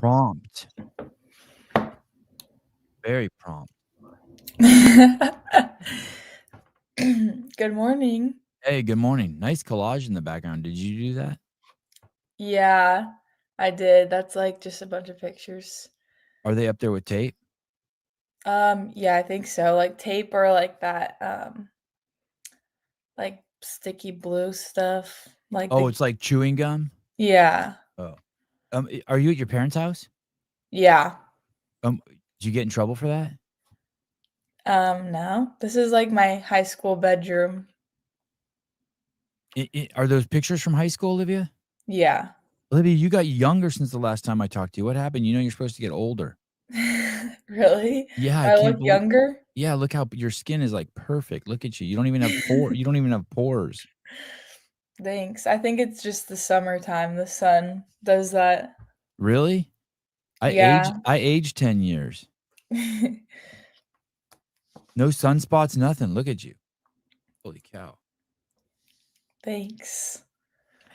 prompt. Very prompt. Good morning. Hey, good morning. Nice collage in the background. Did you do that? Yeah, I did. That's like just a bunch of pictures. Are they up there with tape? Yeah, I think so. Like tape or like that like sticky blue stuff. Like Oh, the it's like chewing gum? Yeah. Oh. Are you at your parents' house? Yeah. Did you get in trouble for that? No. This is like my high school bedroom. Are those pictures from high school, Olivia? Yeah. Olivia, you got younger since the last time I talked to you. What happened? You know you're supposed to get older. Really? Yeah, I I look can't believe. younger? Yeah, look how your skin is like perfect. Look at you. You don't even have you don't even have pores. Thanks. I think it's just the summertime. The sun does that. Really? Yeah. I aged 10 years. No sunspots, nothing. Look at you. Holy cow. Thanks.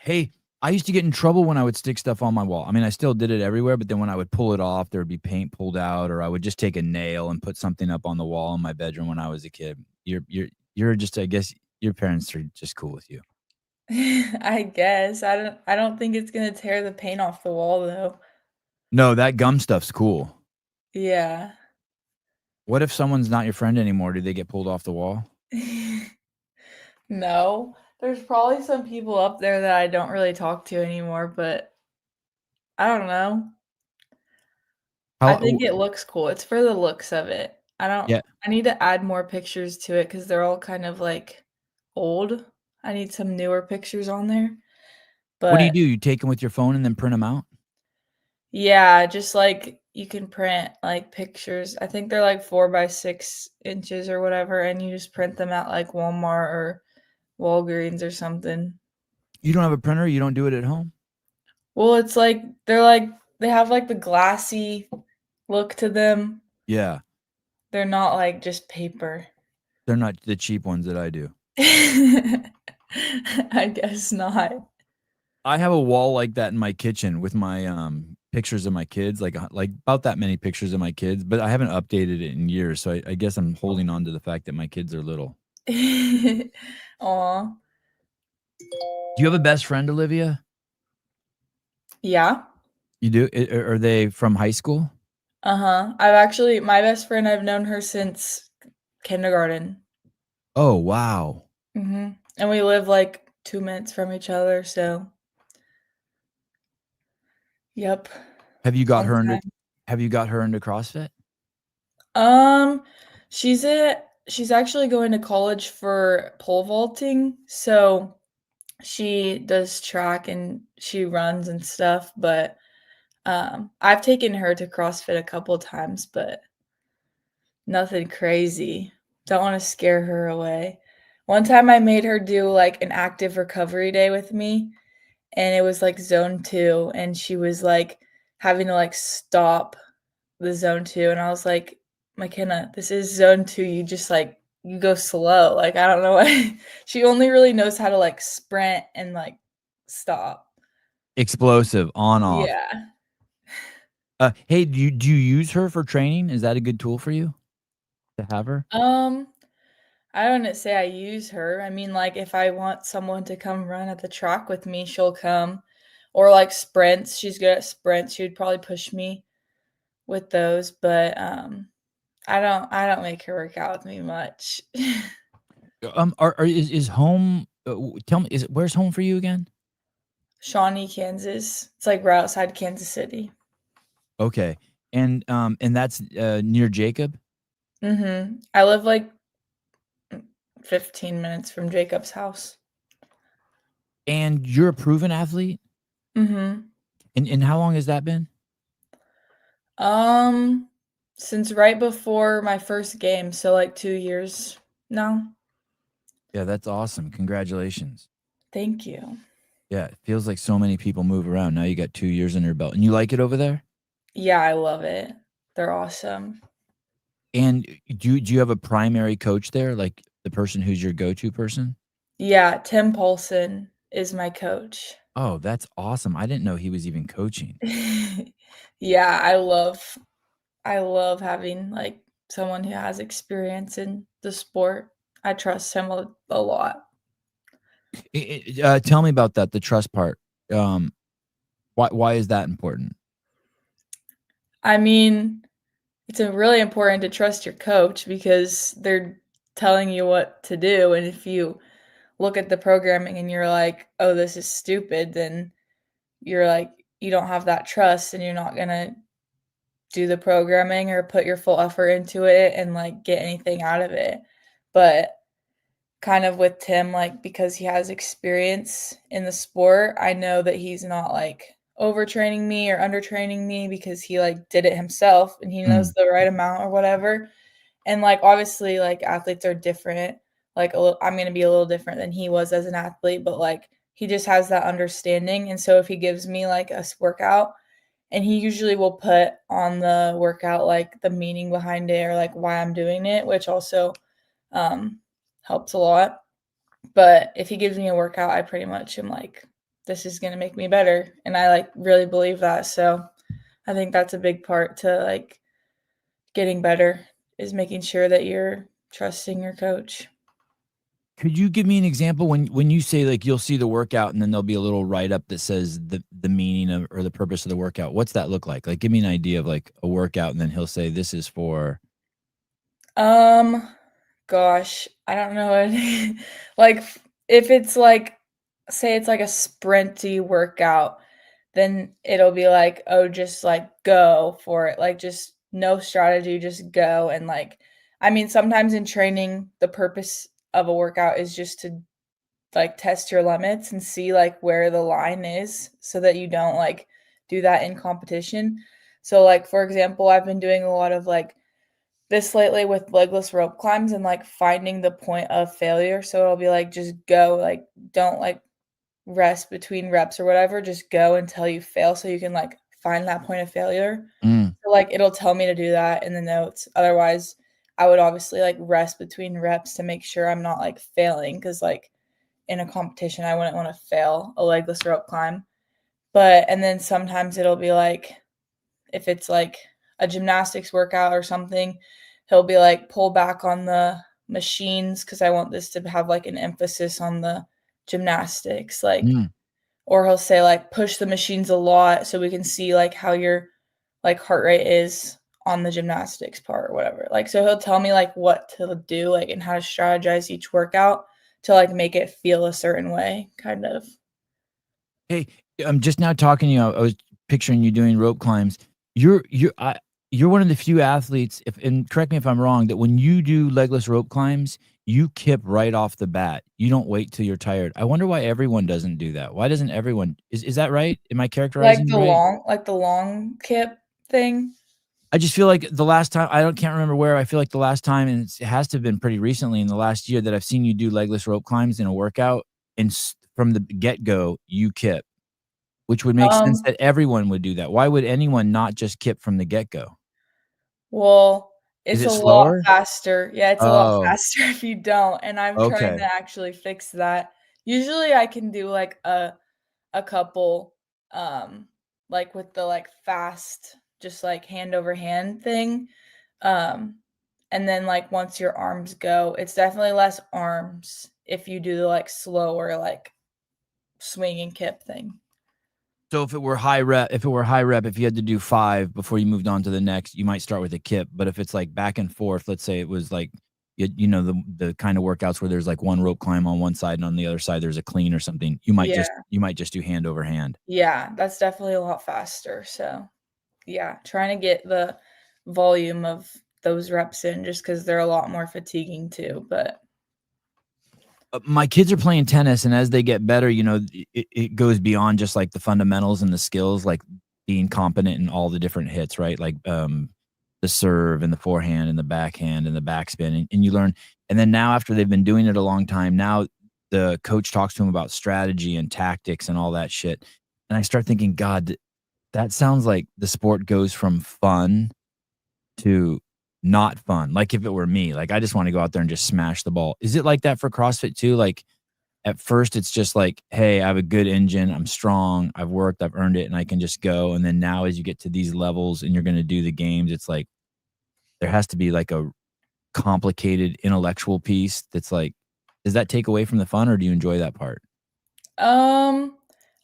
Hey, I used to get in trouble when I would stick stuff on my wall. I mean, I still did it everywhere, but then when I would pull it off, there would be paint pulled out, or I would just take a nail and put something up on the wall in my bedroom when I was a kid. You're just, I guess your parents are just cool with you. I guess. I don't think it's gonna tear the paint off the wall though. No, that gum stuff's cool. Yeah. What if someone's not your friend anymore? Do they get pulled off the wall? No. There's probably some people up there that I don't really talk to anymore, but I don't know. I How? think it looks cool. It's for the looks of it. Yeah. I need to add more pictures to it because 'cause they're all kind of, like, old. I need some newer pictures on there. What do? But You take them with your phone and then print them out? yeah, just, like, you can print, like, pictures. I think they're, like, 4 by 6 inches or whatever, and you just print them at, like, Walmart or Walgreens or something. You don't have a printer? You don't do it at home? Well, it's like they have, like, the glassy look to them. Yeah. They're not, like, just paper. They're not the cheap ones that I do. I guess not. I have a wall like that in my kitchen with my, pictures of my kids, like about that many pictures of my kids, but I haven't updated it in years, so I guess I'm holding on to the fact that my kids are little. Aw. Do you have a best friend, Olivia? Yeah. You do? Are they from high school? Uh-huh. I've actually my best friend, I've known her since kindergarten. Oh, wow. Mhm. And we live, like, 2 minutes from each other, so yep. Have you got Fun her into time. CrossFit? Um, she's actually going to college for pole vaulting, so she does track and she runs and stuff, but, I've taken her to CrossFit a couple times, but nothing crazy. Don't wanna scare her away. One time I made her do, like, an active recovery day with me, and it was, like, zone 2, and she was, like, having to, like, stop the zone 2, and I was like, "McKenna, this is zone 2, you just, like you go slow." Like, I don't know why she only really knows how to, like, sprint and, like, stop. Explosive, on, off. Yeah. Hey, do you use her for training? Is that a good tool for you to have her? Um, I wouldn't say I use her. I mean, like, if I want someone to come run at the track with me, she'll come. Or, like, sprints, she's good at sprints, she would probably push me with those, but, I don't make her work out with me much. Is home, tell me, where's home for you again? Shawnee, Kansas. It's, like, right outside Kansas City. Okay. And that's, near Jacob? Mhm. I live, like, 15 minutes from Jacob's house. And you're a proven athlete? Mhm. And how long has that been? Um, since right before my first game, so, like, 2 years now. Yeah, that's awesome. Congratulations. Thank you. Yeah, it feels like so many people move around. Now you got 2 years under your belt. And you like it over there? Yeah, I love it. They're awesome. And do you have a primary coach there, like the person who's your go-to person? Yeah, Tim Paulson is my coach. Oh, that's awesome. I didn't know he was even coaching. Yeah, I love having, like, someone who has experience in the sport. I trust him a lot. Tell me about that, the trust part. Um, why is that important? I mean, it's, really important to trust your coach because they're telling you what to do, and if you look at the programming and you're like, "Oh, this is stupid," then you're like you don't have that trust and you're not gonna do the programming or put your full effort into it and, like, get anything out of it. But kind of with Tim, like, because he has experience in the sport, I know that he's not, like, overtraining me or undertraining me because he, like, did it himself and he knows Mm, the right amount or whatever. And, like, obviously, like, athletes are different. Like, I'm gonna be a little different than he was as an athlete, but, like, he just has that understanding, and so if he gives me, like, a workout, and he usually will put on the workout, like, the meaning behind it or, like, why I'm doing it, which also, um, helps a lot. But if he gives me a workout, I pretty much am like, "This is gonna make me better," and I, like, really believe that, so I think that's a big part to, like, getting better is making sure that you're trusting your coach. could you give me an example when you say, like, you'll see the workout and then there'll be a little write-up that says the meaning of or the purpose of the workout? What's that look like? Like, give me an idea of, like, a workout, and then he'll say, "This is for." Um, gosh, I don't know what like, if it's, like say it's, like, a sprinty workout, then it'll be like, "Oh, just, like, go for it." Like, just no strategy, just go, and, like I mean, sometimes in training, the purpose of a workout is just to, like, test your limits and see, like, where the line is so that you don't, like, do that in competition. So, like, for example, I've been doing a lot of, like, this lately with legless rope climbs and, like, finding the point of failure, so it'll be like, just go, like, don't, like, rest between reps or whatever, just go until you fail so you can, like, find that point of failure. Mm. So, like, it'll tell me to do that in the notes, otherwise, I would obviously, like, rest between reps to make sure I'm not, like, failing because like, in a competition, I wouldn't wanna fail a legless rope climb, but and then sometimes it'll be like if it's like a gymnastics workout or something, he'll be like, "Pull back on the machines because I want this to have, like, an emphasis on the gymnastics," like Mm. or he'll say, like, "Push the machines a lot so we can see, like, how your, like, heart rate is on the gymnastics part," or whatever. Like, so he'll tell me, like, what to do, like, and how to strategize each workout to, like, make it feel a certain way, kind of. Hey, I'm just now talking to you, I was picturing you doing rope climbs. You're one of the few athletes, if and correct me if I'm wrong, that when you do legless rope climbs, you kip right off the bat. You don't wait till you're tired. I wonder why everyone doesn't do that. Why doesn't everyone is that right? Am I characterizing it right? Like the long kip thing? I just feel like the last time I don't can't remember where, I feel like the last time, and it has to have been pretty recently in the last year that I've seen you do legless rope climbs in a workout, and from the get-go, you kip. Which would make sense Um, that everyone would do that. Why would anyone not just kip from the get-go? well, Is it's it a lot slower? faster. Yeah, it's a lot Oh, faster if you don't, and I'm trying to okay. actually fix that. Usually, I can do, like, a couple, like, with the, like, fast, just, like, hand over hand thing, um, and then, like, once your arms go, it's definitely less arms if you do the, like, slower, like, swing and kip thing. So if you had to do 5 before you moved on to the next, you might start with a kip, but if it's, like, back and forth, let's say it was, like, the kind of workouts where there's, like, 1 rope climb on one side and on the other side there's a clean or something, Yeah. you might just do hand over hand. Yeah, that's definitely a lot faster, so, yeah, trying to get the volume of those reps in just because 'cause they're a lot more fatiguing too, but My kids are playing tennis, and as they get better, it goes beyond just, like, the fundamentals and the skills, like, being competent in all the different hits, right? Like, the serve and the forehand and the backhand and the backspin, and you learn and then now after they've been doing it a long time, now the coach talks to them about strategy and tactics and all that shit, and I start thinking, "God, that sounds like the sport goes from fun to not fun." Like, if it were me, like, I just wanna go out there and just smash the ball. Is it like that for CrossFit too? Like, at first it's just like, hey, I have a good engine, I'm strong, I've worked, I've earned it, and I can just go. And then now as you get to these levels and you're going to do the games, it's like there has to be like a complicated intellectual piece that's like, does that take away from the fun or do you enjoy that part? Um,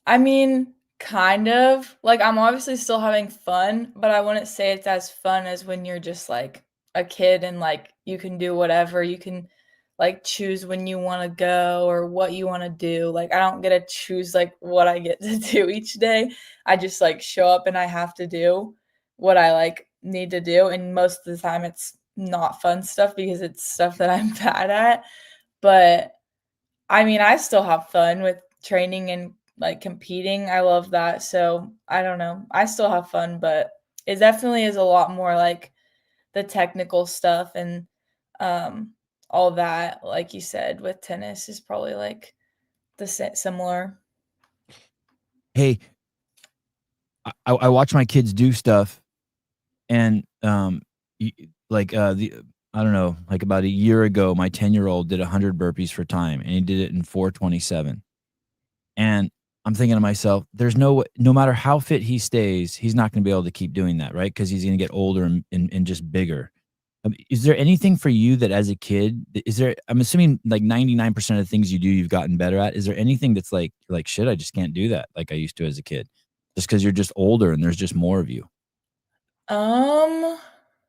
I mean, kind of. Like, I'm obviously still having fun, but I wouldn't say it's as fun as when you're just, like, a kid and, like, you can do whatever. You can, like, choose when you wanna go or what you wanna do. Like, I don't get to choose, like, what I get to do each day. I just, like, show up and I have to do what I, like, need to do, and most of the time, it's not fun stuff because it's stuff that I'm bad at, but I mean, I still have fun with training and, like, competing, I love that, so, I don't know, I still have fun, but it definitely is a lot more, like, the technical stuff and, um, all that, like you said, with tennis is probably, like, the similar. Hey, I watch my kids do stuff and like the I don't know, like about a year ago, my 10-year-old did 100 burpees for time and he did it in 4:27. And I'm thinking to myself, there's no matter how fit he stays, he's not going to be able to keep doing that, right? Because he's going to get older and just bigger. Is there anything for you that as a kid, is there, I'm assuming like 99% of the things you do, you've gotten better at. Is there anything that's like, shit, I just can't do that like I used to as a kid? Just because you're just older and there's just more of you. Um,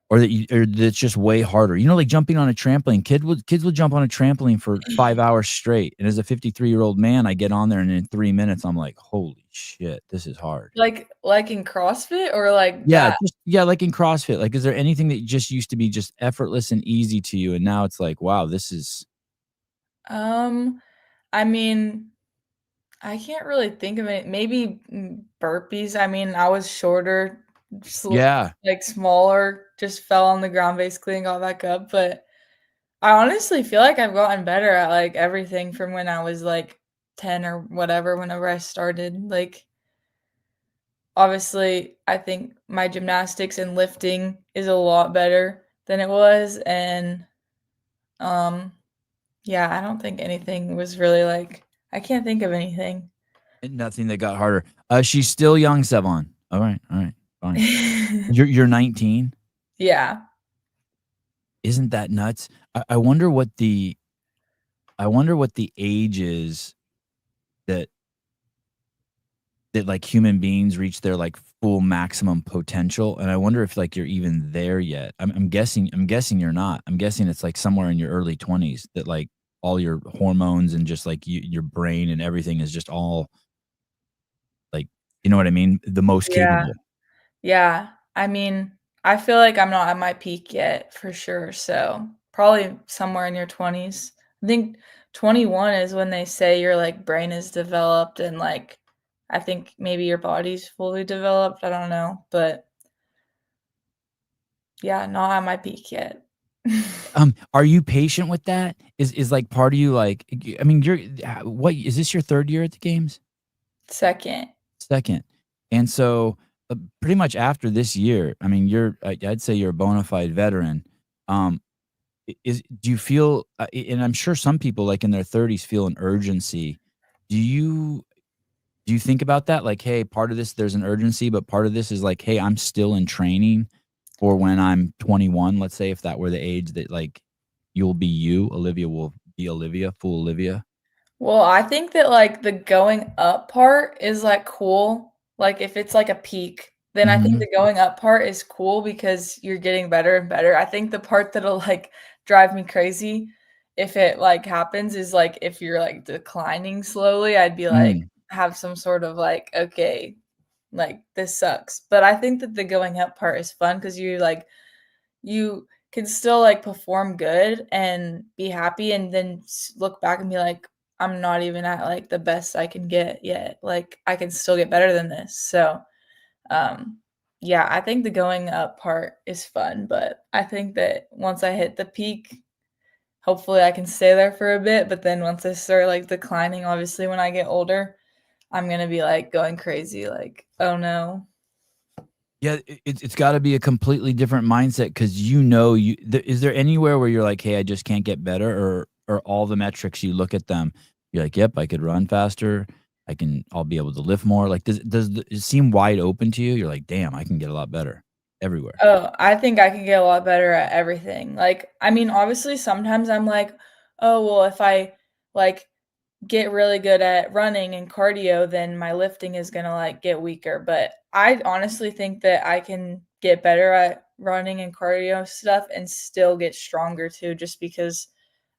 Or that you or that's just way harder. You know, like jumping on a trampoline. Kids will jump on a trampoline for 5 hours straight, and as a 53-year-old man, I get on there, and in 3 minutes, I'm like, "Holy shit, this is hard." like in CrossFit or like Yeah, that? yeah, like in CrossFit. Like, is there anything that just used to be just effortless and easy to you, and now it's like, "Wow, this is." Um, I mean, I can't really think of it. Maybe, burpees. I mean, I was shorter, Yeah. like, smaller, just fell on the ground basically and got back up, but I honestly feel like I've gotten better at, like, everything from when I was, like, 10 or whatever, whenever I started. Like, obviously, I think my gymnastics and lifting is a lot better than it was, and, um, yeah, I don't think anything was really, like I can't think of anything. And nothing that got harder. She's still young, Sevon. Alright, fine. You're 19? Yeah. Isn't that nuts? I wonder what the age is that like human beings reach their like full maximum potential, and I wonder if like you're even there yet. I'm guessing you're not. I'm guessing it's like somewhere in your early 20s that like all your hormones and just like your brain and everything is just all like, you know what I mean? The most Yeah. capable. Yeah. I mean, I feel like I'm not at my peak yet for sure, so probably somewhere in your 20s. I think 21 is when they say your, like, brain is developed and, like, I think maybe your body's fully developed, I don't know, but yeah, not at my peak yet. Are you patient with that? Is like part of you like I mean, you're what is this your 3rd year at the games? Second. 2nd. And so, pretty much after this year, I mean, I'd say you're a bona fide veteran. Um, do you feel, and I'm sure some people like in their 30s feel an urgency. Do you do you think about that? Like, hey, part of this there's an urgency, but part of this is like, hey, I'm still in training for when I'm 21. Let's say if that were the age that like you'll be you, Olivia will be Olivia, full Olivia. Well, I think that, like, the going up part is, like, cool. Like, if it's, like, a peak, then I think Mhm. the going up part is cool because you're getting better and better. I think the part that'll, like, drive me crazy if it, like, happens is, like, if you're, like, declining slowly, I'd be, like Mm. have some sort of, like, "Okay, like, this sucks." But I think that the going up part is fun because you can still, like, perform good and be happy and then look back and be like, "I'm not even at, like, the best I can get yet, like, I can still get better than this." So, um, yeah, I think the going up part is fun, but I think that once I hit the peak, hopefully I can stay there for a bit, but then once I start, like, declining, obviously, when I get older, I'm gonna be, like, going crazy, like, "Oh, no." Yeah, it's gotta be a completely different mindset because you know is there anywhere where you're like, "Hey, I just can't get better," or all the metrics, you look at them, You're like, "Yep, I could run faster. I'll be able to lift more." Like, does it seem wide open to you? You're like, "Damn, I can get a lot better everywhere." Oh, I think I can get a lot better at everything. Like, I mean, obviously, sometimes I'm like, "Oh, well, if I, like, get really good at running and cardio, then my lifting is gonna, like, get weaker." But I honestly think that I can get better at running and cardio stuff and still get stronger too, just because,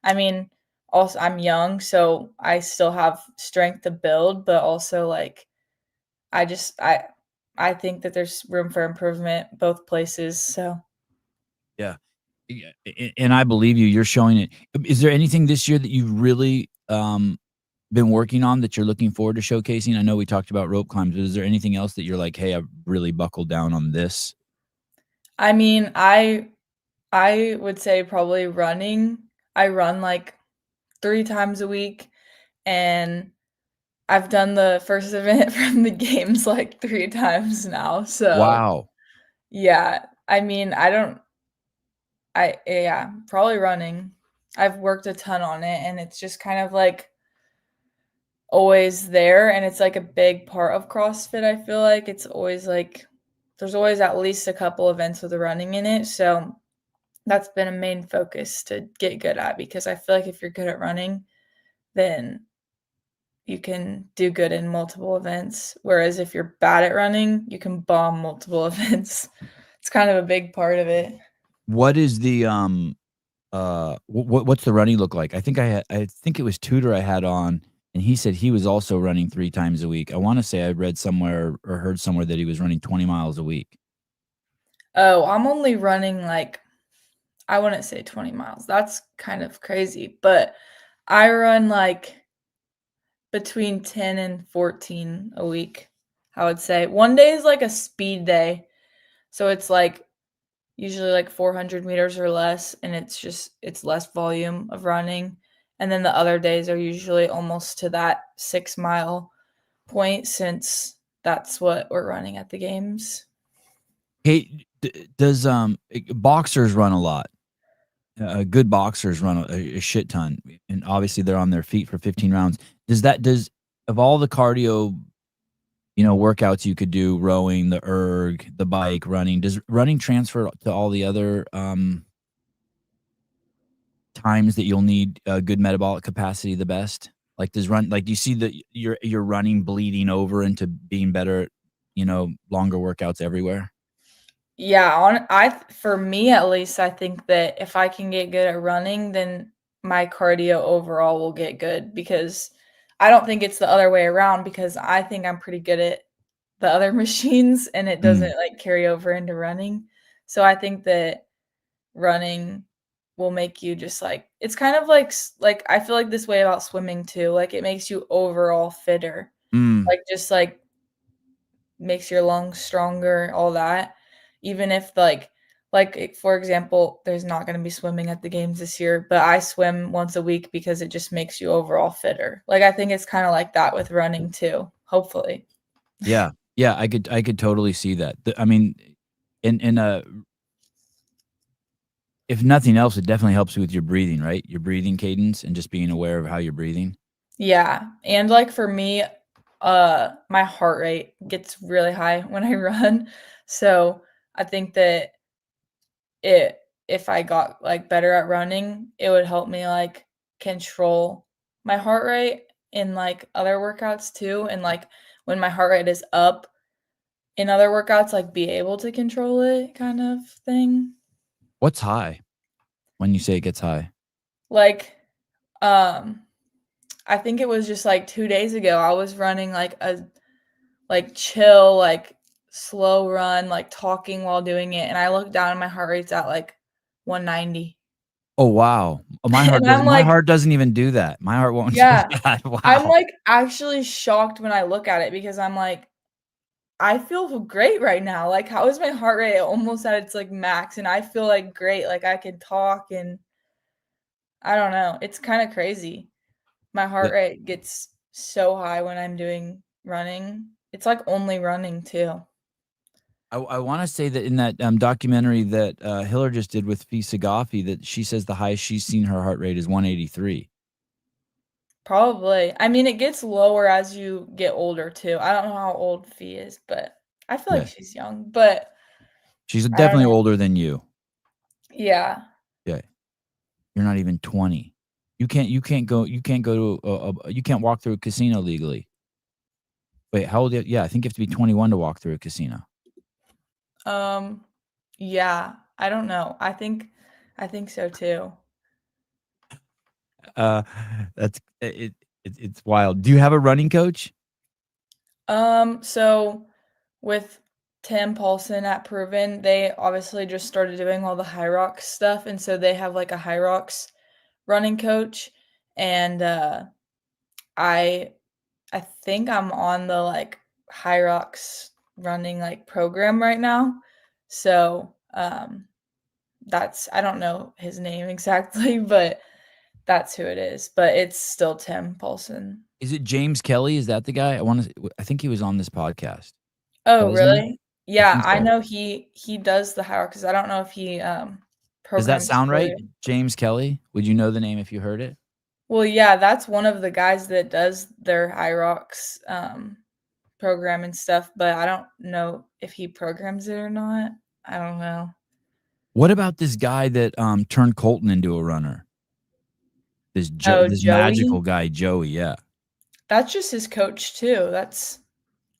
I mean, also, I'm young, so I still have strength to build, but also, like, I just I think that there's room for improvement both places, so Yeah. Yeah, and I believe you, you're showing it. Is there anything this year that you've really, been working on that you're looking forward to showcasing? I know we talked about rope climbs, but is there anything else that you're like, "Hey, I've really buckled down on this?" I mean, I would say probably running. I run, like, 3 times a week, and I've done the first event from the games, like, 3 times now, so, Wow. yeah. I mean, I don't I yeah, probably running. I've worked a ton on it, and it's just kind of, like, always there, and it's, like, a big part of CrossFit, I feel like. It's always, like there's always at least a couple events with running in it, so that's been a main focus to get good at because I feel like if you're good at running, then you can do good in multiple events, whereas if you're bad at running, you can bomb multiple events. It's kind of a big part of it. What is the, what's the running look like? I think it was Tudor I had on, and he said he was also running 3 times a week. I wanna say I read somewhere or heard somewhere that he was running 20 miles a week. Oh, I'm only running, like I wouldn't say 20 miles. That's kind of crazy, but I run, like, between 10 and 14 a week, I would say. One day is, like, a speed day, so it's, like, usually, like, 400 meters or less, and it's less volume of running, and then the other days are usually almost to that 6-mile point since that's what we're running at the games. Hey, does, boxers run a lot? Good boxers run a shit ton, and obviously they're on their feet for 15 rounds. Does of all the cardio, workouts you could do, rowing, the erg, the bike, running, does running transfer to all the other, times that you'll need a good metabolic capacity the best? Like, do you see that your running bleeding over into being better at, longer workouts everywhere? Yeah, for me at least, I think that if I can get good at running, then my cardio overall will get good because I don't think it's the other way around because I think I'm pretty good at the other machines and it Mm, doesn't like carry over into running. So I think that running will make you just like it's kind of like like I feel like this way about swimming too. Like it makes you overall fitter. mm. Like just like makes your lungs stronger, all that. Even if for example, there's not gonna be swimming at the games this year, but I swim once a week because it just makes you overall fitter. Like, I think it's kinda like that with running too, hopefully. Yeah. Yeah, I could totally see that. I mean, in if nothing else, it definitely helps you with your breathing, right? Your breathing cadence and just being aware of how you're breathing. Yeah, and, like, for me, my heart rate gets really high when I run, so I think that it if I got, like, better at running, it would help me, like, control my heart rate in, like, other workouts too, and, like, when my heart rate is up in other workouts, like, be able to control it kind of thing. What's high when you say it gets high? Like, um, I think it was just, like, 2 days ago, I was running, like, a chill, like, slow run, like, talking while doing it, and I looked down and my heart rate's at, like, 190. Oh, wow. And I'm My like heart doesn't even do that. My heart won't do yeah. that. I'm, Wow. like, actually shocked when I look at it because I'm like, "I feel great right now." Like, how is my heart rate almost at its, like, max, and I feel, like, great, like, I can talk and I don't know, it's kinda crazy. My heart The rate gets so high when I'm doing running. It's, like, only running too. I wanna say that in that, documentary that, Hiller just did with Fee Saghafi, that she says the highest she's seen her heart rate is 183. Probably. I mean, it gets lower as you get older too. I don't know how old Fee is, but I feel like Yeah. she's young, but She's I don't definitely know. older than you. Yeah. Yeah. You're not even 20. You can't walk through a casino legally. Wait, how old? Yeah, I think you have to be 21 to walk through a casino. Um, yeah. I don't know. I think so too. Uh, that's it's wild. Do you have a running coach? So with Tim Paulson at Proven, they obviously just started doing all the High Rocks stuff, and so they have like a High Rocks running coach, and I I think I'm on the like High Rocks running like program right now. So that's I don't know his name exactly, but that's who it is. But it's still Tim Paulson. Is it James Kelly? Is that the guy? I think he was on this podcast. Is that Oh, his name? really? I Yeah, think I so. know he does the High Rocks. I don't know if he Does that programs sound for right? it. James Kelly? Would you know the name if you heard it? Well, yeah, that's one of the guys that does their High Rocks program and stuff, but I don't know if he programs it or not. I don't know. What about this guy that turned Colton into a runner? Oh, This Joey? magical guy Joey, yeah. That's just his coach too. That's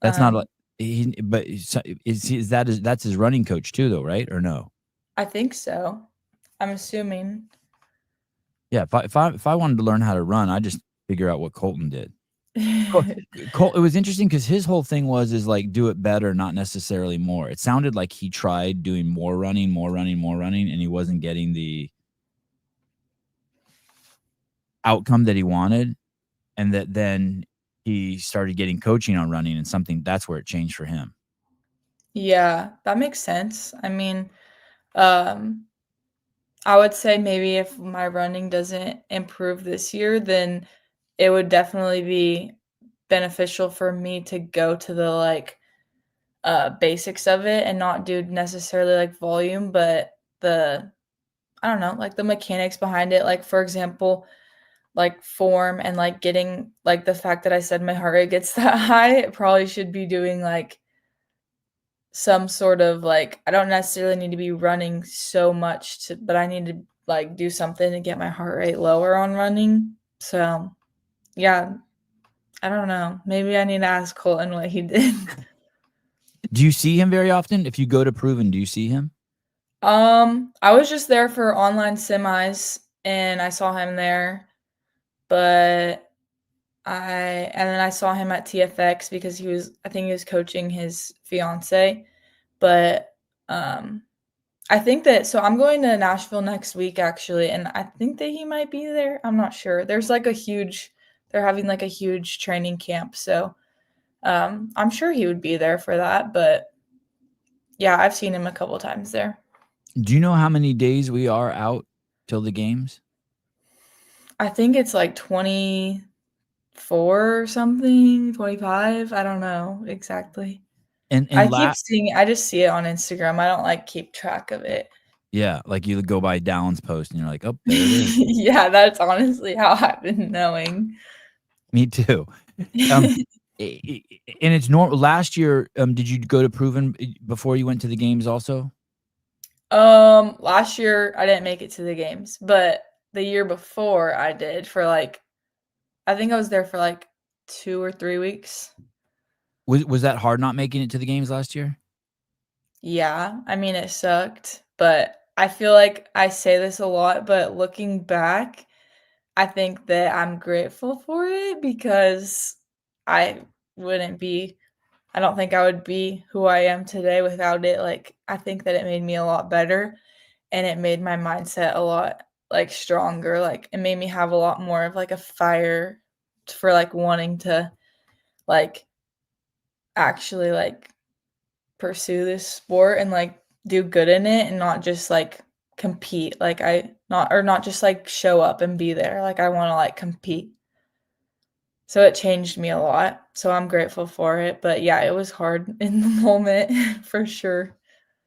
That's not um like that's his running coach too though, right? Or no? I think so. I'm assuming. Yeah, if I wanted to learn how to run, I'd just figure out what Colton did. Col Col it was interesting because his whole thing is like do it better, not necessarily more. It sounded like he tried doing more running, more running, more running, and he wasn't getting the outcome that he wanted, and that then he started getting coaching on running and something that's where it changed for him. Yeah, that makes sense. I mean, um I would say maybe if my running doesn't improve this year, then it would definitely be beneficial for me to go to the like basics of it and not do necessarily like volume, but the I don't know, like the mechanics behind it. Like for example, like form and like getting like the fact that I said my heart rate gets that high, it probably should be doing like some sort of like I don't necessarily need to be running so much to but I need to like do something to get my heart rate lower on running. So, yeah, I don't know. Maybe I need to ask Colton what he did. Do you see him very often? If you go to Proven, do you see him? I was just there for online semis and I saw him there, but I and then I saw him at TFX because I think he was coaching his fiance, but um I think that so I'm going to Nashville next week actually, and I think that he might be there. I'm not sure. They're having like a huge training camp, so I'm sure he would be there for that. But yeah, I've seen him a couple times there. Do you know how many days we are out till the games? I think it's like 24 or something, 25. I don't know exactly. And I just see it on Instagram. I don't like keep track of it. yeah, like you go by Dallon's post and you're like, oh, there it is. Yeah, that's honestly how I've been knowing. Me too. Um, and it's normal. Last year, did you go to Proven before you went to the games also? Last year I didn't make it to the games, but the year before I did for like I think I was there for like 2 or 3 weeks. Was that hard not making it to the games last year? Yeah, I mean it sucked, but I feel like I say this a lot, but looking back, I think that I'm grateful for it because I wouldn't be I don't think I would be who I am today without it. Like I think that it made me a lot better and it made my mindset a lot like stronger. Like it made me have a lot more of like a fire for like wanting to like actually like pursue this sport and like do good in it and not just like compete. Like I not or not just like show up and be there. Like I want to like compete. So it changed me a lot. So I'm grateful for it. But yeah, it was hard in the moment for sure.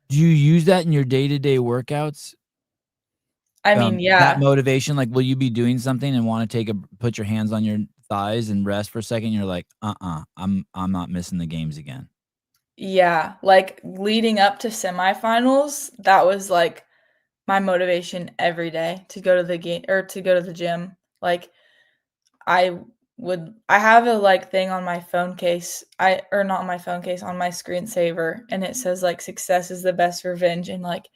Do you use that in your day-to-day workouts? I mean, that yeah. motivation? Like, will you be doing something and wanna put your hands on your thighs and rest for a second? You're like, I'm not missing the games again." Yeah, like, leading up to semifinals, that was, like, my motivation every day to go to the game or to go to the gym. Like, I have a, like, thing on my phone case, or not on my phone case, on my screensaver, and it says, like, "Success is the best revenge," and, like,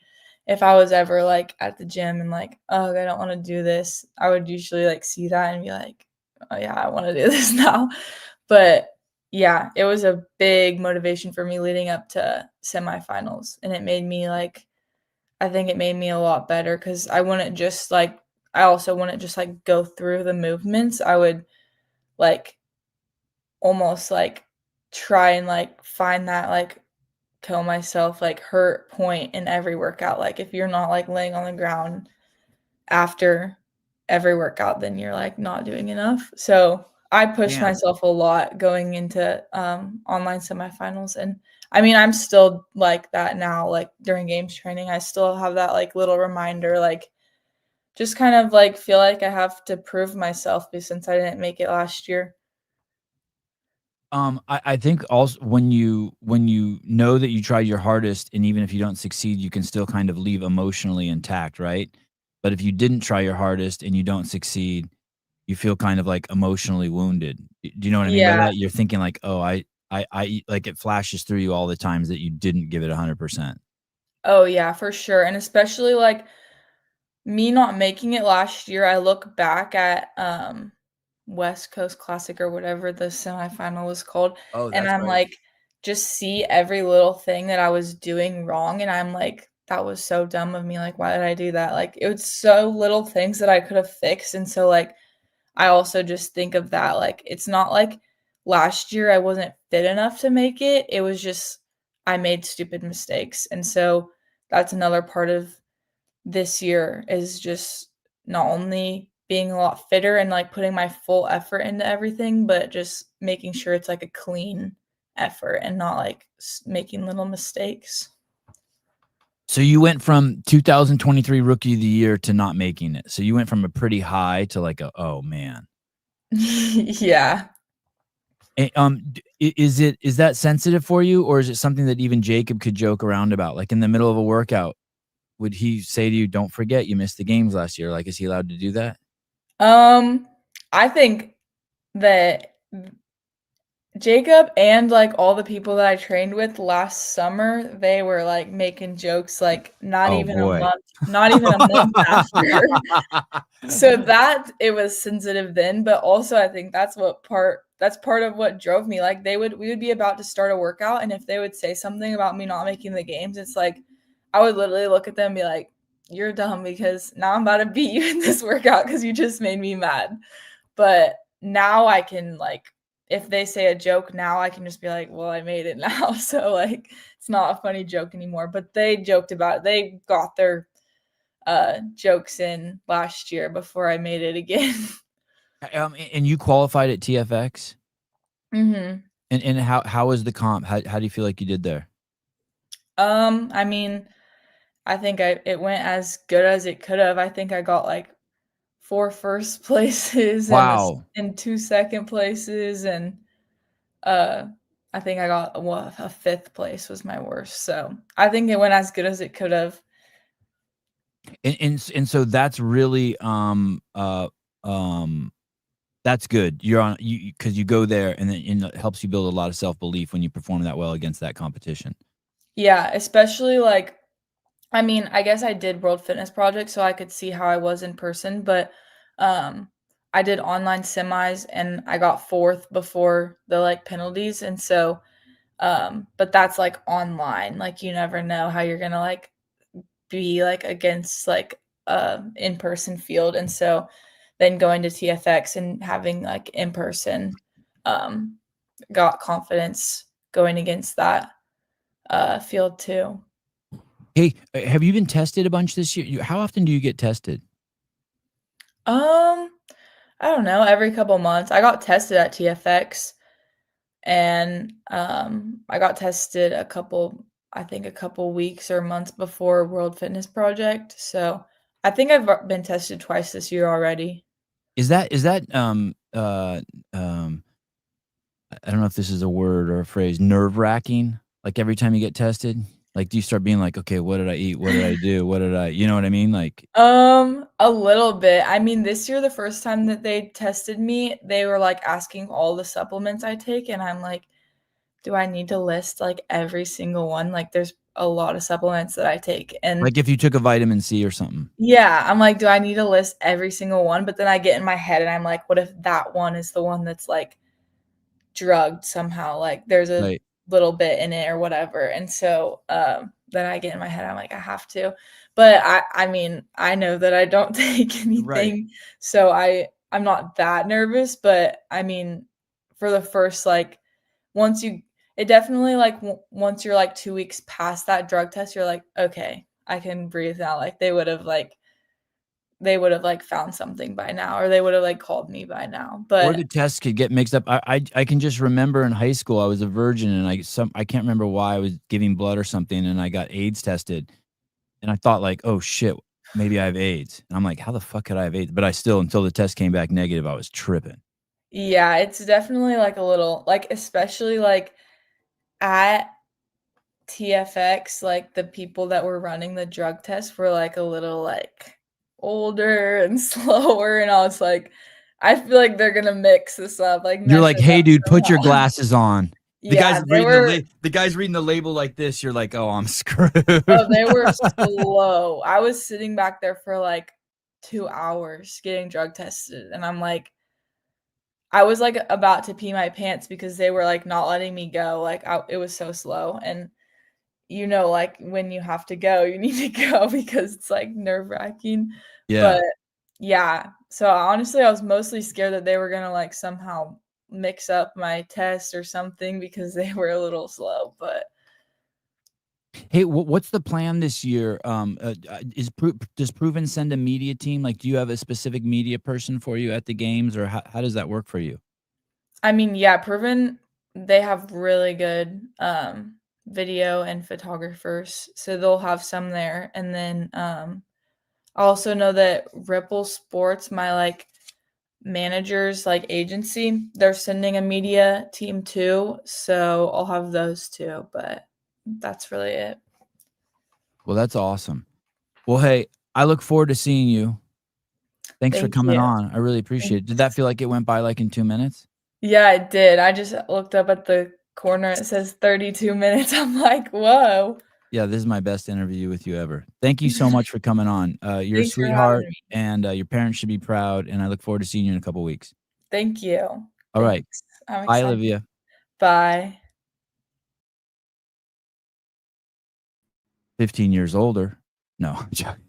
if I was ever, like, at the gym and, like, "Oh, I don't wanna do this," I would usually, like, see that and be like, "Oh, yeah, I wanna do this now." But, yeah, it was a big motivation for me leading up to semifinals, and it made me, like I think it made me a lot better because I also wouldn't just, like, go through the movements, I would, like, almost, like, try and, like, find that, like, kill myself, like, hurt point in every workout, like, if you're not, like, laying on the ground after every workout, then you're, like, not doing enough, so I pushed Damn. myself a lot going into, online semifinals, and, I mean, I'm still like that now, like, during games training, I still have that, like, little reminder, like, just kind of, like, feel like I have to prove myself since I didn't make it last year. I think also when you know that you tried your hardest and even if you don't succeed, you can still kind of leave emotionally intact, right? But if you didn't try your hardest and you don't succeed, you feel kind of like emotionally wounded. Do you know what I mean by Yeah. that? You're thinking like, "Oh, like it flashes through you all the times that you didn't give it 100%." Oh, yeah, for sure, and especially, like, me not making it last year, I look back at, West Coast Classic or whatever the semifinal was called, Oh, and that's I'm right. like, just see every little thing that I was doing wrong, and I'm like, "That was so dumb of me, like, why did I do that?" Like, it was so little things that I could have fixed, and so, like, I also just think of that, like, it's not like last year I wasn't fit enough to make it, it was just I made stupid mistakes, and so that's another part of this year is just not only being a lot fitter and, like, putting my full effort into everything, but just making sure it's, like, a clean effort and not, like, making little mistakes. So you went from 2023 Rookie of the Year to not making it. So you went from a pretty high to like a, "Oh, man." Yeah. Is that sensitive for you, or is it something that even Jacob could joke around about? Like, in the middle of a workout, would he say to you, "Don't forget you missed the games last year." Like, is he allowed to do that? Um, I think that Jacob and, like, all the people that I trained with last summer, they were, like, making jokes, like, Oh, boy. not even a month after. So that it was sensitive then, but also I think that's part of what drove me, like, we would be about to start a workout, and if they would say something about me not making the games, it's like, I would literally look at them and be like, "You're dumb because now I'm about to beat you in this workout because you just made me mad." But now I can, like if they say a joke now, I can just be like, "Well, I made it now." So, like, it's not a funny joke anymore, but they joked about it. They got their jokes in last year before I made it again. And you qualified at TFX? Mhm. And how was the comp? How do you feel like you did there? I mean, I think it went as good as it could have. I think I got, like, 4 first places and Wow. 2 second places, and, uh, I think I got a 5th place was my worst, so I think it went as good as it could have. And so that's really, that's good. You're on you because you go there and it helps you build a lot of self-belief when you perform that well against that competition. Yeah, especially, like I mean, I guess I did World Fitness Project so I could see how I was in person, but, um, I did online semis and I got 4th before the, like, penalties, and so, but that's, like, online, like, you never know how you're gonna, like, be, like, against, like, in-person field, and so then going to TFX and having, like, in-person, um, got confidence going against that, field too. Hey, have you been tested a bunch this year? How often do you get tested? Um, I don't know, every couple months. I got tested at TFX and, I got tested a couple I think a couple weeks or months before World Fitness Project, so I think I've been tested twice this year already. Is that I don't know if this is a word or a phrase, nerve-wracking? Like, every time you get tested? Like, do you start being like, "Okay, what did I eat? What did I do? What did I" you know what I mean? Like A little bit. I mean, this year, the first time that they tested me, they were, like, asking all the supplements I take, and I'm like, "Do I need to list, like, every single one?" Like, there's a lot of supplements that I take, and if you took a vitamin C or something. yeah, I'm like, "Do I need to list every single one?" But then I get in my head and I'm like, "What if that one is the one that's, like, drugged somehow, like, there's a Right. little bit in it or whatever, and so, then I get in my head, I'm like, "I have to." But I mean, I know that I don't take Right. anything, so I'm not that nervous, but, I mean, for the first, like once you it definitely, like, once you're, like, 2 weeks past that drug test, you're like, "Okay, I can breathe now," like, they would've, like, found something by now, or they would've, like, called me by now, Or but the tests could get mixed up. I can just remember in high school, I was a virgin, and I can't remember why I was giving blood or something, and I got AIDS tested, and I thought like, "Oh, shit, maybe I have AIDS." And I'm like, "How the fuck could I have AIDS?" But I still until the test came back negative, I was tripping. yeah, it's definitely, like, a little like, especially, like, at TFX, like, the people that were running the drug test were, like, a little, like, older and slower, and I was like, "I feel like they're gonna mix this up, like, You're mess like, it "Hey, up dude, put your somehow." glasses on." Yeah, they were The guy's reading the label like this, you're like, "Oh, I'm screwed." they were slow. I was sitting back there for, like, 2 hours getting drug tested, and I'm like I was, like, about to pee my pants because they were, like, not letting me go, like, it was so slow, and like, when you have to go, you need to go because it's, like, nerve-wracking, Yeah. but yeah, so honestly, I was mostly scared that they were gonna, like, somehow mix up my test or something because they were a little slow, but Hey, what's the plan this year? Does Proven send a media team? Like, do you have a specific media person for you at the games, or how does that work for you? I mean, yeah, Proven, they have really good, video and photographers, so they'll have some there, and then, I also know that Ripple Sports, my, like, manager's, like, agency, they're sending a media team too, so I'll have those too, but that's really it. Well, that's awesome. Well, hey, I look forward to seeing you. Thanks for Thank coming you. on. I really appreciate it. Did that Thanks. feel like it went by, like, in 2 minutes? Yeah, it did, I just looked up at the corner, it says 32 minutes, I'm like, "Whoa." Yeah, this is my best interview with you ever. Thank you so much for coming on. You're a Thanks for having sweetheart, me. and, your parents should be proud, and I look forward to seeing you in a couple weeks. Thank you. Alright. Thanks. I'm Bye, excited. Olivia. Bye. 15 years older. No, I'm joking.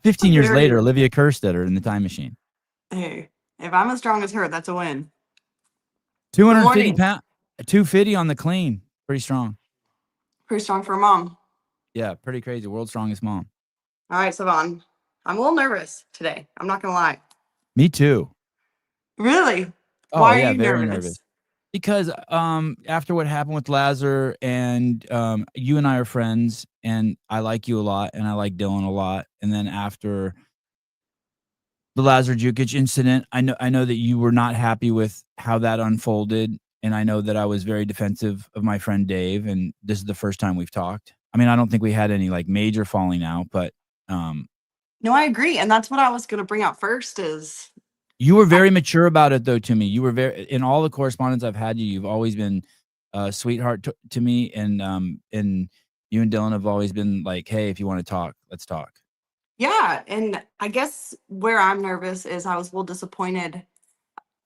15 How years dare later, you? Olivia Kerstetter in the time machine. Hey, if I'm as strong as her, that's a win. Good 250 morning. pound 250 on the clean. Pretty strong. Pretty strong for a mom. Yeah, pretty crazy. World's strongest mom. All right, Savon. I'm a little nervous today. I'm not gonna lie. Me too. Really? Oh, Why are yeah, you very nervous. nervous? Because, after what happened with Lazar and, you and I are friends, and I like you a lot, and I like Dylan a lot, and then after the Lazar Jukic incident, I know that you were not happy with how that unfolded, and I know that I was very defensive of my friend Dave, and this is the first time we've talked. I mean, I don't think we had any, like, major falling out, but, um, No, I agree, and that's what I was gonna bring out first is you were I very mature about it, though, to me. You were very in all the correspondence I've had you've always been a sweetheart to me, and you and Dylan have always been like, "Hey, if you wanna talk, let's talk." yeah, and I guess where I'm nervous is I was a little disappointed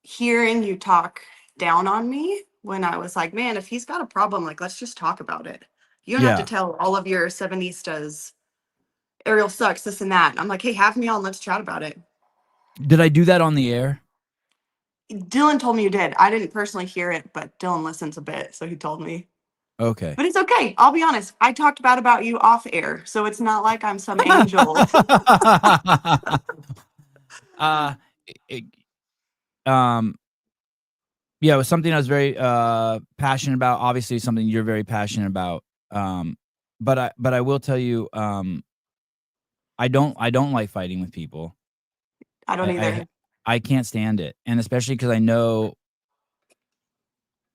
hearing you talk down on me when I was like, man, if he's got a problem, like let's just talk about it. You don't have to Yeah. tell all of your Sevenistas Arielle sucks, this and that. I'm like, hey, have me on, let's chat about it. Did I do that on the air? Dylan told me you did. I didn't personally hear it, but Dylan listens a bit, so he told me. Okay. But it's okay. I'll be honest. I talked bad about you off air, so it's not like I'm some angel. Uh, it um, yeah, it was something I was very, passionate about, obviously something you're very passionate about, but I will tell you, I don't like fighting with people. I don't either. I can't stand it, and especially because I know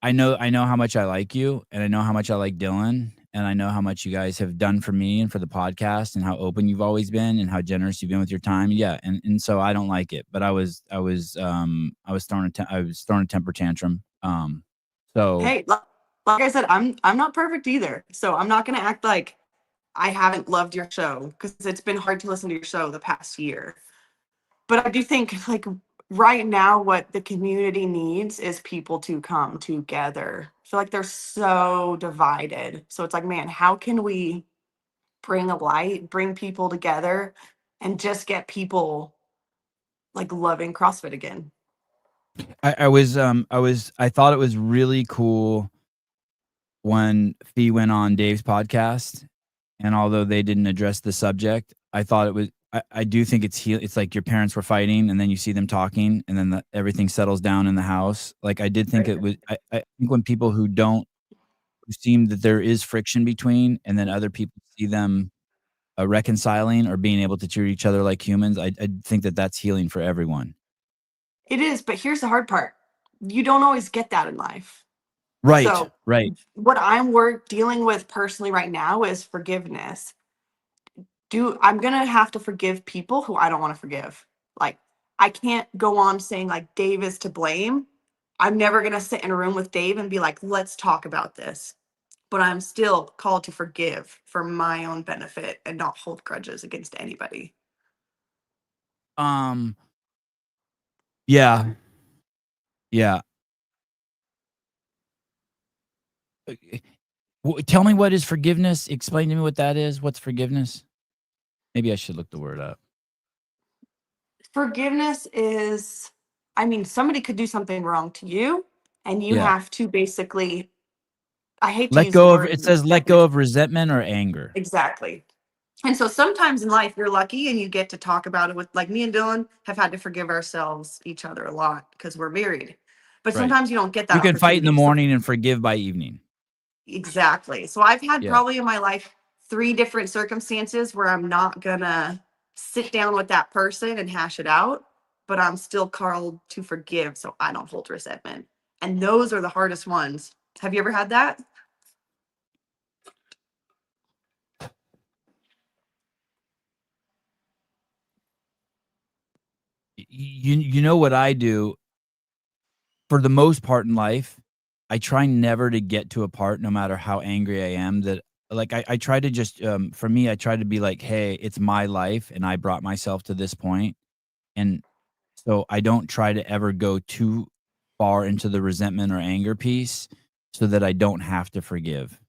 how much I like you, and I know how much I like Dylan, and I know how much you guys have done for me and for the podcast, and how open you've always been, and how generous you've been with your time. Yeah, and so I don't like it, but I was throwing a temper tantrum. So Hey, like I said, I'm not perfect either. So I'm not gonna act like I haven't loved your show, because it's been hard to listen to your show the past year. But I do think, like, right now, what the community needs is people to come together. I feel like they're so divided. So it's like, man, how can we bring a light, bring people together, and just get people like loving CrossFit again? I thought it was really cool when Fee went on Dave's podcast, and although they didn't address the subject, I thought it was. I do think it's like your parents were fighting, and then you see them talking, and then everything settles down in the house. Like, I did think it was. I think when people who seem that there is friction between, and then other people see them reconciling or being able to treat each other like humans, I think that's healing for everyone. It is, but here's the hard part. You don't always get that in life. Right, So right. what I'm dealing with personally right now is forgiveness. I'm gonna have to forgive people who I don't want to forgive. Like, I can't go on saying like Dave is to blame. I'm never gonna sit in a room with Dave and be like, let's talk about this. But I'm still called to forgive for my own benefit and not hold grudges against anybody. Yeah. Yeah. Tell me, what is forgiveness? Explain to me what that is. What's forgiveness? Maybe I should look the word up. Forgiveness is, I mean, somebody could do something wrong to you, and you Yeah. have to basically, I hate to Let use the go of, word it says let go resentment. of resentment or anger. Exactly. And so sometimes in life you're lucky and you get to talk about it with, like, me and Dylan have had to forgive each other a lot because we're married. But Right. sometimes you don't get that You can fight in the opportunity. So morning and forgive by evening. exactly. So I've had Yeah. probably in my life 3 different circumstances where I'm not gonna sit down with that person and hash it out, but I'm still called to forgive so I don't hold resentment. And those are the hardest ones. Have you ever had that? You know what I do for the most part in life? I try never to get to a part, no matter how angry I am, that, like, I try to just, for me, I try to be like, hey, it's my life and I brought myself to this point. And so I don't try to ever go too far into the resentment or anger piece so that I don't have to forgive.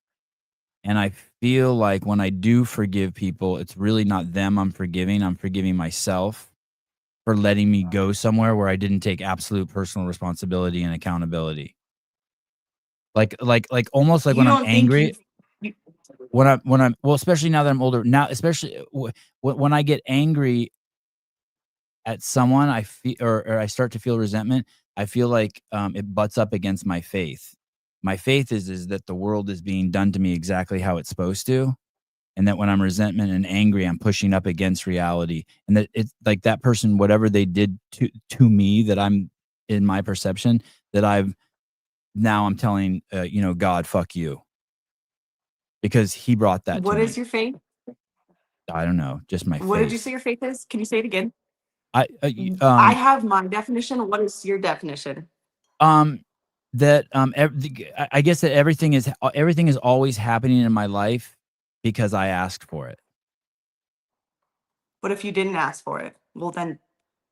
And I feel like when I do forgive people, it's really not them I'm forgiving myself for letting me go somewhere where I didn't take absolute personal responsibility and accountability. Like almost like You when I'm don't think angry, you well, especially now that I'm older, now, especially when I get angry at someone, I feel, or I start to feel resentment, I feel like it butts up against my faith. My faith is that the world is being done to me exactly how it's supposed to, and that when I'm resentment and angry, I'm pushing up against reality, and that it's like that person, whatever they did to me, that I'm, in my perception, that I'm telling God, fuck you, because he brought that to what is me. your faith? I don't know, just my What did you say faith. your faith is? Can you say it again? I I have my definition. What is your definition? that I guess that everything is always happening in my life because I asked for it. What if you didn't ask for it? Well, then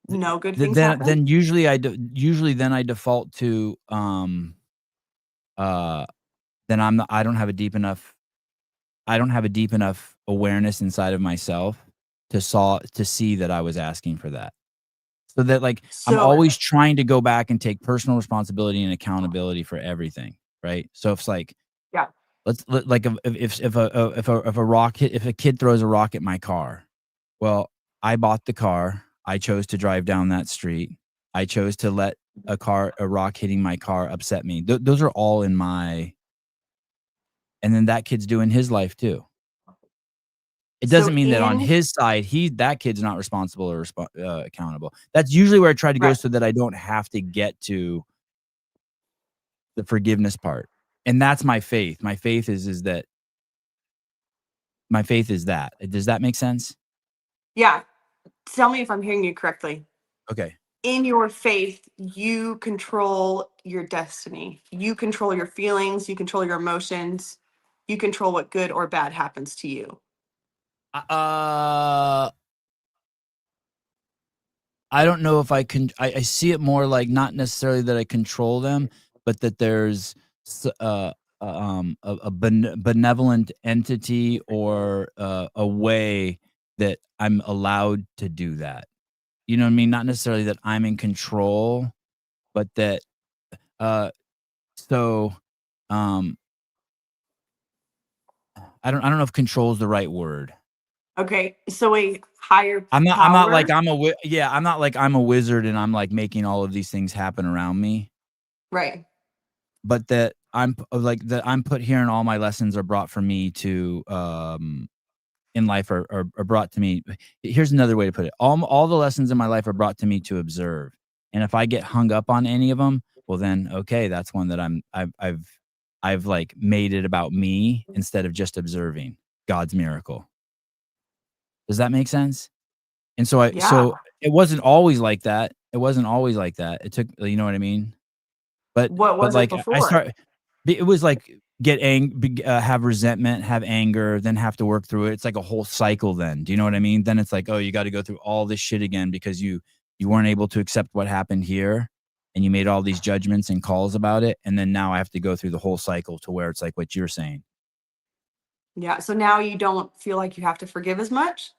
no good Th- things then happen. then usually I default to uh then I don't have a deep enough awareness inside of myself to see that I was asking for that. So that, like, I'm So always trying to go back and take personal responsibility and accountability for everything, right? So it's like, yeah, like, if a kid throws a rock at my car, well, I bought the car. I chose to drive down that street. I chose to let a rock hitting my car upset me. Those are all in my, and then that kid's doing his life too. It doesn't So mean that on in his side, that kid's not responsible or accountable. That's usually where I try to go right. so that I don't have to get to the forgiveness part. And that's my faith. My faith is that my faith is that. Does that make sense? Yeah. Tell me if I'm hearing you correctly. Okay. In your faith, you control your destiny. You control your feelings, you control your emotions, you control what good or bad happens to you. I don't know if I can. I see it more like not necessarily that I control them, but that there's a benevolent entity or a way that I'm allowed to do that. You know what I mean? Not necessarily that I'm in control, but that uh so um I don't know if control is the right word. Okay. So a higher I'm not like power. I'm not like I'm a wizard and I'm like making all of these things happen around me, Right. but that I'm put here and all my lessons are brought for me to in life are brought to me. Here's another way to put it. All the lessons in my life are brought to me to observe. And if I get hung up on any of them, well then okay, that's one that I've like made it about me instead of just observing God's miracle. Does that make sense? And Yeah. so it wasn't always like that. It wasn't always like that. It took, you know what I mean? What But was it like I before? start it was like have resentment, have anger, then have to work through it. It's like a whole cycle then. Do you know what I mean? Then it's like, oh, you got to go through all this shit again because you weren't able to accept what happened here and you made all these judgments and calls about it. And then now I have to go through the whole cycle to where it's like what you're saying. Yeah. So now you don't feel like you have to forgive as much?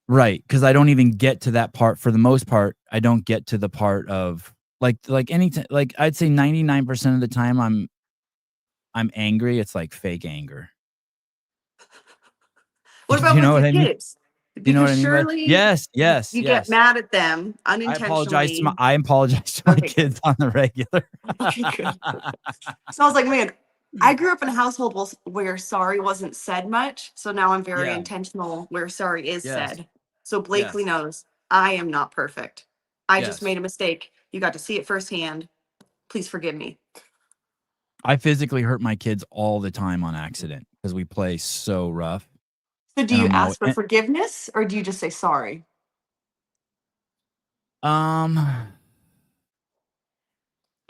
Right, because I don't even get to that part for the most part. I don't get to the part of like I'd say 99% of the time I'm angry, it's like fake anger. What Do about you know with what your I mean? kids? Do you know what Because I mean by surely yes, yes, you get yes. mad at them unintentionally. I apologize to my Okay, good. kids on the regular. Okay, good. So I was like, man, I grew up in a household where sorry wasn't said much. So now I'm very Yeah, intentional where sorry is yes, said. So Blakely yes, knows I am not perfect. I just yes. made a mistake. You got to see it firsthand. Please forgive me. I physically hurt my kids all the time on accident because we play so rough, So do and you I'm always ask for forgiveness or do you just say sorry? um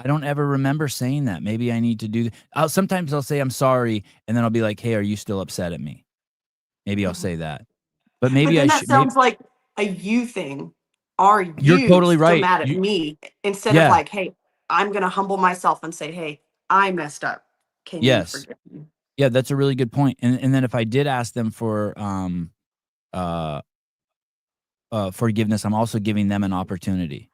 I don't ever remember saying that. Maybe I need to do sometimes I'll say I'm sorry, and then I'll be like, "Hey, are you still upset at me?" Maybe I'll Mhm. say that. But But maybe then I that should maybe sounds like a you thing. Are you're you totally still right. mad at me? Instead of Yeah, like, hey, I'm going to humble myself and say, hey, I messed up. Can you yes. forgive me? Yeah, that's a really good point. And then if I did ask them for, uh, forgiveness, I'm also giving them an opportunity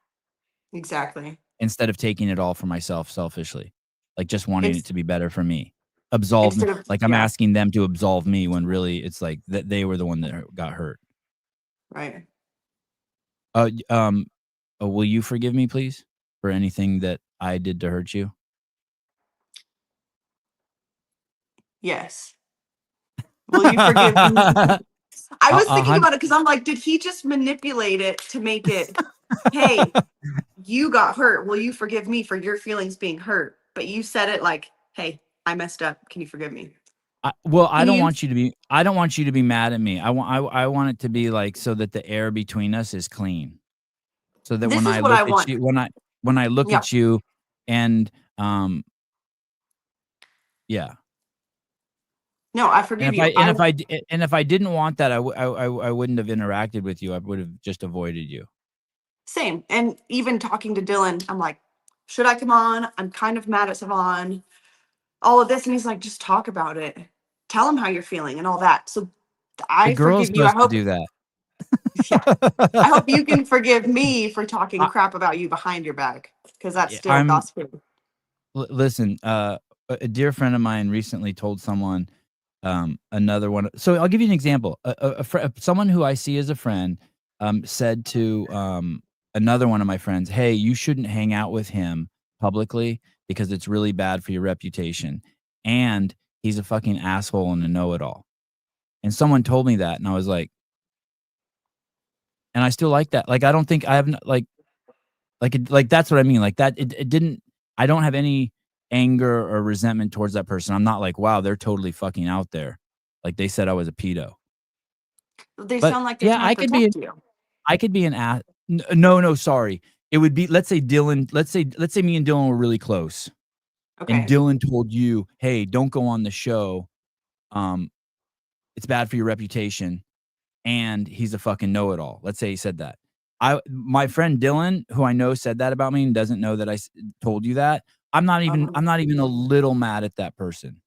Exactly. instead of taking it all for myself selfishly, like, just wanting it Ins- to be better for me. Absolve me Instead of, like, I'm yeah, asking them to absolve me when really it's like that they were the one that got hurt. right. Y will you forgive me, please, for anything that I did to hurt you? Yes. Will you forgive me? I was A thinking hun about it because I'm like, did he just manipulate it to make it, hey, you got hurt. Will you forgive me for your feelings being hurt? But you said it like, hey, I messed up. Can you forgive me? I Can don't you? want you to be I don't want you to be mad at me. I want it to be, like, so that the air between us is clean. So that This when is I what I look at want. you when I look Yeah. at you and, um yeah. No, I forgive you. I And if I didn't want that, I wouldn't have interacted with you. I would have just avoided you. Same. And even talking to Dylan, I'm like, should I come on? I'm kind of mad at Savon. All of this. And he's like, just talk about it. Tell him how you're feeling and all that. So The I girl's forgive you. I supposed to hope, do that. yeah. I hope you can forgive me for talking I crap about you behind your back. Because that's yeah, still gossiping. listen, a dear friend of mine recently told someone, another one so I'll give you an example. Someone who I see as a friend, said to, another one of my friends, "Hey, you shouldn't hang out with him publicly because it's really bad for your reputation, and he's a fucking asshole and a know-it-all." And someone told me that, and I was like, and I still like that. Like, I don't think I have like that's what I mean. Like that, it didn't. I don't have any anger or resentment towards that person. I'm not like, wow, they're totally fucking out there. Like they said I was a pedo. They But sound like they're yeah, trying to protect you. I could be an ass. No, sorry. It would be, let's say Dylan. Let's say me and Dylan were really close, and Okay. Dylan told you, hey, don't go on the show. It's bad for your reputation. And he's a fucking know-it-all. Let's say he said that. My friend Dylan, who I know said that about me and doesn't know that I told you that. I'm not even a little mad at that person.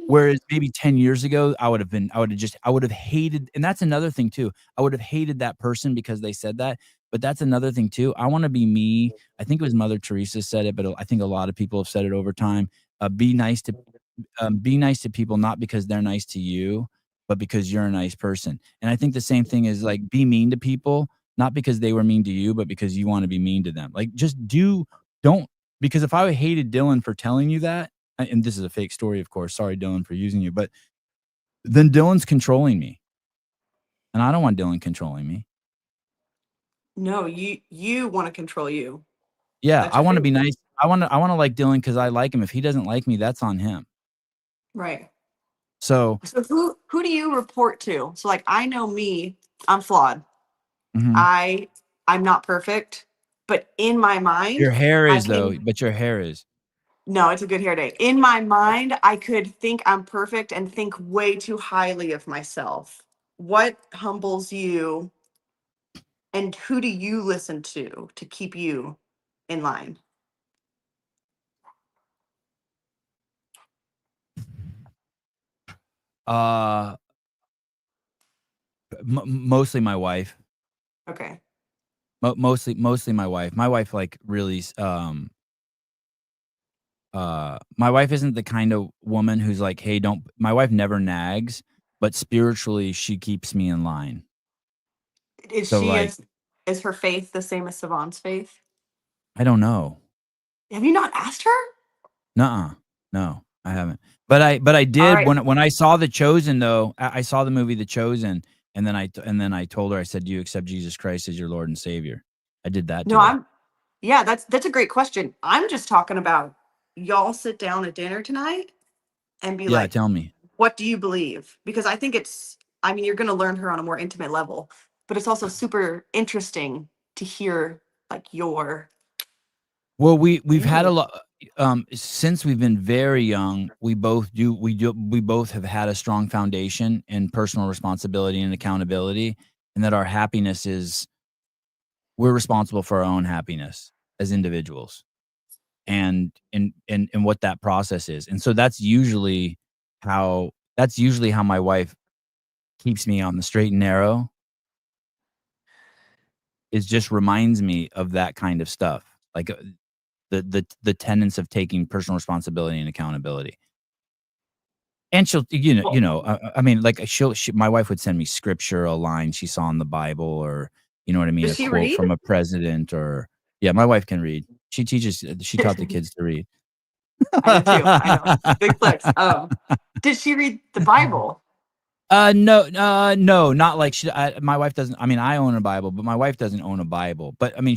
Whereas maybe 10 years ago, I would have hated, and that's another thing too. I would have hated that person because they said that. But that's another thing too. I want to be me. I think it was Mother Teresa said it, but I think a lot of people have said it over time. Be nice to people, not because they're nice to you, but because you're a nice person. And I think the same thing is like, be mean to people, not because they were mean to you, but because you want to be mean to them. Like, just don't, because if I hated Dylan for telling you that, and this is a fake story, of course, sorry, Dylan, for using you, but then Dylan's controlling me. And I don't want Dylan controlling me. No, you want to control you. Yeah, That's I your want to favorite. be nice. I want to like Dylan because I like him. If he doesn't like me, that's on him. Right. So who do you report to? So like, I know me, I'm flawed. mhm. I'm not perfect, but in my mind, Your hair I is though, can. but your hair is. No, it's a good hair day. In my mind, I could think I'm perfect and think way too highly of myself. What humbles you, and who do you listen to keep you in line? Uh, mostly my wife. Okay. Mostly my wife. My wife like really my wife isn't the kind of woman who's like, "Hey, don't." My wife never nags, but spiritually she keeps me in line. Is So she like, is her faith the same as Savant's faith? I don't know. Have you not asked her? Nuh-uh. No, I haven't. But I All did right. when I saw The Chosen though. I saw the movie The Chosen, and then I told her, I said, "Do you accept Jesus Christ as your Lord and Savior?" I did that No, today. yeah, that's a great question. I'm just talking about y'all sit down at dinner tonight and be Yeah, like, tell me. what do you believe? Because I mean, you're going to learn her on a more intimate level, but it's also super interesting to hear like your Well, we've had a view. lot since we've been very young. We both have had a strong foundation in personal responsibility and accountability, and that our happiness is, we're responsible for our own happiness as individuals, and what that process is. And so that's usually how my wife keeps me on the straight and narrow, is just reminds me of that kind of stuff. Like the tenets of taking personal responsibility and accountability. And she'll, Well, I mean, like my wife would send me scripture, a line she saw in the Bible, or you know what I mean, does a she quote read? from a president, or yeah, my wife can read. She taught the kids to read. I know too. I know. Big flex. Did she read the Bible? No, not like my wife doesn't. I mean, I own a Bible, but my wife doesn't own a Bible. But I mean,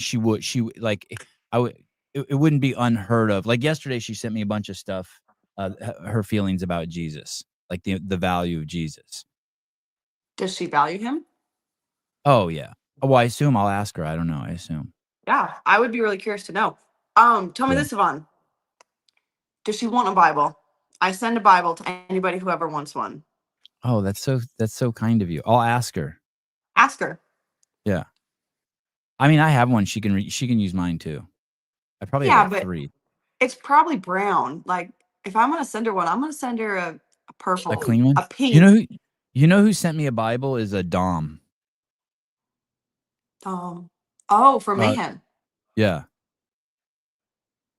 like, I would, it wouldn't be unheard of. Like yesterday, she sent me a bunch of stuff, her feelings about Jesus, like the value of Jesus. Does she value him? Oh yeah. Well, I assume I'll ask her. I don't know. I assume. Yeah, I would be really curious to know. Tell me Yeah. this, Yvonne. Does she want a Bible? I send a Bible to anybody who ever wants one. Oh, that's so kind of you. I'll ask her. Ask her. Yeah. I mean, I have one. She can use mine too. I probably have Yeah, like but 3. it's probably brown. Like, if I'm gonna send her one, I'm gonna send her a A purple, clean a one. You pink. know who who sent me a Bible is a Dom. Oh, for Uh, Mayhem. yeah.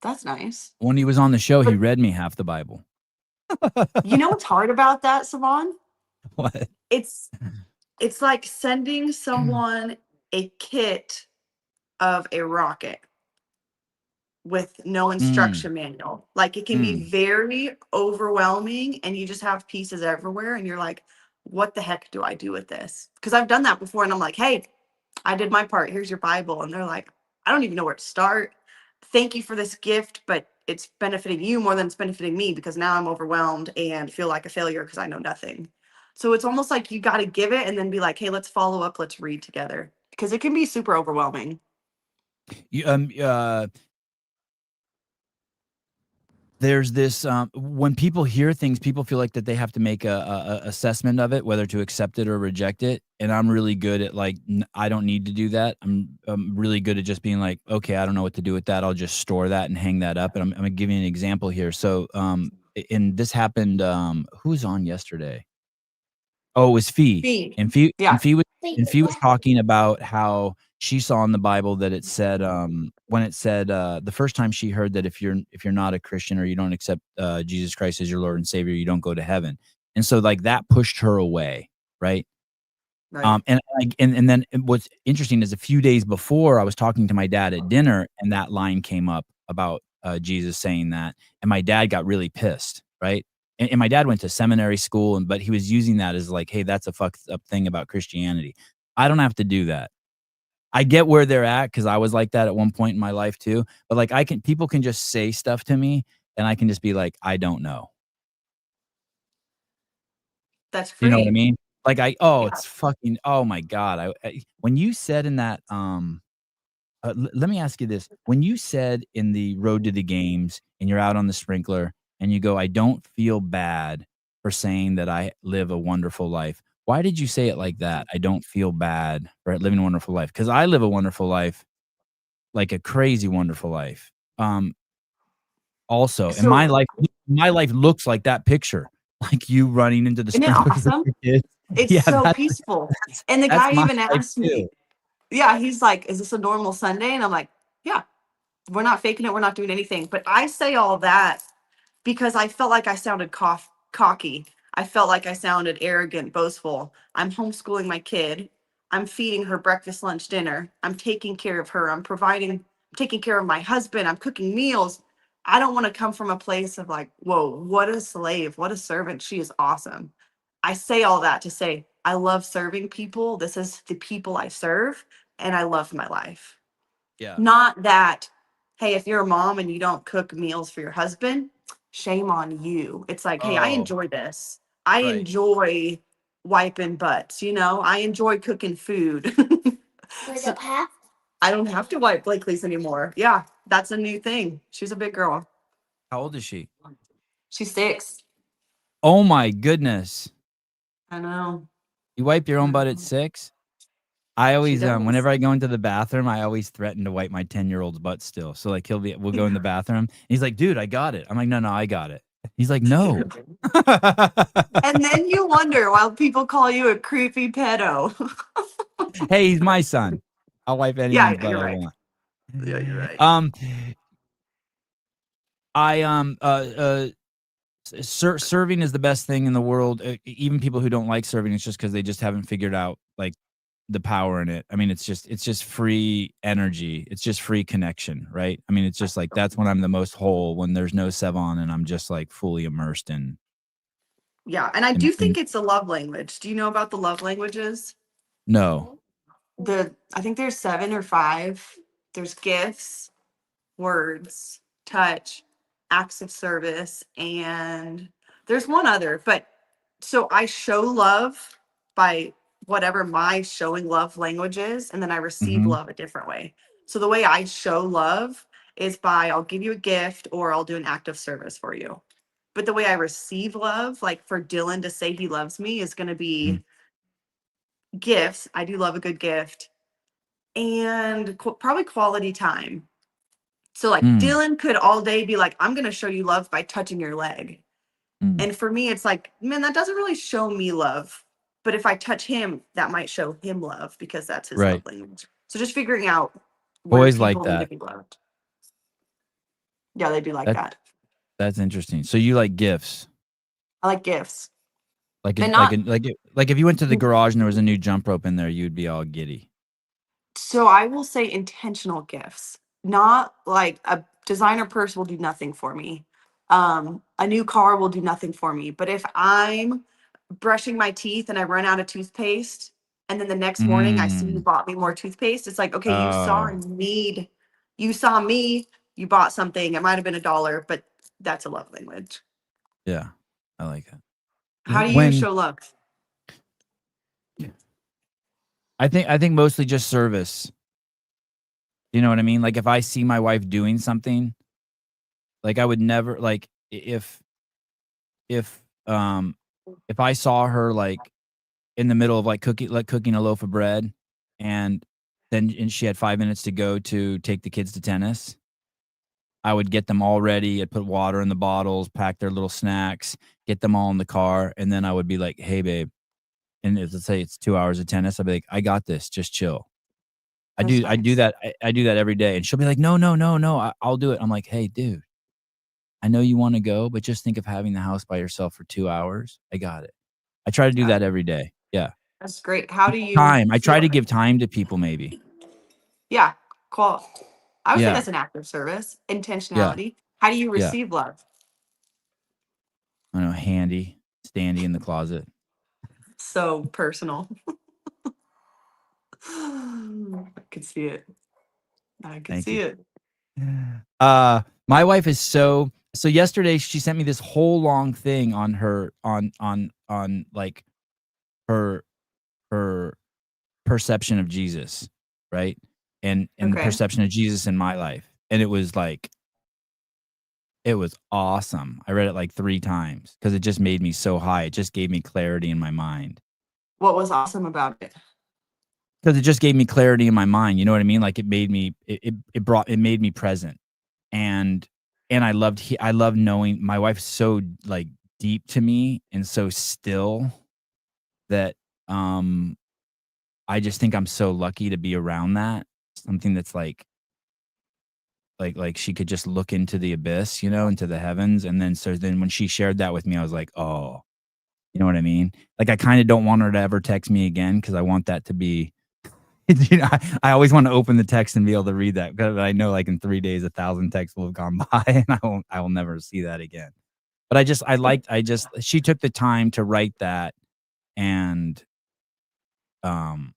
That's nice. When he was on the show, he But read me half the Bible. you know what's hard about that, Savon? What? It's it's like sending someone a kit of a rocket with no Mm, instruction manual. Like, it can be mm. very overwhelming and you just have pieces everywhere and you're like, what the heck do I do with this? Because I've done that before and I'm like, hey, I did my part. Here's your Bible. And they're like, I don't even know where to start. Thank you for this gift, but it's benefiting you more than it's benefiting me because now I'm overwhelmed and feel like a failure because I know nothing. So it's almost like you got to give it and then be like, hey, let's follow up. Let's read together because it can be super overwhelming. There's this when people hear things, people feel like that they have to make a assessment of it, whether to accept it or reject it. And I'm really good at like I don't need to do that. I'm really good at just being like, okay, I don't know what to do with that. I'll just store that and hang that up. And I'm gonna give you an example here. So and this happened. Who was on yesterday? Oh, it was Fee. Fee. And Fee Yeah. and Fee was talking about how she saw in the Bible that it said when it said the first time she heard that if you're not a Christian or you don't accept Jesus Christ as your Lord and Savior, you don't go to heaven. And so like that pushed her away, right? Right. And then what's interesting is a few days before I was talking to my dad at dinner and that line came up about Jesus saying that, and my dad got really pissed, right? And my dad went to seminary school, but he was using that as like, hey, that's a fucked up thing about Christianity. I don't have to do that. I get where they're at because I was like that at one point in my life too. But like people can just say stuff to me and I can just be like, I don't know. That's You know what I free. mean? Like Yeah. it's fucking, oh my God. When you said in that, let me ask you this. When you said in the road to the games and you're out on the sprinkler and you go, I don't feel bad for saying that I live a wonderful life. Why did you say it like that? I don't feel bad for living a wonderful life. Because I live a wonderful life, like a crazy wonderful life. Also, and So my life looks like that picture, like you running into the isn't it sprinklers with awesome? your kids. It's Yeah, so peaceful. And the that's guy my even life asked too. me, yeah, he's like, is this a normal Sunday? And I'm like, yeah, we're not faking it. We're not doing anything. But I say all that because I felt like I sounded cocky. I felt like I sounded arrogant, boastful. I'm homeschooling my kid. I'm feeding her breakfast, lunch, dinner. I'm taking care of her. I'm taking care of my husband. I'm cooking meals. I don't want to come from a place of like, whoa, what a slave, what a servant. She is awesome. I say all that to say, I love serving people. This is the people I serve, and I love my life. Yeah. Not that, hey, if you're a mom and you don't cook meals for your husband, shame on you. It's like, hey, I Oh, enjoy this. I right. enjoy wiping butts, I enjoy cooking food. So I don't have to wipe Blakely's anymore. Yeah, that's a new thing. She's a big girl. How old is she? She's 6. Oh my goodness. I know. You wipe your own butt at 6? I She always, does. whenever I go into the bathroom, I always threaten to wipe my 10-year-old's butt still. So like we'll go in the bathroom. And he's like, dude, I got it. I'm like, no, I got it. He's like, no. And then you wonder why people call you a creepy pedo. Hey, he's my son. I'll wipe anyone's Yeah, butt you're I right. want. Yeah, you're right. Serving is the best thing in the world. Even people who don't like serving, it's just because they just haven't figured out like the power in it. I mean, it's just free energy. It's just free connection, right? I mean, it's just like that's when I'm the most whole, when there's no Sevon and I'm just like fully immersed in. Yeah, and I do think it's a love language. Do you know about the love languages? No. I think there's 7 or 5. There's gifts, words, touch, acts of service, and there's one other. But so I show love by whatever my showing love language is, and then I receive Mm-hmm. love a different way. So the way I show love is by I'll give you a gift or I'll do an act of service for you. But the way I receive love, like for Dylan to say he loves me, is going to be gifts. I do love a good gift and probably quality time. So like Mm, Dylan could all day be like, I'm going to show you love by touching your leg. mm. And for me, it's like, man, that doesn't really show me love. But if I touch him, that might show him love because that's his love Right. language. So just figuring out where Boys like people need to that. be loved. Yeah, they do like That that. that's interesting. So you like gifts. I like gifts. Like And not like if you went to the garage and there was a new jump rope in there, you'd be all giddy. so I will say intentional gifts. Not like a designer purse will do nothing for me. A new car will do nothing for me. But if I'm brushing my teeth and I run out of toothpaste, and then the next morning I see you Mm. bought me more toothpaste. It's like, okay, you saw Oh, me, you bought something. It might have been $1, but that's a love language. yeah. I like that. How do you When show love? I think mostly just service. You know what I mean? Like if I see my wife doing something, like I would never like if if I saw her like in the middle of like cooking a loaf of bread and she had 5 minutes to go to take the kids to tennis, I would get them all ready. I'd put water in the bottles, pack their little snacks, get them all in the car, and then I would be like, "Hey, babe," and let's say it's 2 hours of tennis, I'd be like, "I got this. Just chill." That's I do nice. that. I do that every day, and she'll be like, "No, no, no, no. I'll do it." I'm like, "Hey, dude, I know you want to go, but just think of having the house by yourself for 2 hours. I got it." I try to do Yeah, that every day. Yeah, that's great. How do you time. I try to feel? give time to people. Maybe. Yeah, cool. I would say Yeah, that's an act of service, yeah, intentionality. How do you yeah. receive love? I know, handy, standy in the closet. So personal. I could see it. I could Thank see you. it. My wife is so yesterday she sent me this whole long thing on her on like her her perception of Jesus, right? And the Okay. perception of Jesus in my life. And it was like it was awesome. I read it like 3 times because it just made me so high. It just gave me clarity in my mind. What was awesome about it? Because it just gave me clarity in my mind. You know what I mean? Like it made me it made me present. And I love knowing my wife's so like deep to me and so still that um I just think I'm so lucky to be around that. Something that's like she could just look into the abyss, you know, into the heavens. And then so then when she shared that with me, I was like, oh, you know what I mean? Like I kind of don't want her to ever text me again because I want that to be you know, I always want to open the text and be able to read that because I know like in 3 days 1,000 texts will have gone by and I will never see that again. But I just she took the time to write that and um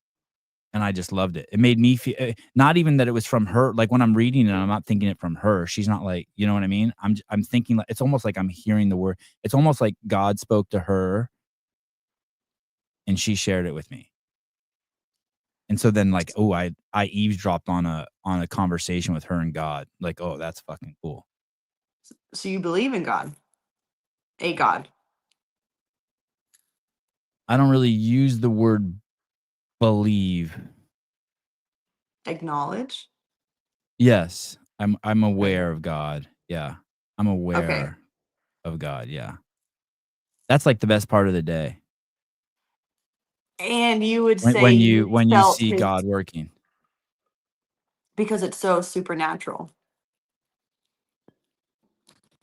and I just loved it. It made me feel not even that it was from her. Like when I'm reading it, I'm not thinking it from her. She's not like, you know what I mean? I'm thinking like it's almost like I'm hearing the word. It's almost like God spoke to her and she shared it with me. And so then like, oh, I eavesdropped on a conversation with her and God. Like, oh, that's fucking cool. So you believe in God, a God. I don't really use the word believe. Acknowledge. Yes, I'm Okay. aware of God. Yeah. I'm Okay. aware of God. Yeah. That's like the best part of the day. And you would When say when you you when you felt see his God working. because it's so supernatural.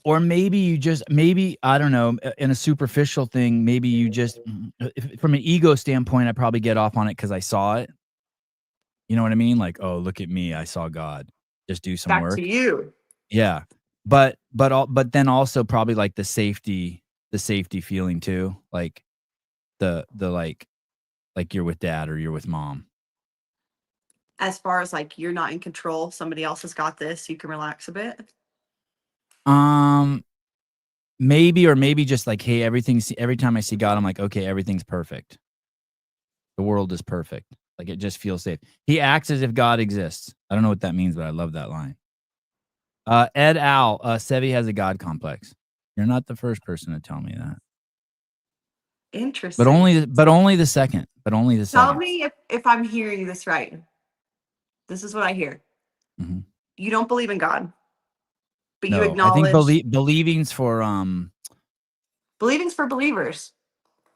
Or maybe you just maybe I don't know, in a superficial thing, maybe you just from an ego standpoint, I probably get off on it because I saw it. You know what I mean? Like, "Oh, look at me, I saw God. Just do some Back to work." you. Yeah. But then also probably like the safety feeling too, like the like you're with dad or you're with mom. As far as like you're not in control, somebody else has got this, you can relax a bit. Um, maybe or maybe just like, hey, every time I see God, I'm like, okay, everything's perfect. The world is perfect. Like it just feels safe. He acts as if God exists. I don't know what that means, but I love that line. Ed Al, Sevi has a God complex. You're not the first person to tell me that. Interesting. But only the second. But only the Tell second. me if I'm hearing this right. This is what I hear. Mhm. You don't believe in God, but you No, I think acknowledge believing's for believing's for believers.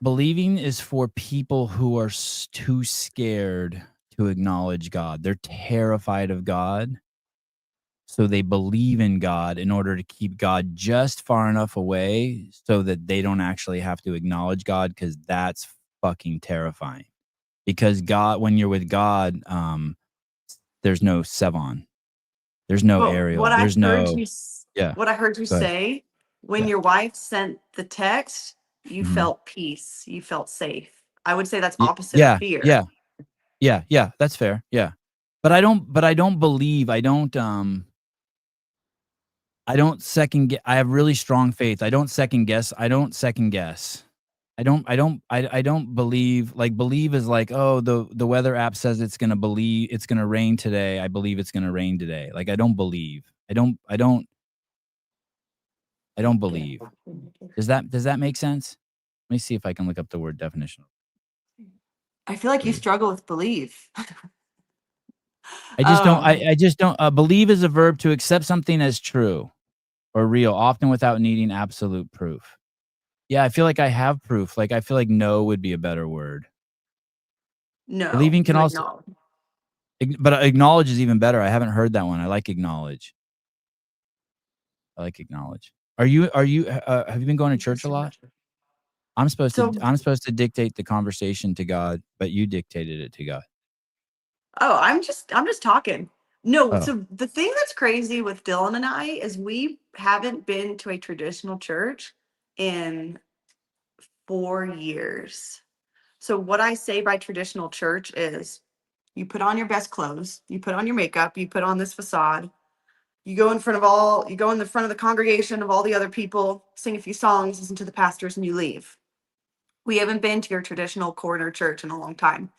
believing is for people who are too scared to acknowledge God. They're terrified of God. So they believe in God in order to keep God just far enough away so that they don't actually have to acknowledge God because that's fucking terrifying. Because God, when you're with God, there's no Sevon. There's no But Ariel. There's no, yeah, what I heard you go ahead. say when Yeah. your wife sent the text, You Mhm. felt peace. You felt safe. I would say that's Y opposite of yeah, fear. yeah, yeah, that's fair, yeah. But I don't believe, I don't second guess. I have really strong faith. I don't second guess. I don't believe, like, believe is like, "Oh, the weather app says it's gonna rain today. I believe it's gonna rain today." Like, I don't believe. I don't believe. Does that make sense? Let me see if I can look up the word definition. I feel like you Believe. struggle with believe. I just don't, believe is a verb to accept something as true or real, often without needing absolute proof. Yeah, I feel like I have proof. Like, I feel like know would be a better word. No, Believing can you also, acknowledge. but acknowledge is even better. I haven't heard that one. I like acknowledge. I like acknowledge. Have you been going to church a lot? So, I'm supposed to dictate the conversation to God, but you dictated it to God. I'm just talking. No, Oh, so the thing that's crazy with Dylan and I is we haven't been to a traditional church in 4 years. So what I say by traditional church is you put on your best clothes, you put on your makeup, you put on this facade, you go you go in the front of the congregation of all the other people, sing a few songs, listen to the pastors, and you leave. We haven't been to your traditional corner church in a long time.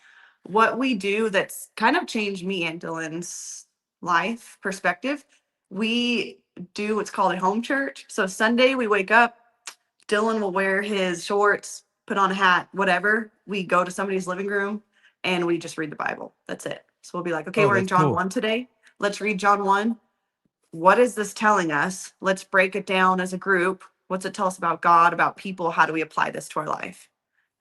What we do that's kind of changed me and Dylan's life perspective, we do what's called a home church. So Sunday we wake up, Dylan will wear his shorts, put on a hat, whatever. We go to somebody's living room and we just read the Bible. That's it. So we'll be like, okay, oh, we're in that's John cool. 1 today. Let's read John 1. What is this telling us? Let's break it down as a group. What's it tell us about God, about people? How do we apply this to our life?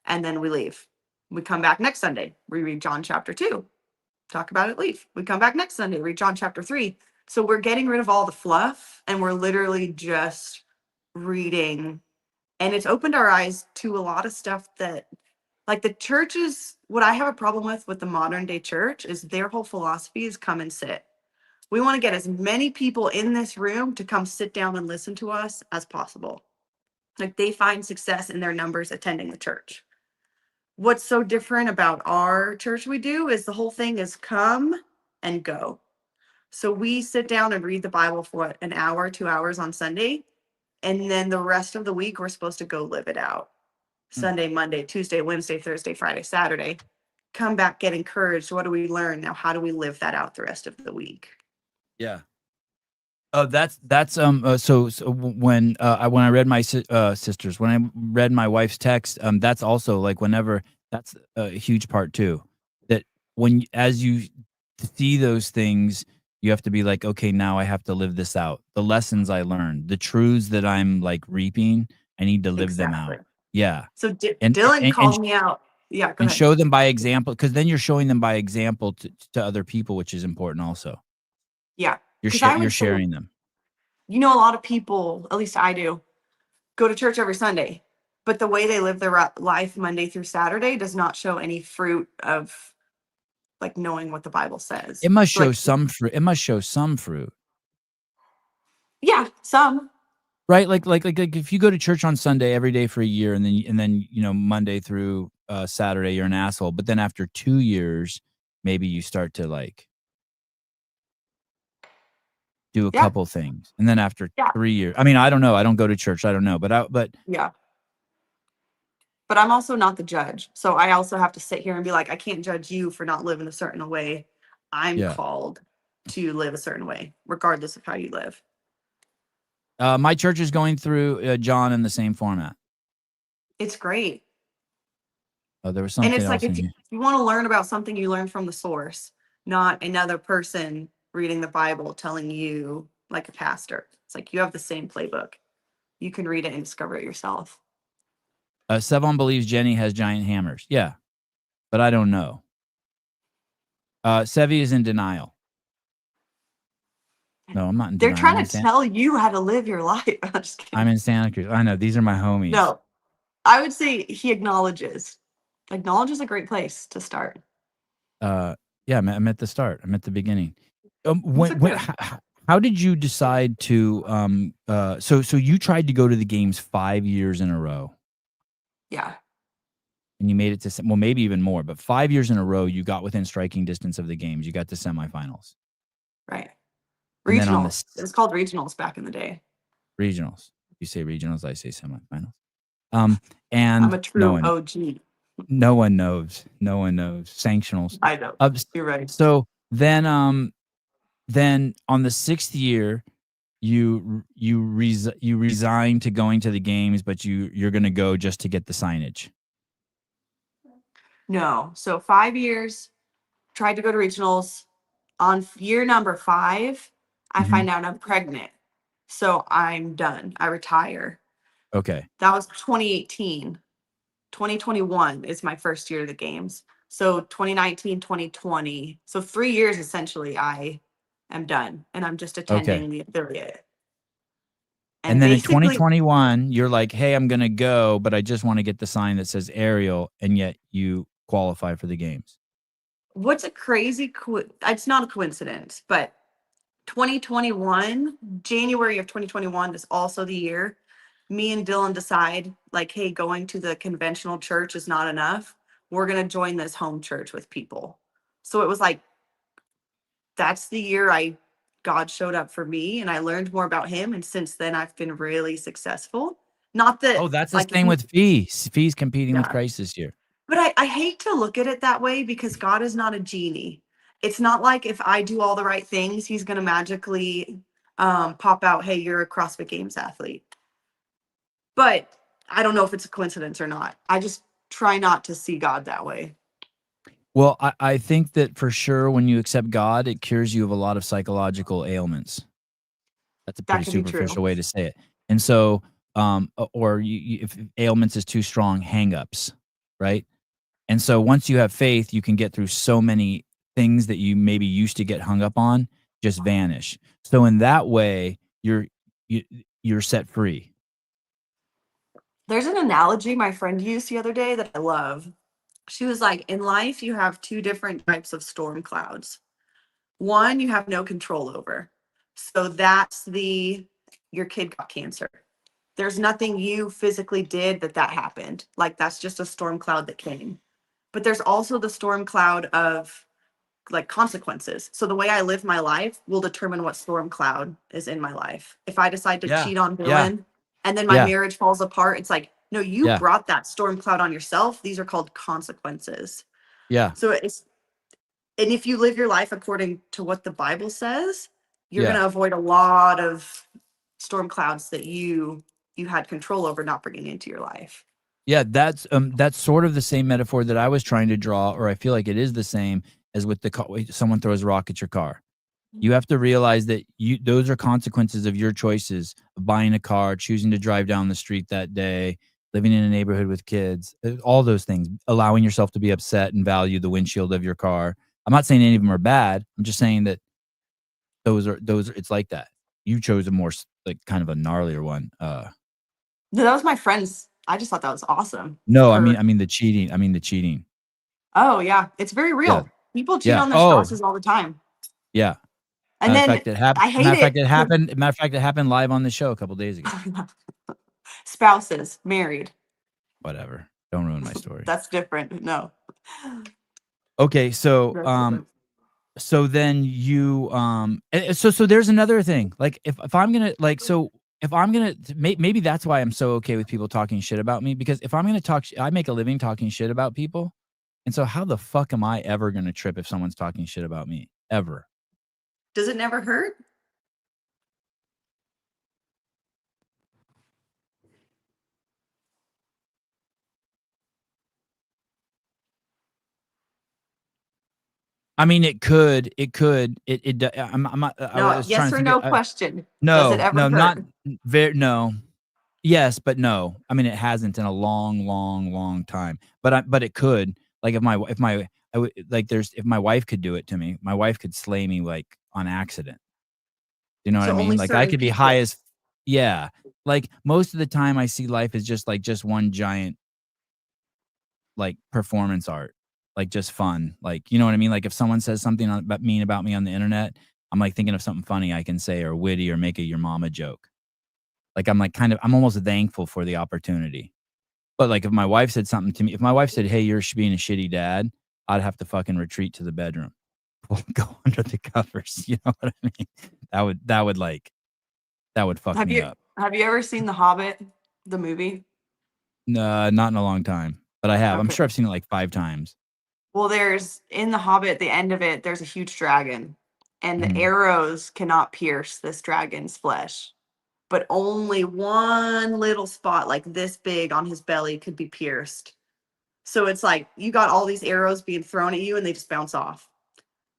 And then we leave. We come back next Sunday, we read John chapter 2, talk about it, leave. We come back next Sunday, read John chapter 3. So we're getting rid of all the fluff and we're literally just reading. And it's opened our eyes to a lot of stuff that, like, the churches, what I have a problem with the modern day church is their whole philosophy is come and sit. We want to get as many people in this room to come sit down and listen to us as possible. Like, they find success in their numbers attending the church. What's so different about our church we do is the whole thing is come and go. So we sit down and read the Bible for what, an hour, 2 hours on Sunday. And then the rest of the week, we're supposed to go live it out. Hmm. Sunday, Monday, Tuesday, Wednesday, Thursday, Friday, Saturday. Come back, get encouraged. What do we learn? Now, how do we live that out the rest of the week? Yeah. Oh, when I read my sisters, when I read my wife's text, that's also like whenever, that's a huge part too. That as you see those things, you have to be like, okay, now I have to live this out. The lessons I learned, the truths that I'm like reaping, I need to live them Exactly. out. Yeah, So and Dylan and and, called me out. Yeah, go and ahead. show them by example, because then you're showing them by example to other people, which is important. Also, Yeah. Because I you're would say, sharing them. a lot of people, at least I do, go to church every Sunday, but the way they live their life Monday through Saturday does not show any fruit of like knowing what the Bible says. It must So show like, some fruit. It must show some fruit. yeah, some. Right? Like if you go to church on Sunday every day for a year, and then Monday through Saturday you're an asshole, but then after 2 years maybe you start to like do a Yeah, couple things. And then after yeah, 3 years, I mean, I don't know. I don't go to church. I don't know. But yeah. But I'm also not the judge. So I also have to sit here and be like, I can't judge you for not living a certain way. I'm yeah. called to live a certain way, regardless of how you live. My church is going through John in the same format. It's great. Oh, there was And something it's like else in if here. you want to learn about something, you learn from the source, not another person reading the Bible telling you like a pastor. It's like you have the same playbook. You can read it and discover it yourself. Sevon believes Jenny has giant hammers. Yeah, but I don't know. Sevi is in denial. No, I'm not in They're denial. trying to tell you how to live your life. I'm just I'm kidding. in Santa Cruz. I know, these are my homies. No, I would say he acknowledges. Acknowledge is a great place to start. Yeah, I'm at the start. I'm at the beginning. It's When okay. how did you decide to so you tried to go to the games 5 years in a row? Yeah. And you made it to, well, maybe even more, but 5 years in a row, you got within striking distance of the games. You got to semifinals. Right. And then on the Regionals. It was called regionals back in the day. regionals, you say regionals, I say semifinals. I'm And a true OG. no one knows. No one knows. Sanctionals. I know. You're right. So then on the 6th year, you resign to going to the games, but you're going to go just to get the signage. No. So 5 years, tried to go to regionals. On year number 5, I Mhm. find out I'm pregnant. So I'm done. I retire. Okay. That was 2018. 2021 is my first year of the games. So 2019, 2020. So 3 years essentially I am done and I'm just attending the affiliate. And then in basically, 2021, you're like, hey, I'm going to go, but I just want to get the sign that says Arielle, and yet you qualify for the games. what's a crazy it's not a coincidence, but 2021, January of 2021 is also the year me and Dylan decide, like, hey, going to the conventional church is not enough. We're going to join this home church with people. So it was like, that's the year God showed up for me and I learned more about him. And since then, I've been really successful. Not that, Oh, that's the like, same with fees. Fees competing with Yeah. Christ this year. but I hate to look at it that way because God is not a genie. It's not like if I do all the right things, he's going to magically pop out, hey, you're a CrossFit Games athlete. But I don't know if it's a coincidence or not. I just try not to see God that way. Well, I think that for sure when you accept God, it cures you of a lot of psychological ailments. That's a That pretty can be superficial true. way to say it. And so, or if ailments is too strong, hangups, right? And so once you have faith, you can get through so many things that you maybe used to get hung up on, just vanish. So in that way, you're set free. There's an analogy my friend used the other day that I love. She was like, in life, you have 2 different types of storm clouds. One, you have no control over. So that's your kid got cancer. There's nothing you physically did that happened. Like, that's just a storm cloud that came. But there's also the storm cloud of like consequences. So the way I live my life will determine what storm cloud is in my life. If I decide to cheat on Dylan and then my marriage falls apart, it's like, no, you brought that storm cloud on yourself. These are called consequences. Yeah. So and if you live your life according to what the Bible says, you're going to avoid a lot of storm clouds that you had control over not bringing into your life. Yeah, that's sort of the same metaphor that I was trying to draw, or I feel like it is the same as with someone throws a rock at your car. You have to realize that those are consequences of your choices of buying a car, choosing to drive down the street that day, living in a neighborhood with kids, all those things, allowing yourself to be upset and value the windshield of your car. I'm not saying any of them are bad. I'm just saying that those are it's like that. You chose a more like kind of a gnarlier one. No, that was my friend's. I just thought that was awesome. No, I mean the cheating. Oh yeah, it's very real. Yeah. People cheat on their spouses all the time. Yeah. And matter then of fact, I hate it. Matter of fact, it happened live on the show a couple days ago. Spouses, married. Whatever. Don't ruin my story. That's different. No. Okay, so so then you so there's another thing. Like if I'm gonna if I'm gonna maybe that's why I'm so okay with people talking shit about me, because if I'm gonna talk, I make a living talking shit about people, and so how the fuck am I ever gonna trip if someone's talking shit about me ever? Does it never hurt? I mean, it could. I'm not. No, I was yes trying to or think. no question. Does No, it ever no, hurt? not very. No, yes, but no. I mean, it hasn't in a long, long, long time. But it could. Like if my if my wife could do it to me, my wife could slay me like on accident. You know what So I mean? only Like I certain could be people. high as, yeah. Like most of the time, I see life as just one giant like performance art, like just fun. Like, you know what I mean? Like if someone says something mean about me on the internet, I'm like thinking of something funny I can say or witty or make a your mama joke. Like I'm almost thankful for the opportunity. But like if my wife said something to me, if my wife said, "Hey, you're being a shitty dad," I'd have to fucking retreat to the bedroom, go under the covers. You know what I mean? That would fuck Have me you up. have you ever seen The Hobbit, the movie? No, not in a long time, but I have. I'm Okay. sure I've seen it like 5 times. Well, there's in The Hobbit, the end of it, there's a huge dragon, and the Mhm. arrows cannot pierce this dragon's flesh, but only one little spot, like this big on his belly, could be pierced. So it's like you got all these arrows being thrown at you, and they just bounce off.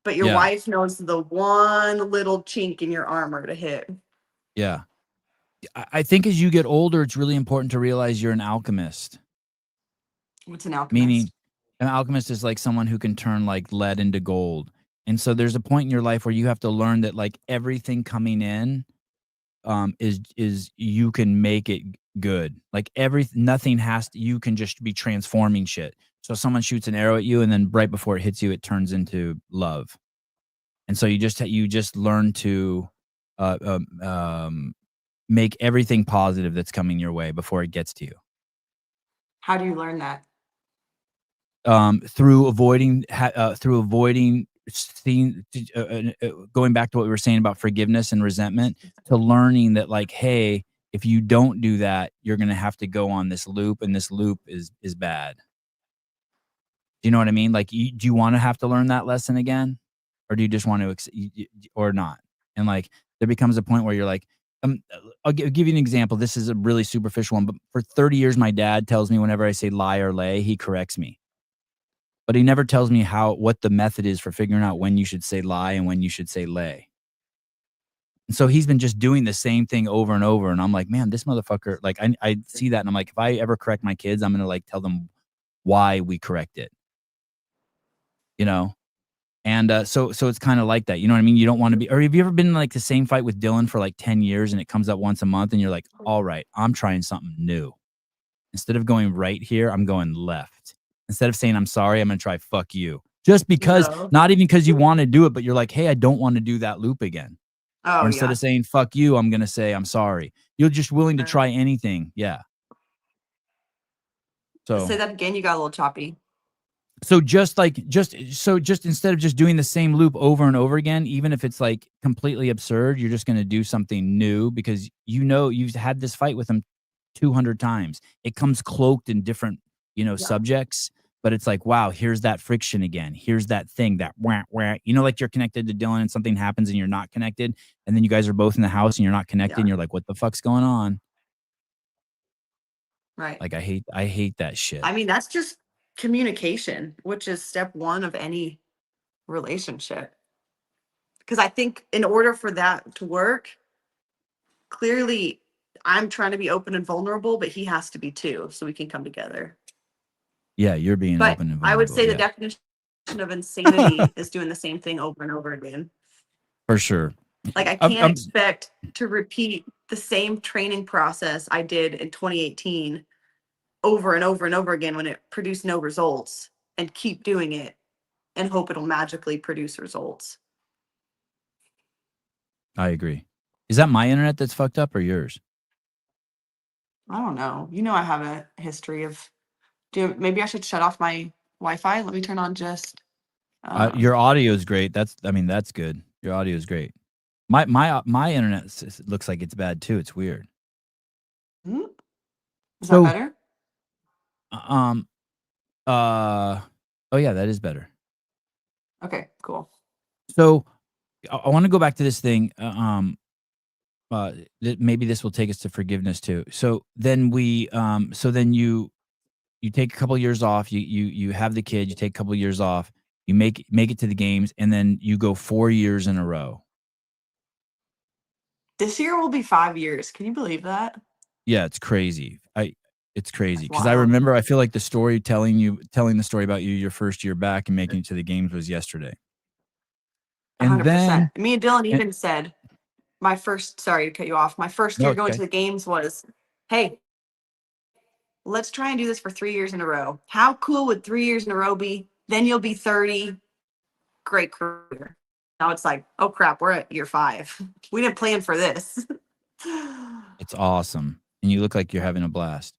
But your Yeah, wife knows the one little chink in your armor to hit. yeah. I think as you get older, it's really important to realize you're an alchemist. What's an alchemist? Meaning, an alchemist is like someone who can turn like lead into gold. And so there's a point in your life where you have to learn that like everything coming in is you can make it good. Like nothing has to, you can just be transforming shit. So someone shoots an arrow at you and then right before it hits you, it turns into love. And so you just learn to uh, um, um, make everything positive that's coming your way before it gets to you. How do you learn that? Through avoiding seeing, going back to what we were saying about forgiveness and resentment, to learning that like, hey, if you don't do that, you're gonna have to go on this loop, and this loop is bad. Do you know what I mean? Like, do you want to have to learn that lesson again, or do you just want to, or not? And like, there becomes a point where you're like, I'll give you an example. This is a really superficial one, but for 30 years, my dad tells me whenever I say lie or lay, he corrects me. But he never tells me what the method is for figuring out when you should say lie and when you should say lay. And so he's been just doing the same thing over and over. And I'm like, man, this motherfucker, like I see that and I'm like, if I ever correct my kids, I'm gonna like tell them why we correct it. You know? And so it's kind of like that. You know what I mean? You don't want to be, or have you ever been in like the same fight with Dylan for like 10 years and it comes up once a month and you're like, all right, I'm trying something new. Instead of going right here, I'm going left. Instead of saying I'm sorry, I'm gonna try fuck you. Just because, No. not even because you want to do it, but you're like, hey, I don't want to do that loop again. Oh, Or instead yeah. of saying fuck you, I'm gonna say I'm sorry. You're just willing to try anything. Yeah. So Say that again. You got a little choppy. so just instead of just doing the same loop over and over again, even if it's like completely absurd, you're just gonna do something new because you know you've had this fight with them 200 times. It comes cloaked in different, subjects, but it's like, wow, here's that friction again. Here's that thing that wah, wah. Like you're connected to Dylan and something happens and you're not connected. And then you guys are both in the house and you're not connected and you're like, what the fuck's going on? Right. Like, I hate that shit. I mean, that's just communication, which is step one of any relationship. Because I think in order for that to work, clearly I'm trying to be open and vulnerable, but he has to be too, so we can come together. Yeah, you're being But open and I would vulnerable. say the Yeah, definition of insanity is doing the same thing over and over again. for sure. Like I can't expect to repeat the same training process I did in 2018 over and over and over again when it produced no results, and keep doing it and hope it'll magically produce results. I agree. Is that my internet that's fucked up or yours? I don't know. I have a history of maybe I should shut off my Wi-Fi. Let me turn on just Your audio is great. That's good. Your audio is great. My internet looks like it's bad too. It's weird. Is that better? Oh yeah, that is better. Okay, cool. So I want to go back to this thing. Maybe this will take us to forgiveness too. So then you take a couple years off. You have the kid. You take a couple years off. You make it to the games, and then you go 4 years in a row. This year will be 5 years. Can you believe that? Yeah, it's crazy. It's crazy because I wild. remember. I feel like the story telling the story about you your first year back and making it to the games was yesterday. And 100%. then Me and Dylan even said my first. Sorry to cut you off. My first year going to the games was, hey, let's try and do this for 3 years in a row. How cool would 3 years in a row be? Then you'll be 30. Great career. Now it's like, oh crap, we're at year 5. We didn't plan for this. It's awesome, and you look like you're having a blast.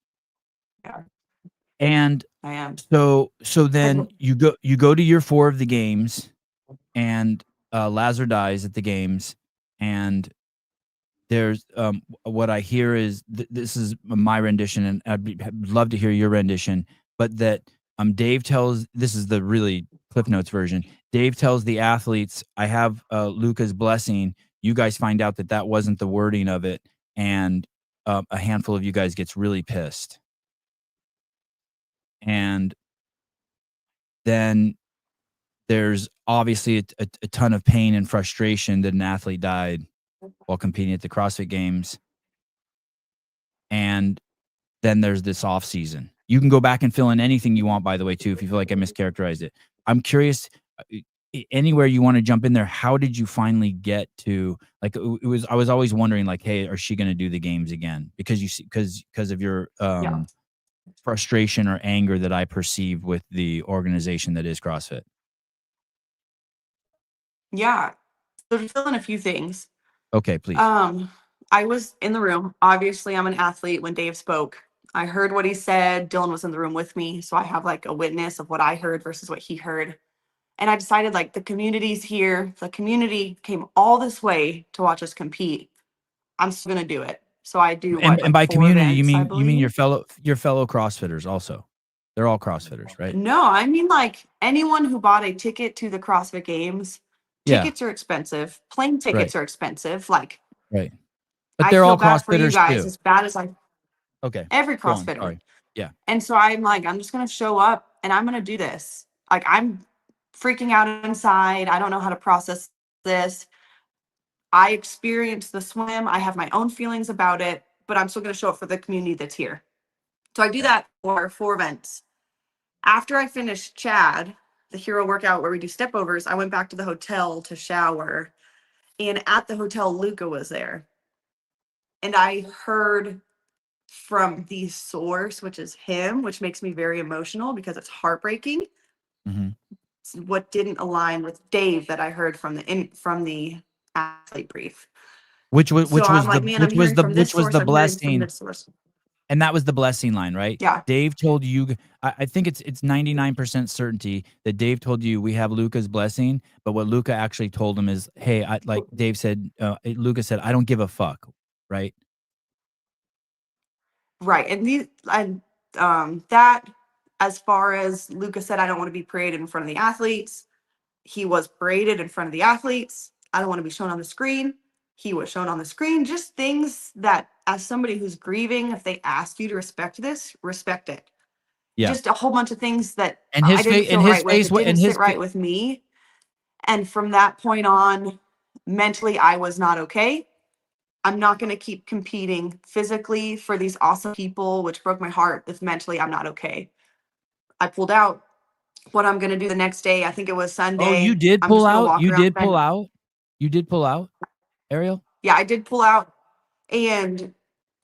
Yeah. And I am. so then you go to year 4 of the games, and Lazar dies at the games, and there's what I hear is this is my rendition, and I'd love to hear your rendition, but that Dave tells, this is the really Cliff Notes version. Dave tells the athletes, I have Luca's blessing. You guys find out that wasn't the wording of it, and a handful of you guys gets really pissed. And then there's obviously a ton of pain and frustration that an athlete died while competing at the CrossFit Games. And then there's this off season. You can go back and fill in anything you want, by the way, too, if you feel like I mischaracterized it. I'm curious, anywhere you want to jump in there, how did you finally get to, like, I was always wondering, like, hey, are she going to do the games again? Because you see, because of your frustration or anger that I perceive with the organization that is CrossFit. Yeah. So to fill in a few things. Okay, please. I was in the room. Obviously, I'm an athlete when Dave spoke. I heard what he said. Dylan was in the room with me. So I have like a witness of what I heard versus what he heard. And I decided, like, the community's here. The community came all this way to watch us compete. I'm still going to do it. So I do And like by 4 community, events, you mean your fellow CrossFitters also. They're all CrossFitters, right? No, I mean like anyone who bought a ticket to the CrossFit Games. Yeah. Tickets are expensive. Plane tickets Right. are expensive. Like, Right. But I they're feel all bad for you CrossFitters guys too. as bad as Okay. every Go on. CrossFitter. Sorry. Yeah. And so I'm like, I'm just going to show up and I'm going to do this. Like, I'm freaking out inside. I don't know how to process this. I experienced the swim. I have my own feelings about it, but I'm still going to show up for the community that's here. So I do that for 4 events. After I finished Chad, the hero workout where we do stepovers, I went back to the hotel to shower. And at the hotel, Luca was there. And I heard from the source, which is him, which makes me very emotional because it's heartbreaking. What didn't align with Dave that I heard from the athlete brief. Which was the blessing, and that was the blessing line, right? Yeah. Dave told you, I think it's 99% certainty that Dave told you we have Luca's blessing, but what Luca actually told him is, hey, like Dave said, Luca said, I don't give a fuck, right? Right. And that, as far as Luca said, I don't want to be paraded in front of the athletes. He was paraded in front of the athletes. I don't want to be shown on the screen. He was shown on the screen. Just things that, as somebody who's grieving, if they ask you to respect this, respect it. Yeah. Just a whole bunch of things that and I didn't feel right with. It didn't sit right with with me. And from that point on, mentally, I was not okay. I'm not going to keep competing physically for these awesome people, which broke my heart. If mentally I'm not okay, I pulled out. What I'm going to do the next day, I think it was Sunday. Oh, you did pull out? You did pull out? You did pull out, Arielle? Yeah, I did pull out. And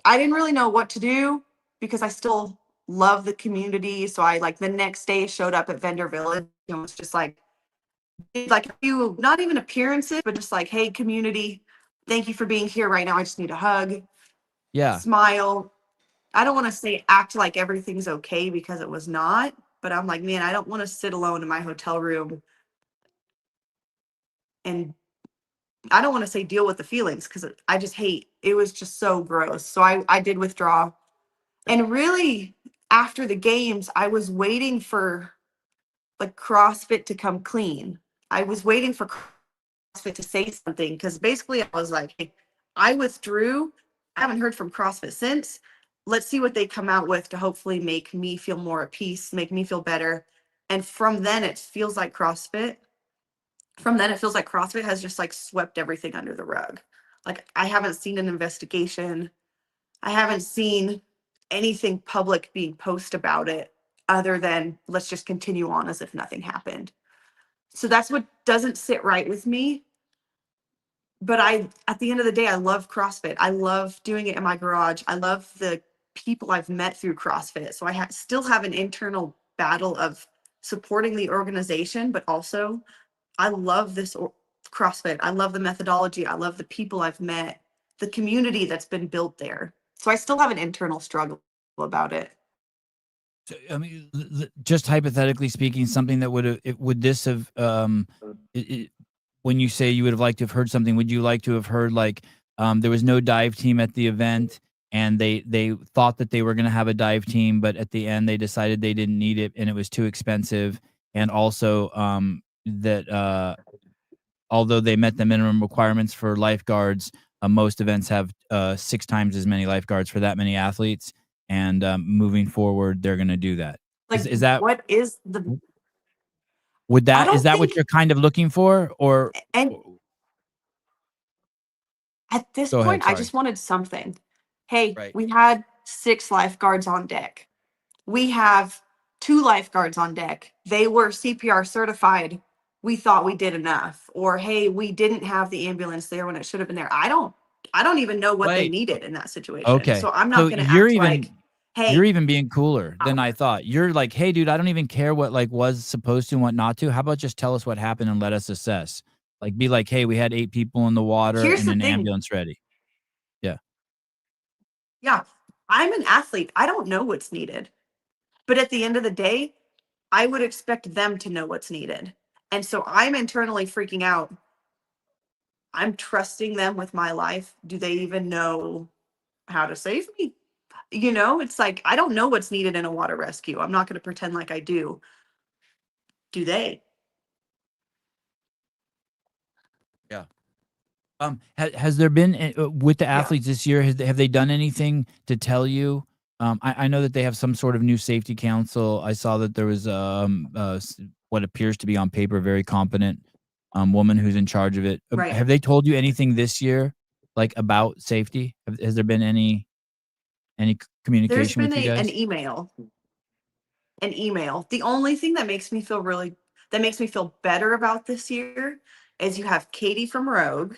I didn't really know what to do because I still love the community. So I, like, the next day showed up at Vendor Village and was just like a few, not even appearances, but just like, hey, community, thank you for being here right now. I just need a hug. Yeah. Smile. I don't want to say act like everything's okay because it was not, but I'm like, man, I don't want to sit alone in my hotel room and I don't want to say deal with the feelings because I just hate, it was just so gross. So I did withdraw. And really, after the games, I was waiting for like CrossFit to come clean. I was waiting for CrossFit to say something because basically I was like, hey, I withdrew. I haven't heard from CrossFit since. Let's see what they come out with to hopefully make me feel more at peace, make me feel better. And from then it feels like CrossFit has just like swept everything under the rug. Like, I haven't seen an investigation. I haven't seen anything public being posted about it other than let's just continue on as if nothing happened. So that's what doesn't sit right with me. But at the end of the day, I love CrossFit. I love doing it in my garage. I love the people I've met through CrossFit. So I still have an internal battle of supporting the organization, but also I love this CrossFit. I love the methodology. I love the people I've met, the community that's been built there. So I still have an internal struggle about it. So, I mean, just hypothetically speaking, something that would this have when you say you would have liked to have heard something, would you like to have heard like there was no dive team at the event and they thought that they were going to have a dive team, but at the end they decided they didn't need it and it was too expensive, and also that although they met the minimum requirements for lifeguards, most events have 6 times as many lifeguards for that many athletes. And moving forward, they're going to do that. Like, Is that what is the? I is don't that what think, you're kind of looking for, or and at this go ahead? point, I Sorry. just wanted something. Hey, Right. we had 6 lifeguards on deck. We have 2 lifeguards on deck. They were CPR certified. We thought we did enough. Or hey, we didn't have the ambulance there when it should have been there. I don't even know what they Right. needed in that situation. Okay. So I'm So not going to act like, you're hey, even being cooler than I'll- I thought. You're like, "Hey, dude, I don't even care what like was supposed to and what not to. How about just tell us what happened and let us assess?" Like, be like, "Hey, we had 8 people in the water here's and the an thing. ambulance ready." Yeah. Yeah, I'm an athlete. I don't know what's needed. But at the end of the day, I would expect them to know what's needed. And so I'm internally freaking out. I'm trusting them with my life. Do they even know how to save me? It's like, I don't know what's needed in a water rescue. I'm not going to pretend like I do. Do they? Yeah. Has there been with the Yeah. athletes this year? Have they done anything to tell you? I know that they have some sort of new safety council. I saw that there was what appears to be on paper a very competent woman who's in charge of it. Right. Have they told you anything this year, like about safety? Has there been any There's communication been with you an guys? email. An email. The only thing that makes me feel better about this year is you have Katie from Rogue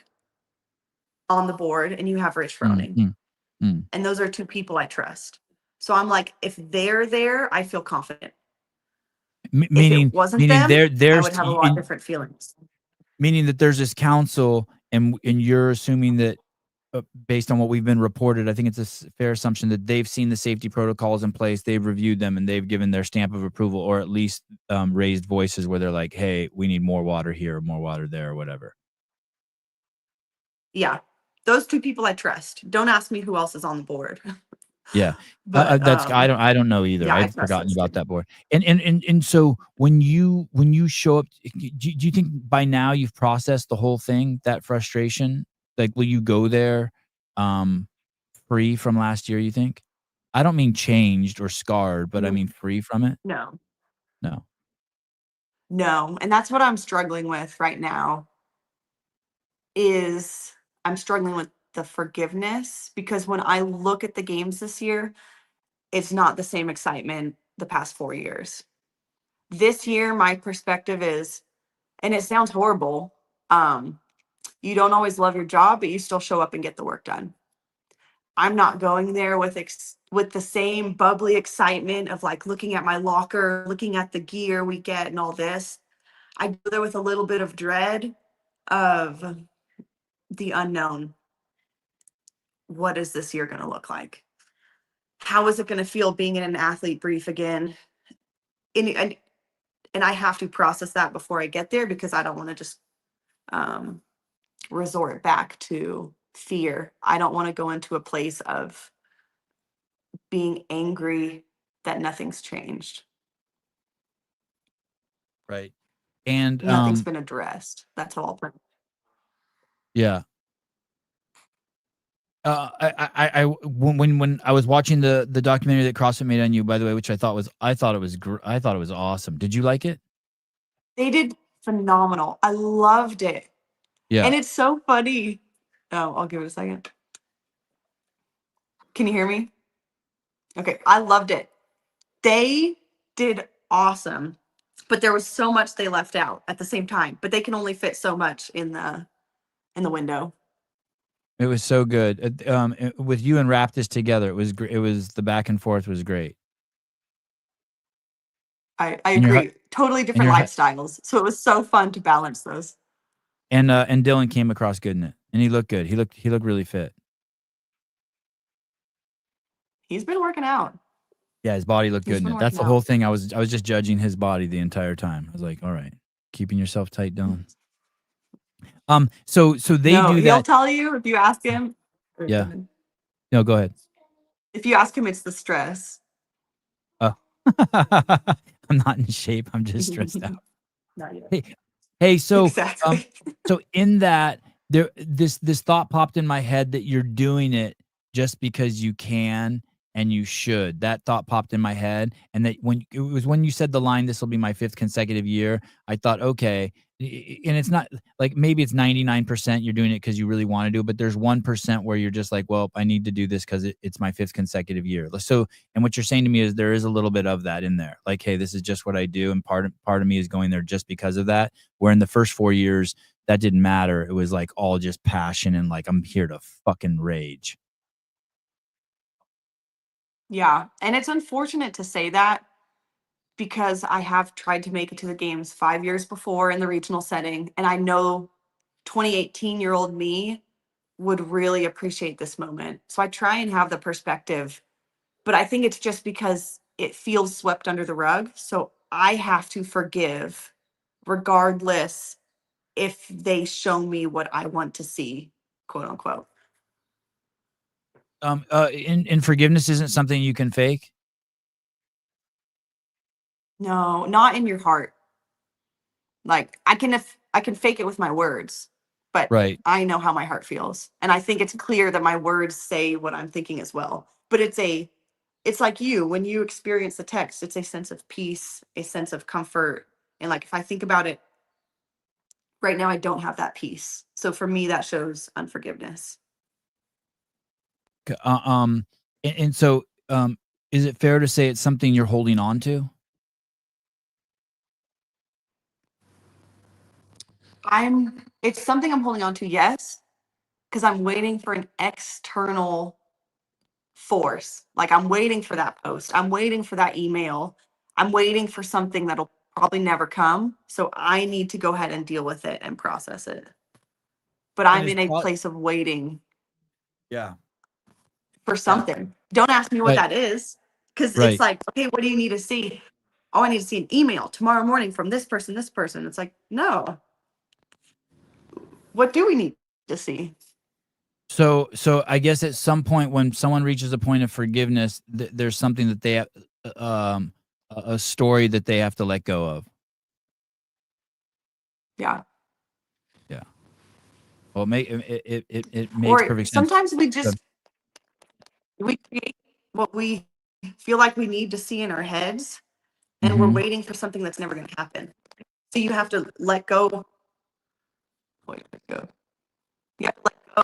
on the board and you have Rich Mm, Froning. mm, mm. And those are 2 people I trust. So I'm like, if they're there, I feel confident. If it wasn't Meaning them, I there's would have a lot different feelings. meaning that there's this council, and you're assuming that based on what we've been reported, I think it's a fair assumption that they've seen the safety protocols in place, they've reviewed them, and they've given their stamp of approval, or at least raised voices where they're like, "Hey, we need more water here, or more water there, or whatever." Yeah. Those 2 people I trust. Don't ask me who else is on the board. Yeah. But That's I don't know either. yeah, I I'd trust forgotten those 2. about that board. And so when you show up, do you think by now you've processed the whole thing, that frustration? Like, will you go there um, free from last year, you think? I don't mean changed or scarred, but I Mm, mean free from it? no. No. No, and that's what I'm struggling with right now is I'm struggling with the forgiveness because when I look at the games this year, it's not the same excitement the past 4 years. This year, my perspective is, and it sounds horrible, um, you don't always love your job, but you still show up and get the work done. I'm not going there with the same bubbly excitement of like looking at my locker, looking at the gear we get and all this. I go there with a little bit of dread of the unknown. What is this year going to look like? How is it going to feel being in an athlete brief again? And I have to process that before I get there because I don't want to just um, resort back to fear. I don't want to go into a place of being angry that nothing's changed. Right. And Nothing's been addressed. That's all. yeah. When I was watching the documentary that CrossFit made on you, by the way, which I thought it was awesome. Did you like it? They did phenomenal. I loved it. Yeah. And it's so funny. Oh, I'll give it a second. Can you hear me? Okay. I loved it. They did awesome. But there was so much they left out at the same time. But they can only fit so much in the window. It was so good. With you and Raptus together, it was it was the back and forth was great. I And your agree. Totally and different your lifestyles. So it was so fun to balance those. and Dylan came across good in it, and he looked good. He looked really fit. He's been working out. Yeah, his body looked He's good in been it. That's the working whole out. thing. I was just judging his body the entire time. I was like, all right, keeping yourself tight down. So they No, do he'll that. tell you if you ask him. Yeah. No, go ahead. If you ask him, it's the stress. Oh. I'm not in shape. I'm just stressed out. Not yet. Hey, so Exactly. so in that this thought popped in my head that you're doing it just because you can and you should. That thought popped in my head, and that when you said the line, "This will be my 5th consecutive year," I thought, okay, and it's not like maybe it's 99% you're doing it because you really want to do it, but there's 1% where you're just like, well, I need to do this because it's my 5th consecutive year. So, and what you're saying to me is there is a little bit of that in there. Like, hey, this is just what I do, and part of me is going there just because of that. Where in the first 4 years, that didn't matter. It was like all just passion and like I'm here to fucking rage. Yeah. And it's unfortunate to say that because I have tried to make it to the games 5 years before in the regional setting. And I know 2018-year-old me would really appreciate this moment. So I try and have the perspective, but I think it's just because it feels swept under the rug. So I have to forgive regardless if they show me what I want to see, quote unquote. In forgiveness isn't something you can fake. No, not in your heart. Like I can fake it with my words, but Right. I know how my heart feels. And I think it's clear that my words say what I'm thinking as well. But it's like you, when you experience the text, it's a sense of peace, a sense of comfort. And like if I think about it right now, I don't have that peace. So for me, that shows unforgiveness. C- Uh, um, and so, is it fair to say it's something you're holding on to? It's something I'm holding on to, yes, because I'm waiting for an external force. Like I'm waiting for that post. I'm waiting for that email. I'm waiting for something that'll probably never come. So I need to go ahead and deal with it and process it. But And I'm is in a pro- place of waiting yeah, for yeah, something. Don't ask me what right, that is. Because it's right. like, okay, what do you need to see? Oh, I need to see an email tomorrow morning from this person, this person. It's like, no. What do we need to see? So I guess at some point when someone reaches a point of forgiveness, there's something that they have, a story that they have to let go of. Yeah. Yeah. Well, it makes Or perfect sense. sometimes Good. we create what we feel like we need to see in our heads, and we're Mhm. waiting for something that's never going to happen. So you have to let go. Wait, let go. You have to let go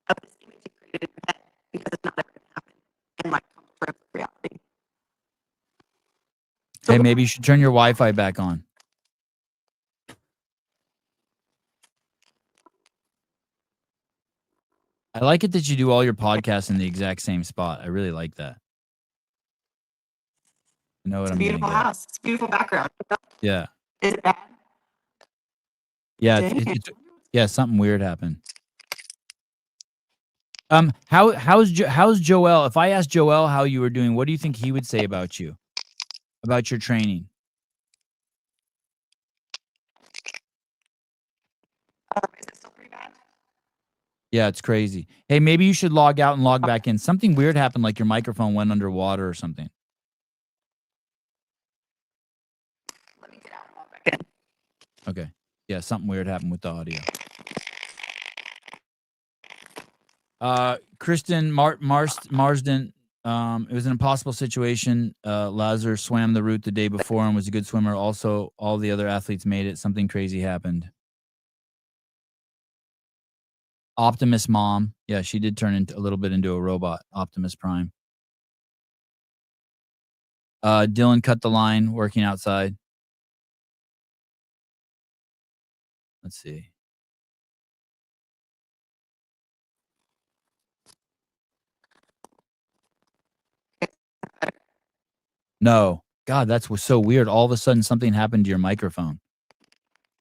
of this image you created in your head because it's not ever going to happen, and like come to terms with reality. Hey, So maybe you should turn your Wi-Fi back on. I like it that you do all your podcasts in the exact same spot. I really like that. I know it's what a I'm gonna beautiful get. house. It's a beautiful background. Yeah. Is it bad? Yeah, Dang. yeah, something weird happened. How's Joel? If I asked Joel how you were doing, what do you think he would say about you? About your training? Is it still pretty bad? Yeah, it's crazy. Hey, maybe you should log out and log back in. Something weird happened, like your microphone went underwater or something. Let me get out and log back in. Okay. Yeah, something weird happened with the audio. Kristen Marsden, it was an impossible situation. Lazar swam the route the day before and was a good swimmer. Also, all the other athletes made it. Something crazy happened. Optimus mom. Yeah, she did turn into a little bit into a robot. Optimus Prime. Dylan cut the line working outside. Let's see. No. God, was so weird. All of a sudden, something happened to your microphone.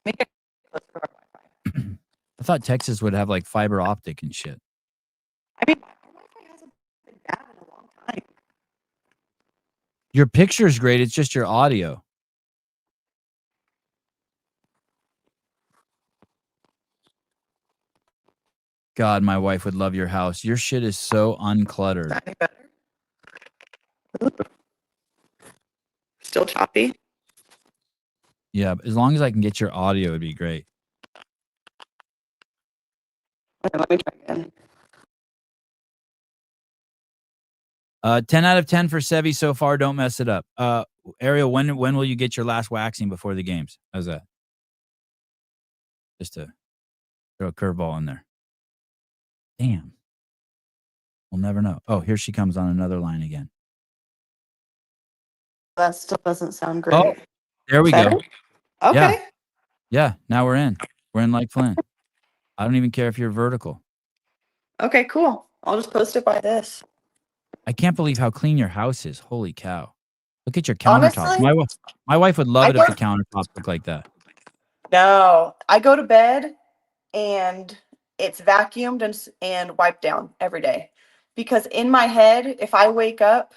Make it closer to our Wi-Fi. I thought Texas would have like fiber optic and shit. I mean, our Wi-Fi hasn't been bad in a long time. Your picture's great. It's just your audio. God, my wife would love your house. Your shit is so uncluttered. Any better? Still choppy? Yeah, as long as I can get your audio, it'd be great. Okay, let me try again. 10 out of 10 for Sevi so far. Don't mess it up. Arielle, when will you get your last waxing before the games? How's that? Just to throw a curveball in there. Damn. We'll never know. Oh, here she comes on another line again. That still doesn't sound great. Oh, there we Better? go. Okay. Yeah, now we're in. We're in like Flynn. I don't even care if you're vertical. Okay, cool. I'll just post it by this. I can't believe how clean your house is. Holy cow. Look at your countertops. Honestly, My wife would love I it if the don't- countertops look like that. No, I go to bed and it's vacuumed and wiped down every day. Because in my head, if I wake up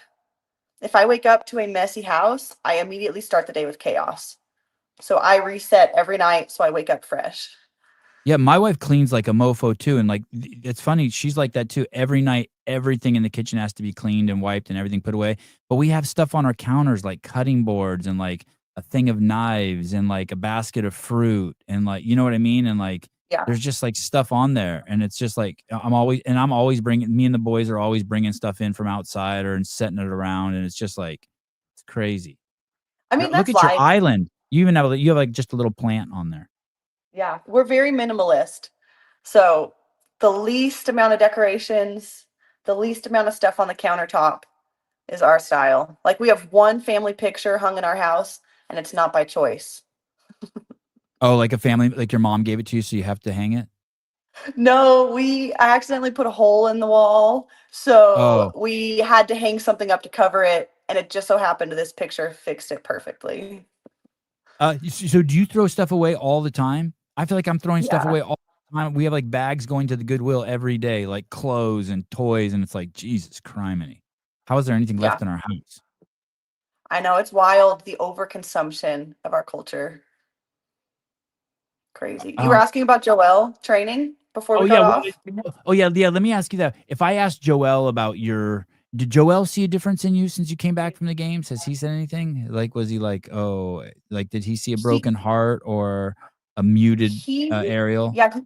to a messy house, I immediately start the day with chaos. So I reset every night so I wake up fresh. Yeah, my wife cleans like a mofo too. And like, it's funny. She's like that too. Every night, everything in the kitchen has to be cleaned and wiped and everything put away. But we have stuff on our counters like cutting boards and like a thing of knives and like a basket of fruit and like, you know what I mean? And like, Yeah. there's just like stuff on there. And it's just like, I'm always bringing, me and the boys are always bringing stuff in from outside or setting it around. And it's just like, it's crazy. I mean, Look that's at your life. island. You have like just a little plant on there. Yeah, we're very minimalist. So the least amount of decorations, the least amount of stuff on the countertop is our style. Like we have one family picture hung in our house and it's not by choice. Oh, like a family, like your mom gave it to you, so you have to hang it? No, I accidentally put a hole in the wall. So Oh. we had to hang something up to cover it. And it just so happened this picture fixed it perfectly. So do you throw stuff away all the time? I feel like I'm throwing stuff Yeah. away all the time. We have like bags going to the Goodwill every day, like clothes and toys, and it's like, Jesus criminy. How is there anything left in our house? I know it's wild, the overconsumption of our culture. Crazy. You were asking about Joelle training before we got off? Yeah. Let me ask you that. If I asked Joelle about did Joelle see a difference in you since you came back from the games? Has he said anything? Like, was he like, oh, like, did he see a broken heart or a muted Arielle? Yeah,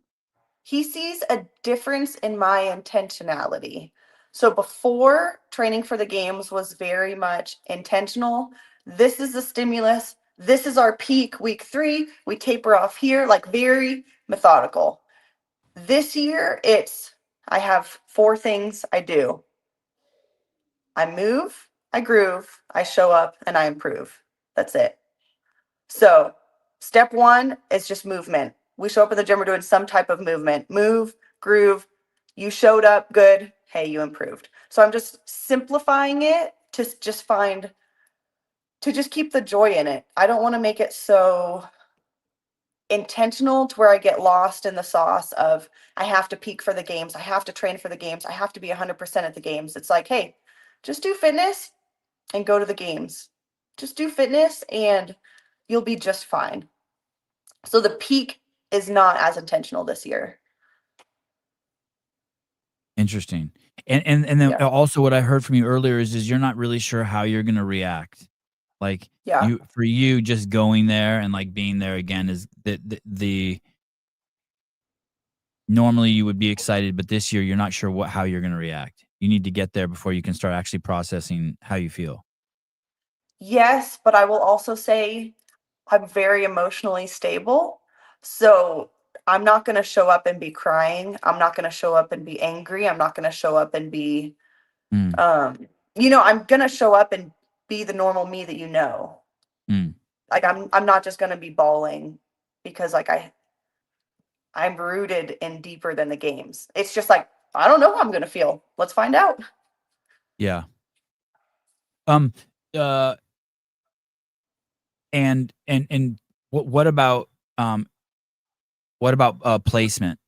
he sees a difference in my intentionality. So before, training for the games was very much intentional. This is the stimulus. This is our peak week 3. We taper off here, like very methodical. This year, I have 4 things I do. I move, I groove, I show up, and I improve. That's it. So step 1 is just movement. We show up in the gym, we're doing some type of movement. Move, groove, you showed up, good. Hey, you improved. So I'm just simplifying it to just keep the joy in it. I don't want to make it so intentional to where I get lost in the sauce of I have to peak for the games, I have to train for the games, I have to be 100% at the games. It's like, hey, just do fitness and go to the games. Just do fitness and you'll be just fine. So the peak is not as intentional this year. Interesting. And then also what I heard from you earlier is you're not really sure how you're going to react. Like for you just going there and like being there again is the normally you would be excited, but this year you're not sure how you're going to react. You need to get there before you can start actually processing how you feel. Yes, but I will also say I'm very emotionally stable. So I'm not going to show up and be crying. I'm not going to show up and be angry. I'm not going to show up and be, I'm going to show up and be the normal me that you know. Like I'm not just going to be bawling because like I'm rooted in deeper than the games. It's just like, I don't know how I'm going to feel. Let's find out. Yeah. And what about placement?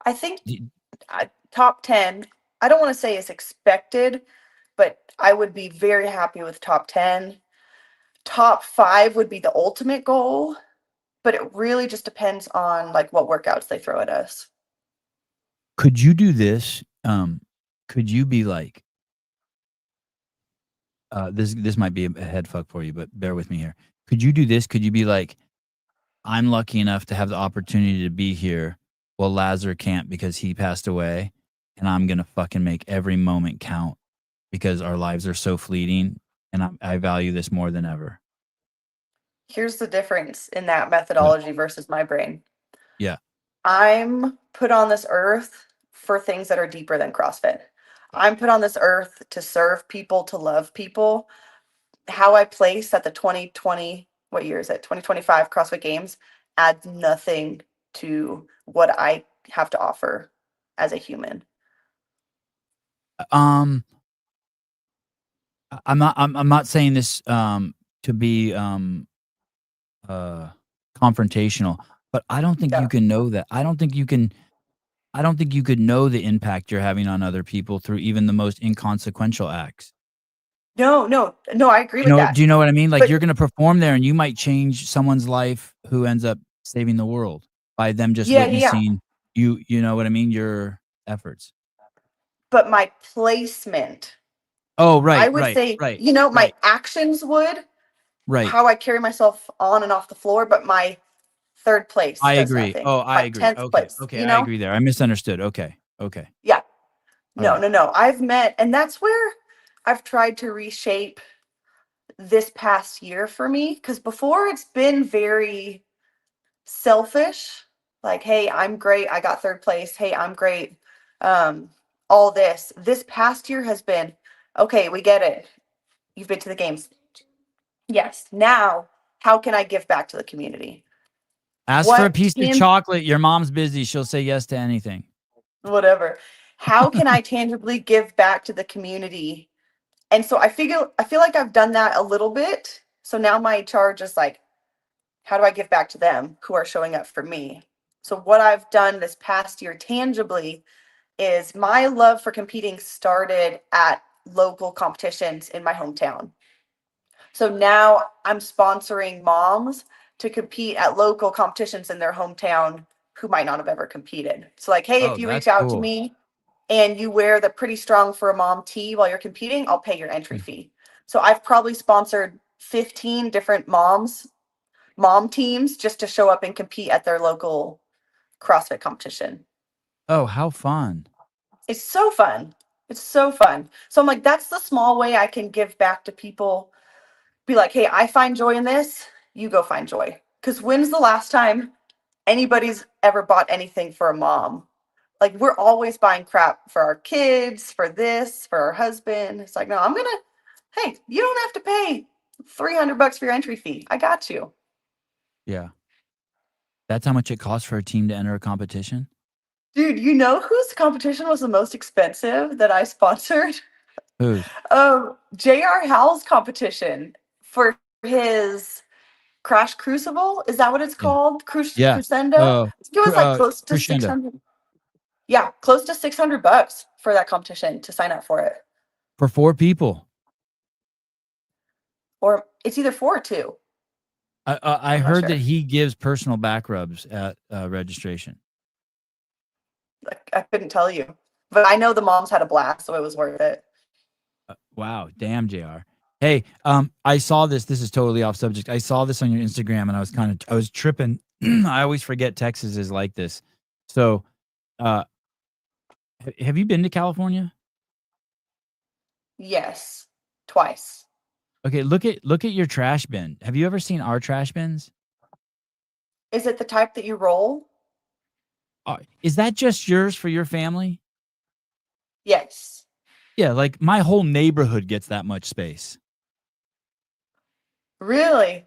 I think top 10, I don't want to say it's expected but I would be very happy with top 10. Top 5 would be the ultimate goal, but it really just depends on like what workouts they throw at us. Could you do this? Could you be like, this might be a head fuck for you, but bear with me here. Could you do this? Could you be like, I'm lucky enough to have the opportunity to be here. Well, Lazar can't because he passed away, and I'm gonna fucking make every moment count because our lives are so fleeting, and I value this more than ever. Here's the difference in that methodology versus my brain. Yeah. I'm put on this earth for things that are deeper than CrossFit. I'm put on this earth to serve people, to love people. How I place at the 2020, what year is it? 2025 CrossFit Games adds nothing to what I have to offer as a human. I'm not saying this to be confrontational, but I don't think Yeah. you can know that. I don't think you could know the impact you're having on other people through even the most inconsequential acts. No, I agree with that. Do you know what I mean? Like, But you're going to perform there and you might change someone's life who ends up saving the world by them just yeah. witnessing you know what I mean? Your efforts. But my placement, Oh, I right, would say, right, my right, actions would, right. how I carry myself on and off the floor, but my third place I does agree. nothing. Oh, I My agree. 10th Okay, place, I agree there. I misunderstood. Okay. Yeah. All right. No. I've met, and that's where I've tried to reshape this past year for me. Because before it's been very selfish. Like, hey, I'm great. I got third place. Hey, I'm great. All this. This past year has been, okay, we get it. You've been to the games. Yes. Now, how can I give back to the community? Ask for a piece of chocolate. Your mom's busy. She'll say yes to anything. Whatever. How can I tangibly give back to the community? And so I feel like I've done that a little bit. So now my charge is like, how do I give back to them who are showing up for me? So what I've done this past year tangibly is my love for competing started at local competitions in my hometown. So now I'm sponsoring moms to compete at local competitions in their hometown who might not have ever competed. So like, hey, if you reach out to me and you wear the Pretty Strong for a Mom tee while you're competing, I'll pay your entry fee. So I've probably sponsored 15 different mom teams just to show up and compete at their local CrossFit competition. Oh, how fun. It's so fun. So I'm like, that's the small way I can give back to people. Be like, hey, I find joy in this. You go find joy. Because when's the last time anybody's ever bought anything for a mom? Like, we're always buying crap for our kids, for this, for our husband. It's like, no, hey, you don't have to pay $300 for your entry fee. I got you. Yeah. That's how much it costs for a team to enter a competition? Dude, you know whose competition was the most expensive that I sponsored? Whose? J.R. Howell's competition for his Crash Crucible. Is that what it's called? Yeah. Crescendo? It was like close to Crescendo. 600. Yeah, close to $600 for that competition to sign up for it. For 4 people. Or it's either 4 or 2. I heard that he gives personal back rubs at registration. I couldn't tell you, but I know the moms had a blast, so it was worth it. Wow, damn, JR. Hey, I saw this. This is totally off subject. I saw this on your Instagram, and I was tripping. I always forget Texas is like this. So, have you been to California? Yes, twice. Okay, look at your trash bin. Have you ever seen our trash bins? Is it the type that you roll? Is that just yours for your family? Yes. Yeah, like my whole neighborhood gets that much space. Really?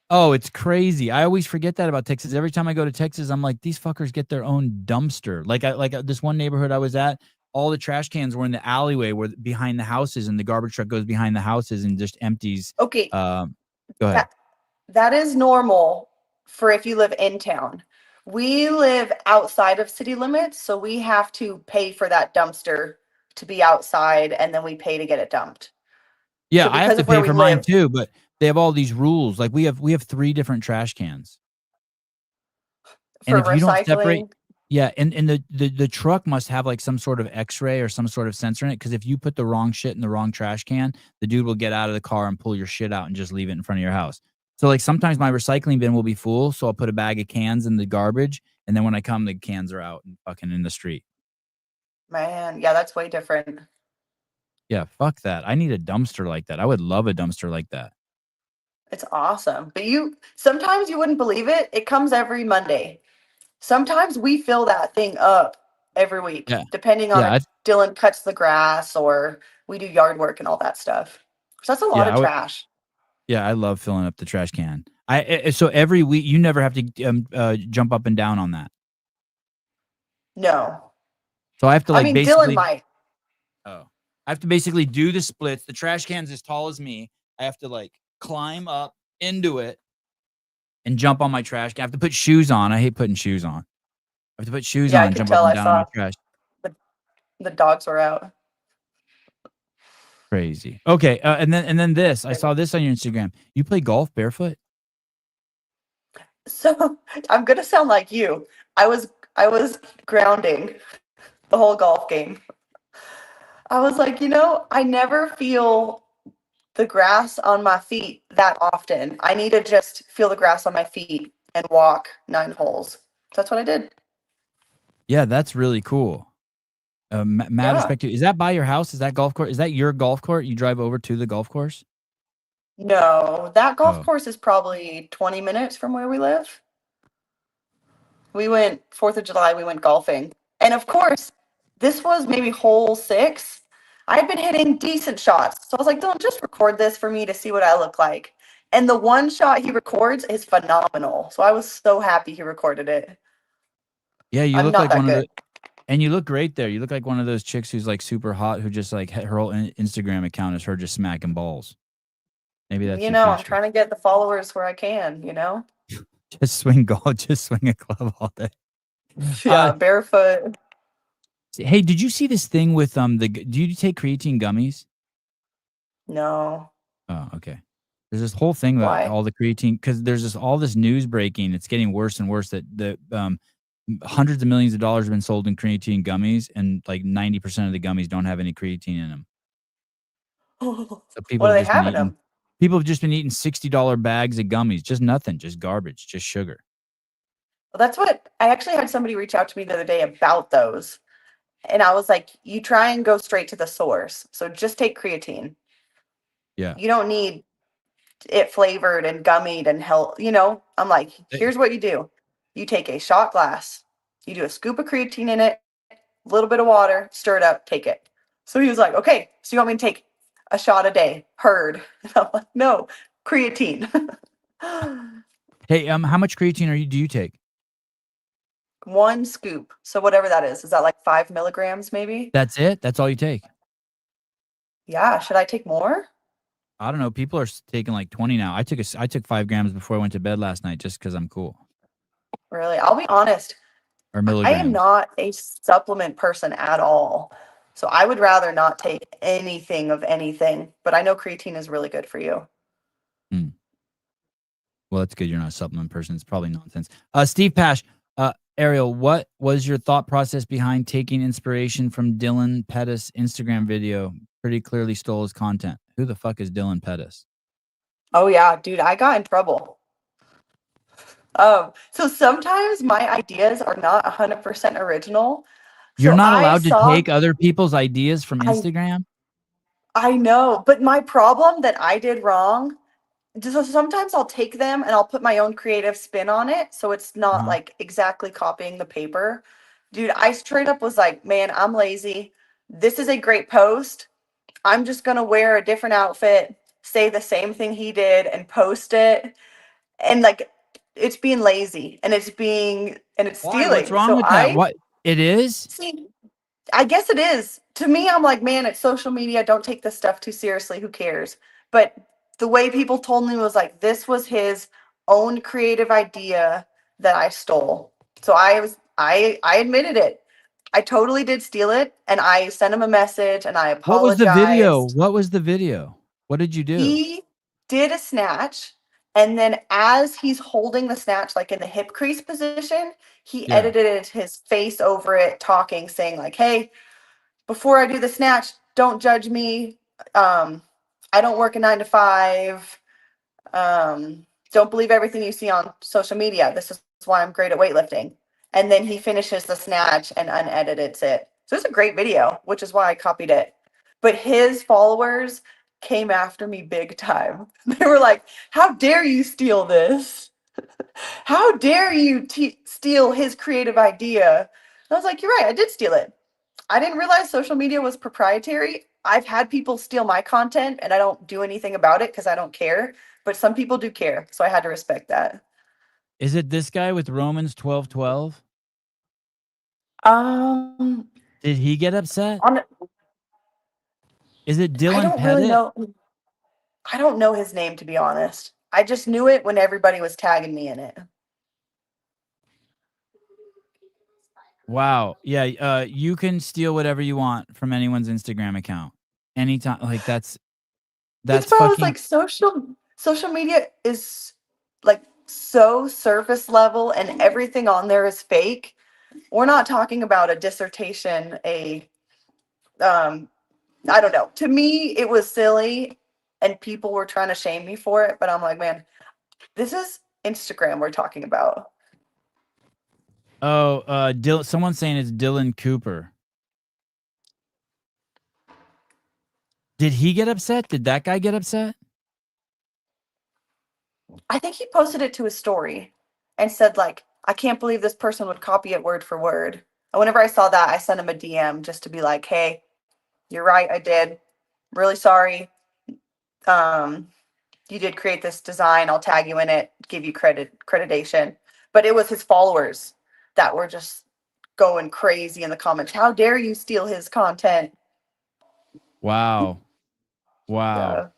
Oh, it's crazy. I always forget that about Texas. Every time I go to Texas, I'm like, these fuckers get their own dumpster. Like this one neighborhood I was at, all the trash cans were in the alleyway where behind the houses, and the garbage truck goes behind the houses and just empties. Okay. Go ahead. That is normal for if you live in town. We live outside of city limits, so we have to pay for that dumpster to be outside, and then we pay to get it dumped. Yeah, So I have because to of where pay we for mine live, too, but they have all these rules. Like we have 3 different trash cans. And for if you don't separate, recycling, yeah, and the truck must have like some sort of X-ray or some sort of sensor in it. Because if you put the wrong shit in the wrong trash can, the dude will get out of the car and pull your shit out and just leave it in front of your house. So like sometimes my recycling bin will be full, so I'll put a bag of cans in the garbage, and then when I come, the cans are out and fucking in the street. man, yeah, that's way different. Yeah, fuck that. I need a dumpster like that. I would love a dumpster like that. It's awesome. But sometimes you wouldn't believe it. It comes every Monday. Sometimes we fill that thing up every week, Yeah, depending on yeah, if Dylan cuts the grass or we do yard work and all that stuff. So that's a lot of I would. trash. Yeah, I love filling up the trash can. So every week you never have to jump up and down on that. No. So I have to I like mean, Dylan basically. might. Oh, I have to basically do the splits. The trash can's as tall as me. I have to like climb up into it and jump on my trash can. I have to put shoes on. I hate putting shoes on. I have to put shoes Yeah, I on, could jump up tell. and I down on my saw trash. the dogs were out. Crazy. Okay, and then this. I saw this on your Instagram. You play golf barefoot? So I'm gonna sound like you. I was grounding the whole golf game. I was like, I never feel the grass on my feet that often. I need to just feel the grass on my feet and walk 9 holes. So that's what I did. Yeah, that's really cool. Mad Yeah. respect to you. Is that by your house? Is that golf course? Is that your golf court? You drive over to the golf course? No, that golf Oh. course is probably 20 minutes from where we live. We went 4th of July, we went golfing. And of course, this was maybe hole 6. I had been hitting decent shots. So I was like, don't just record this for me to see what I look like. And the one shot he records is phenomenal. So I was so happy he recorded it. Yeah, you I'm look not like that one of good. the and you look great there. You look like one of those chicks who's like super hot who just like her whole Instagram account is her just smacking balls. Maybe that's your I'm future. trying to get the followers where I can. Just swing golf, just swing a club all day. Yeah, barefoot. Hey, did you see this thing with do you take creatine gummies? No. Oh, okay. There's this whole thing about Why? all the creatine because there's all this news breaking. It's getting worse and worse that the hundreds of millions of dollars have been sold in creatine gummies, and like 90% of the gummies don't have any creatine in them. So What do they have in them? People have just been eating $60 bags of gummies, just nothing, just garbage, just sugar. Well, that's what I actually had somebody reach out to me the other day about those. And I was like, you try and go straight to the source. So just take creatine. Yeah. You don't need it flavored and gummied and I'm like, here's what you do. You take a shot glass, you do a scoop of creatine in it, a little bit of water, stir it up, take it. So he was like, okay, so you want me to take a shot a day? Heard. And I'm like, no, creatine. Hey, how much creatine do you take? 1 scoop. So whatever that is that like 5 milligrams maybe? That's it? That's all you take? Yeah. Should I take more? I don't know. People are taking like 20 now. I took 5 grams before I went to bed last night just because I'm cool. Really? I'll be honest. Or I am milligrams. not a supplement person at all. So I would rather not take anything of anything, but I know creatine is really good for you. Well, that's good. You're not a supplement person. It's probably nonsense. Steve Pash, Arielle, what was your thought process behind taking inspiration from Dylan Pettis' Instagram video? Pretty clearly stole his content. Who the fuck is Dylan Pettis? Oh yeah, dude, I got in trouble. So sometimes my ideas are not 100% original. You're So not I allowed to saw, take other people's ideas from Instagram? I know, but my problem that I did wrong, so sometimes I'll take them and I'll put my own creative spin on it, so it's not like exactly copying the paper. Dude, I straight up was like, man, I'm lazy. This is a great post. I'm just gonna wear a different outfit, say the same thing he did, and post it. And like, it's being lazy, and it's Why? stealing. What's wrong So with that? What? It is? see, I guess it is. To me, I'm like, man, it's social media. Don't take this stuff too seriously. Who cares? But the way people told me was like, this was his own creative idea that I stole. So I admitted it. I totally did steal it, and I sent him a message, and I What was the video? apologized. What was the video? What did you do? He did a snatch, and then as he's holding the snatch, like in the hip crease position, he Yeah. edited his face over it, talking, saying like, "Hey, before I do the snatch, don't judge me. I don't work a 9 to 5. Don't believe everything you see on social media. This is why I'm great at weightlifting." And then he finishes the snatch and unedits it. So it's a great video, which is why I copied it. But his followers came after me big time. They were like, "How dare you steal this? How dare you steal his creative idea?" And I was like, "You're right, I did steal it. I didn't realize social media was proprietary. I've had people steal my content and I don't do anything about it because I don't care. But some people do care. So I had to respect that." Is it this guy with Romans 12:12? Um, Did he get upset? on Is it I Dylan don't really Pettit? know. I don't know his name, to be honest. I just knew it when everybody was tagging me in it. Wow. Yeah. You can steal whatever you want from anyone's Instagram account anytime. Like that's Think about it, it's fucking. like social media is like so surface level and everything on there is fake. We're not talking about a dissertation, I don't know. To me, it was silly and people were trying to shame me for it, but I'm like, man, this is Instagram we're talking about. Oh, someone's saying it's Dylan Cooper. Did he get upset? Did that guy get upset? I think he posted it to his story and said, like, "I can't believe this person would copy it word for word." And whenever I saw that, I sent him a DM just to be like, "Hey, you're right, I did. Really sorry. Um, you did create this design. I'll tag you in it, give you creditation." But it was his followers that were just going crazy in the comments. "How dare you steal his content?" Wow. Wow.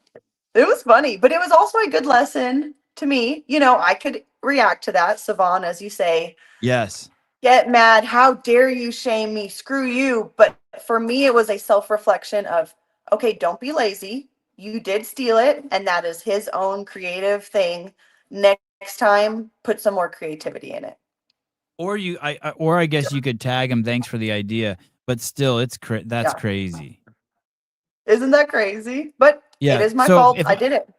Yeah. It was funny, but it was also a good lesson to me. I could react to that, Savon, as you say, Yes. get mad, "How dare you shame me? Screw you." But for me, it was a self-reflection of, okay, don't be lazy. You did steal it, and that is his own creative thing. Next time, put some more creativity in it. Or I guess you could tag him. Thanks for the idea, but still, that's Yeah. crazy. Isn't that crazy? But it Yeah. is my So fault. if I did it.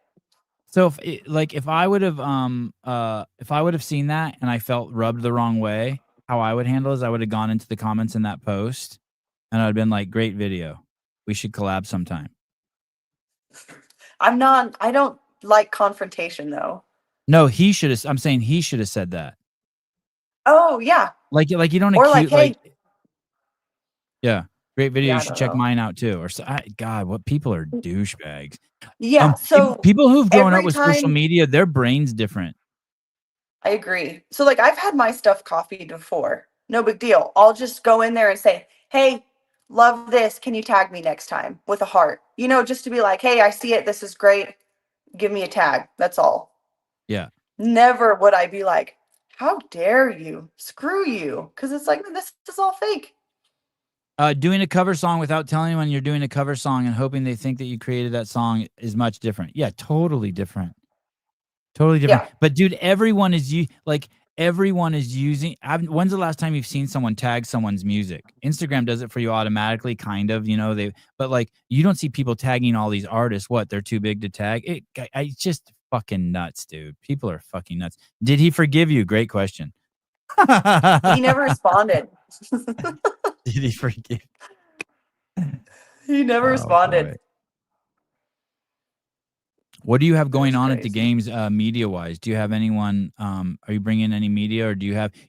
So if I would have seen that and I felt rubbed the wrong way, how I would handle is I would have gone into the comments in that post and I'd been like, "Great video. We should collab sometime." I don't like confrontation though. No, I'm saying he should have said that. Oh, yeah. Like you don't Or like, accuse "Hey." yeah, "Great video. Yeah, You I should don't check know. mine out too." Or God, what people are douchebags. Yeah, so People who've grown up every with social time media, their brain's different. I agree. So like I've had my stuff copied before. No big deal. I'll just go in there and say, "Hey, love this. Can you tag me next time?" with a heart. Just to be like, "Hey, I see it. This is great. Give me a tag." That's all. Yeah. Never would I be like, "How dare you? Screw you." Because it's like, this is all fake. Doing a cover song without telling anyone you're doing a cover song and hoping they think that you created that song is much different. Yeah, totally different. Totally different. Yeah. But dude, everyone is using. When's the last time you've seen someone tag someone's music? Instagram does it for you automatically, kind of. But like you don't see people tagging all these artists. What? They're too big to tag. It's just fucking nuts, dude. People are fucking nuts. Did he forgive you? Great question. He never responded. Did he forgive? He never Oh, responded. boy. What do you have going That's on at the crazy. games, media-wise? Do you have anyone, are you bringing any media, or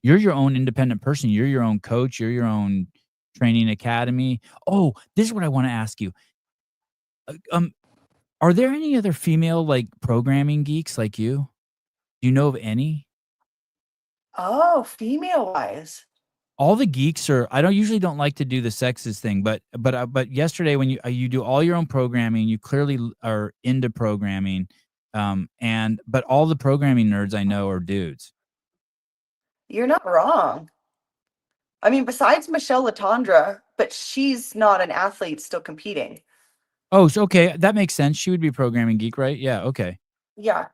you're your own independent person, you're your own coach, you're your own training academy? Oh, this is what I wanna ask you. Are there any other female, like, programming geeks like you? Do you know of any? Oh, female wise. All the geeks are. I don't like to do the sexist thing, but yesterday when you do all your own programming, you clearly are into programming, but all the programming nerds I know are dudes. You're not wrong. I mean, besides Michelle Latondra, but she's not an athlete still competing. Oh, so okay, that makes sense. She would be programming geek, right? Yeah, okay. Yeah.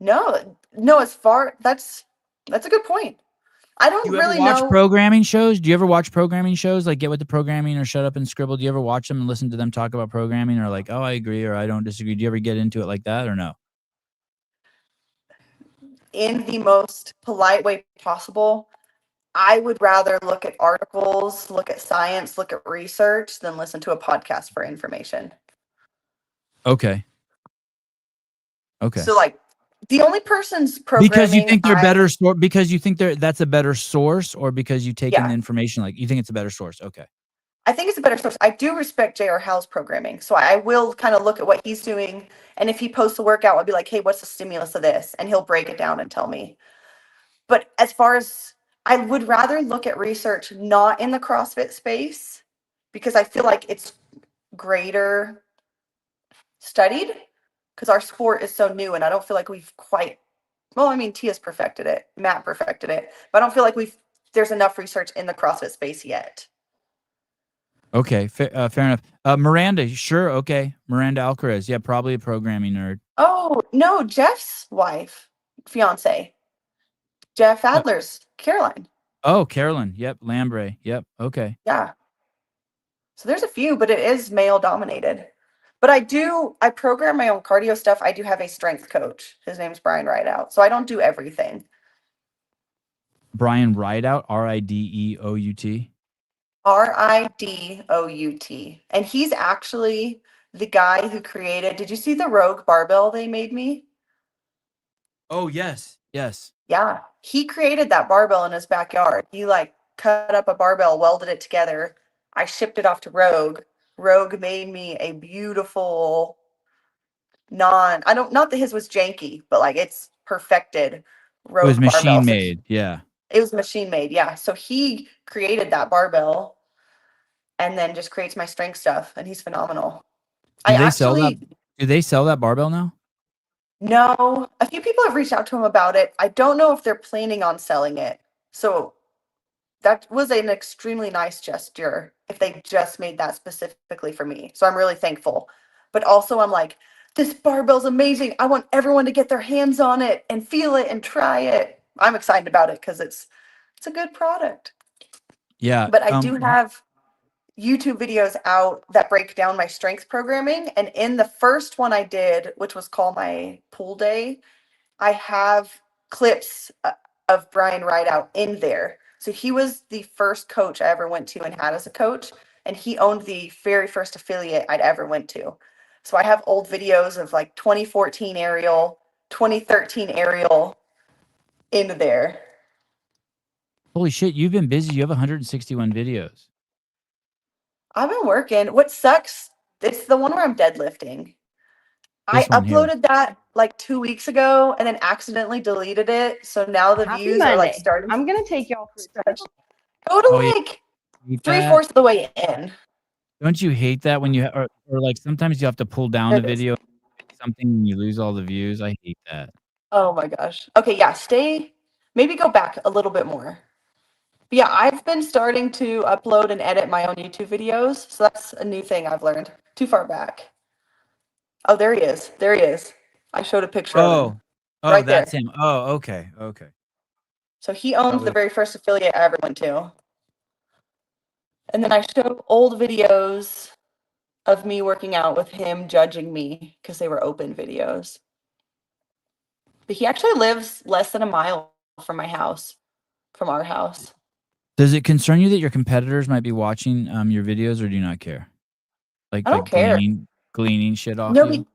No, that's a good point. I Do don't you ever really watch know. programming shows? Do you ever watch programming shows like Get With the Programming or Shut Up and Scribble? Do you ever watch them and listen to them talk about programming or like, oh, I agree or I don't disagree? Do you ever get into it like that or no? In the most polite way possible, I would rather look at articles, look at science, look at research than listen to a podcast for information. Okay. Okay. So like the only person's Because you programming think they're better because you think that's a better source or because you take in the information like you think it's a better source. Okay. I think it's a better source. I do respect J.R. Howe's programming. So I will kind of look at what he's doing. And if he posts a workout, I'll be like, hey, what's the stimulus of this? And he'll break it down and tell me. But as far as I would rather look at research not in the CrossFit space because I feel like it's greater studied because our sport is so new and I don't feel like we've quite, well, I mean, Tia's perfected it, Matt perfected it, but I don't feel like there's enough research in the CrossFit space yet. Okay, fair enough. Miranda, sure, okay. Miranda Alcaraz, yeah, probably a programming nerd. Oh, no, Jeff's fiance. Jeff Adler's Caroline. Oh, Carolyn, yep, Lambre, yep, okay. Yeah. So there's a few, but it is male dominated. But I program my own cardio stuff. I do have a strength coach. His name's Brian Rideout. So I don't do everything. Brian Rideout, Rideout. Ridout. And he's actually the guy who created, did you see the Rogue barbell they made me? Oh, yes. Yes. Yeah. He created that barbell in his backyard. He like cut up a barbell, welded it together. I shipped it off to Rogue. Rogue made me a beautiful not that his was janky, but like it's perfected Rogue It was barbell. machine made, yeah. It was machine made, yeah. So he created that barbell and then just creates my strength stuff, and he's phenomenal. Do they sell that barbell now? No, a few people have reached out to him about it. I don't know if they're planning on selling it. So that was an extremely nice gesture if they just made that specifically for me. So I'm really thankful. But also I'm like, this barbell's amazing. I want everyone to get their hands on it and feel it and try it. I'm excited about it because it's a good product. Yeah. But I do have YouTube videos out that break down my strength programming. And in the first one I did, which was called my pool day, I have clips of Brian Rideout in there. So he was the first coach I ever went to and had as a coach. And he owned the very first affiliate I'd ever went to. So I have old videos of like 2014 Arielle, 2013 Arielle in there. Holy shit, you've been busy. You have 161 videos. I've been working. What sucks, it's the one where I'm deadlifting. I uploaded that like 2 weeks ago and then accidentally deleted it. So now the views are like starting. I'm going to take y'all for a Go to like 3/4 of the way in. Don't you hate that when you or like sometimes you have to pull down the video something and you lose all the views? I hate that. Oh my gosh. Okay, yeah, maybe go back a little bit more. But yeah, I've been starting to upload and edit my own YouTube videos. So that's a new thing I've learned. Too far back. Oh, there he is. There he is. I showed a picture of him. Oh, right that's him. Oh, okay. Okay. So he owns the very first affiliate I ever went to. And then I showed old videos of me working out with him judging me because they were open videos. But he actually lives less than a mile from my house, from our house. Does it concern you that your competitors might be watching your videos, or do you not care? Like, I don't care. Gleaning shit off you?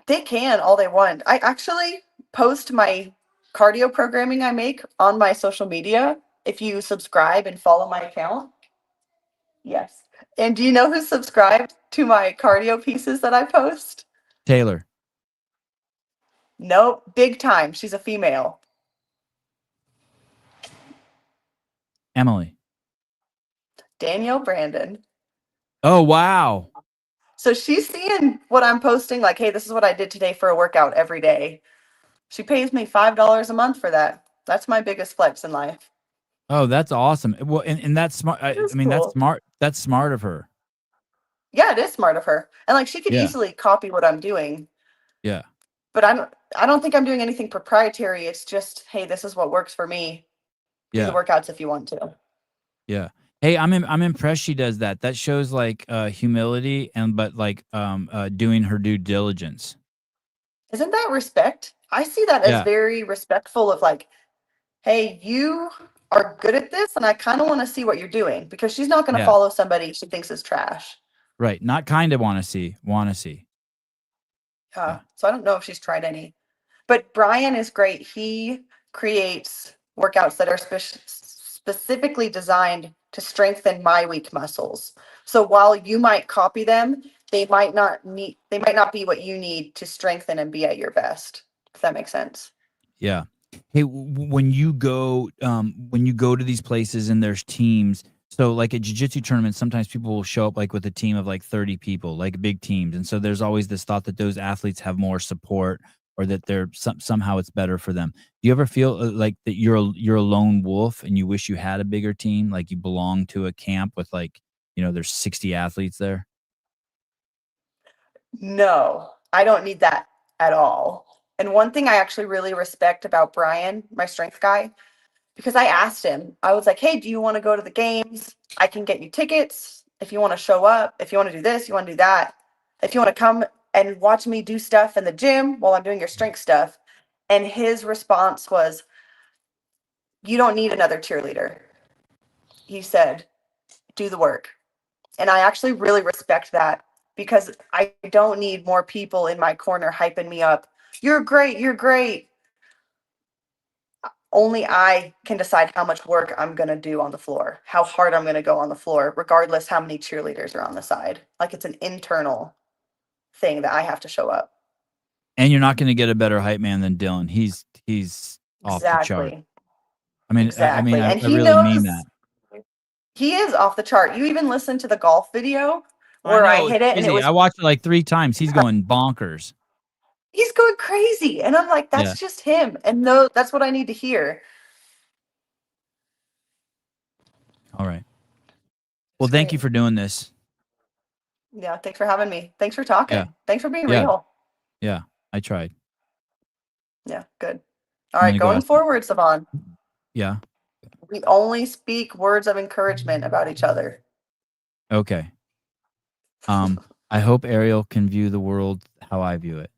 They can all they want. I actually post my cardio programming I make on my social media. If you subscribe and follow my account. Yes. And do you know who's subscribed to my cardio pieces that I post? Taylor. Nope, big time. She's a female. Emily. Danielle Brandon. Oh, wow. So she's seeing what I'm posting, like, hey, this is what I did today for a workout every day. She pays me $5 a month for that. That's my biggest flex in life. Oh, that's awesome. Well, and that's smart. I It was mean, that's cool. smart. That's smart of her. Yeah, it is smart of her. And like she could Yeah. easily copy what I'm doing, Yeah. but I don't think I'm doing anything proprietary. It's just, hey, this is what works for me. Do the Yeah. workouts if you want to. Yeah. Hey, I'm impressed she does that. That shows like humility but like doing her due diligence. Isn't that respect? I see that as Yeah. very respectful of like, hey, you are good at this and I kind of want to see what you're doing, because she's not going to Yeah. follow somebody she thinks is trash. Right. Not kind of want to see. Yeah. So I don't know if she's tried any. But Brian is great. He creates workouts that are specifically designed to strengthen my weak muscles. So while you might copy them, they might not be what you need to strengthen and be at your best. If that makes sense. Yeah. Hey, when you go to these places and there's teams, so like at jiu-jitsu tournaments, sometimes people will show up like with a team of like 30 people, like big teams. And so there's always this thought that those athletes have more support, or that they're somehow it's better for them. Do you ever feel like that you're a lone wolf and you wish you had a bigger team, like you belong to a camp with like, there's 60 athletes there? No, I don't need that at all. And one thing I actually really respect about Brian, my strength guy, because I asked him, I was like, hey, do you want to go to the games? I can get you tickets if you want to show up, if you want to do this, you want to do that, if you want to come and watch me do stuff in the gym while I'm doing your strength stuff. And his response was, you don't need another cheerleader. He said, do the work. And I actually really respect that, because I don't need more people in my corner hyping me up. You're great. You're great. Only I can decide how much work I'm going to do on the floor, how hard I'm going to go on the floor, regardless how many cheerleaders are on the side. Like it's an internal thing that I have to show up. And you're not going to get a better hype man than Dylan. He's off the chart. Exactly. I And he really mean knows that. he is off the chart. You even listened to the golf video I where I know, it's hit it and it crazy. was, I watched it like 3 times. He's going bonkers. he's going crazy. And I'm like, Yeah. that's just him. And no, that's what I need to hear. All right. Well, thank you for doing this. Yeah. Thanks for having me. Thanks for talking. Yeah. Thanks for being Yeah. real. Yeah. I tried. Yeah. Good. All I'm right. gonna go Going ask. forward, Savon, Yeah. we only speak words of encouragement about each other. Okay. I hope Arielle can view the world how I view it.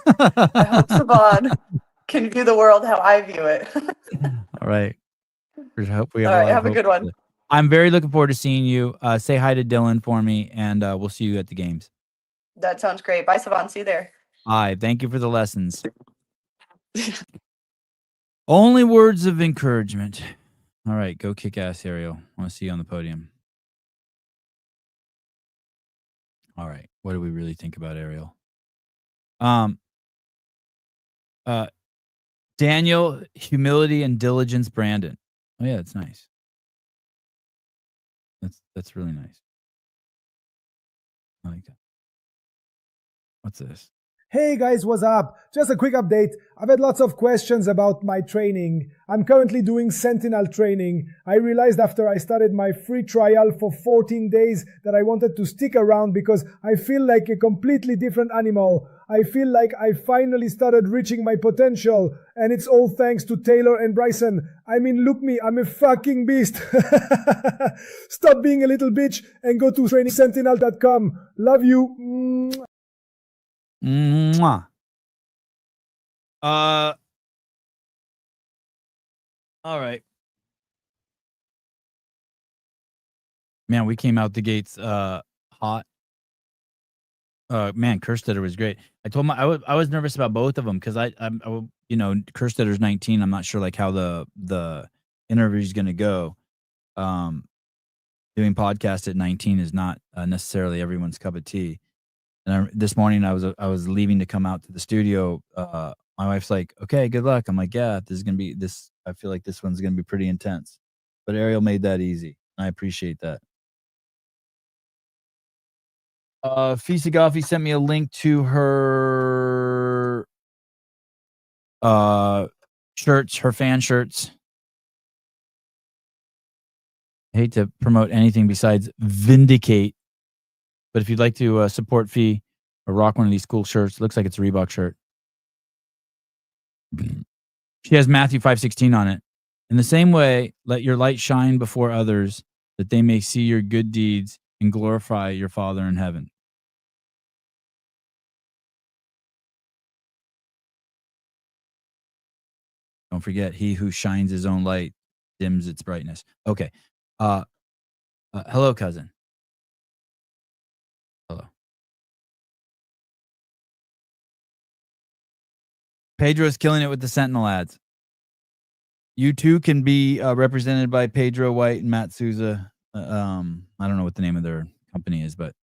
I hope Savon can view the world how I view it. All right. I hope we have All a right. lot of Have a hope good for one. each other. I'm very looking forward to seeing you. Say hi to Dylan for me, and we'll see you at the games. That sounds great. Bye, Savon. See you there. Hi. Thank you for the lessons. Only words of encouragement. All right. Go kick ass, Arielle. I want to see you on the podium. All right. What do we really think about Arielle? Daniel, humility and diligence, Brandon. Oh yeah, that's nice. That's really nice. I like that. What's this? Hey guys, what's up? Just a quick update. I've had lots of questions about my training. I'm currently doing Sentinel training. I realized after I started my free trial for 14 days that I wanted to stick around because I feel like a completely different animal. I feel like I finally started reaching my potential, and it's all thanks to Taylor and Bryson. I mean, look me, I'm a fucking beast. Stop being a little bitch and go to trainingsentinel.com. Love you. Mwah. All right. Man, we came out the gates hot. Man, Kerstetter was great. I told I was nervous about both of them because Kerstetter's 19. I'm not sure like how the interview is gonna go. Doing podcast at 19 is not necessarily everyone's cup of tea. And this morning I was leaving to come out to the studio. My wife's like, "Okay, good luck." I'm like, "Yeah, this is gonna be this. I feel like this one's gonna be pretty intense." But Arielle made that easy. I appreciate that. Fisa Goffey sent me a link to her shirts, her fan shirts. hate to promote anything besides Vindicate, but if you'd like to support Fee or rock one of these cool shirts, looks like it's a Reebok shirt. She has Matthew 5:16 on it. In the same way, let your light shine before others, that they may see your good deeds and glorify your Father in heaven. Don't forget, he who shines his own light dims its brightness. Okay. Hello, cousin. Hello. Pedro's killing it with the Sentinel ads. You too can be represented by Pedro White and Matt Souza. I don't know what the name of their company is, but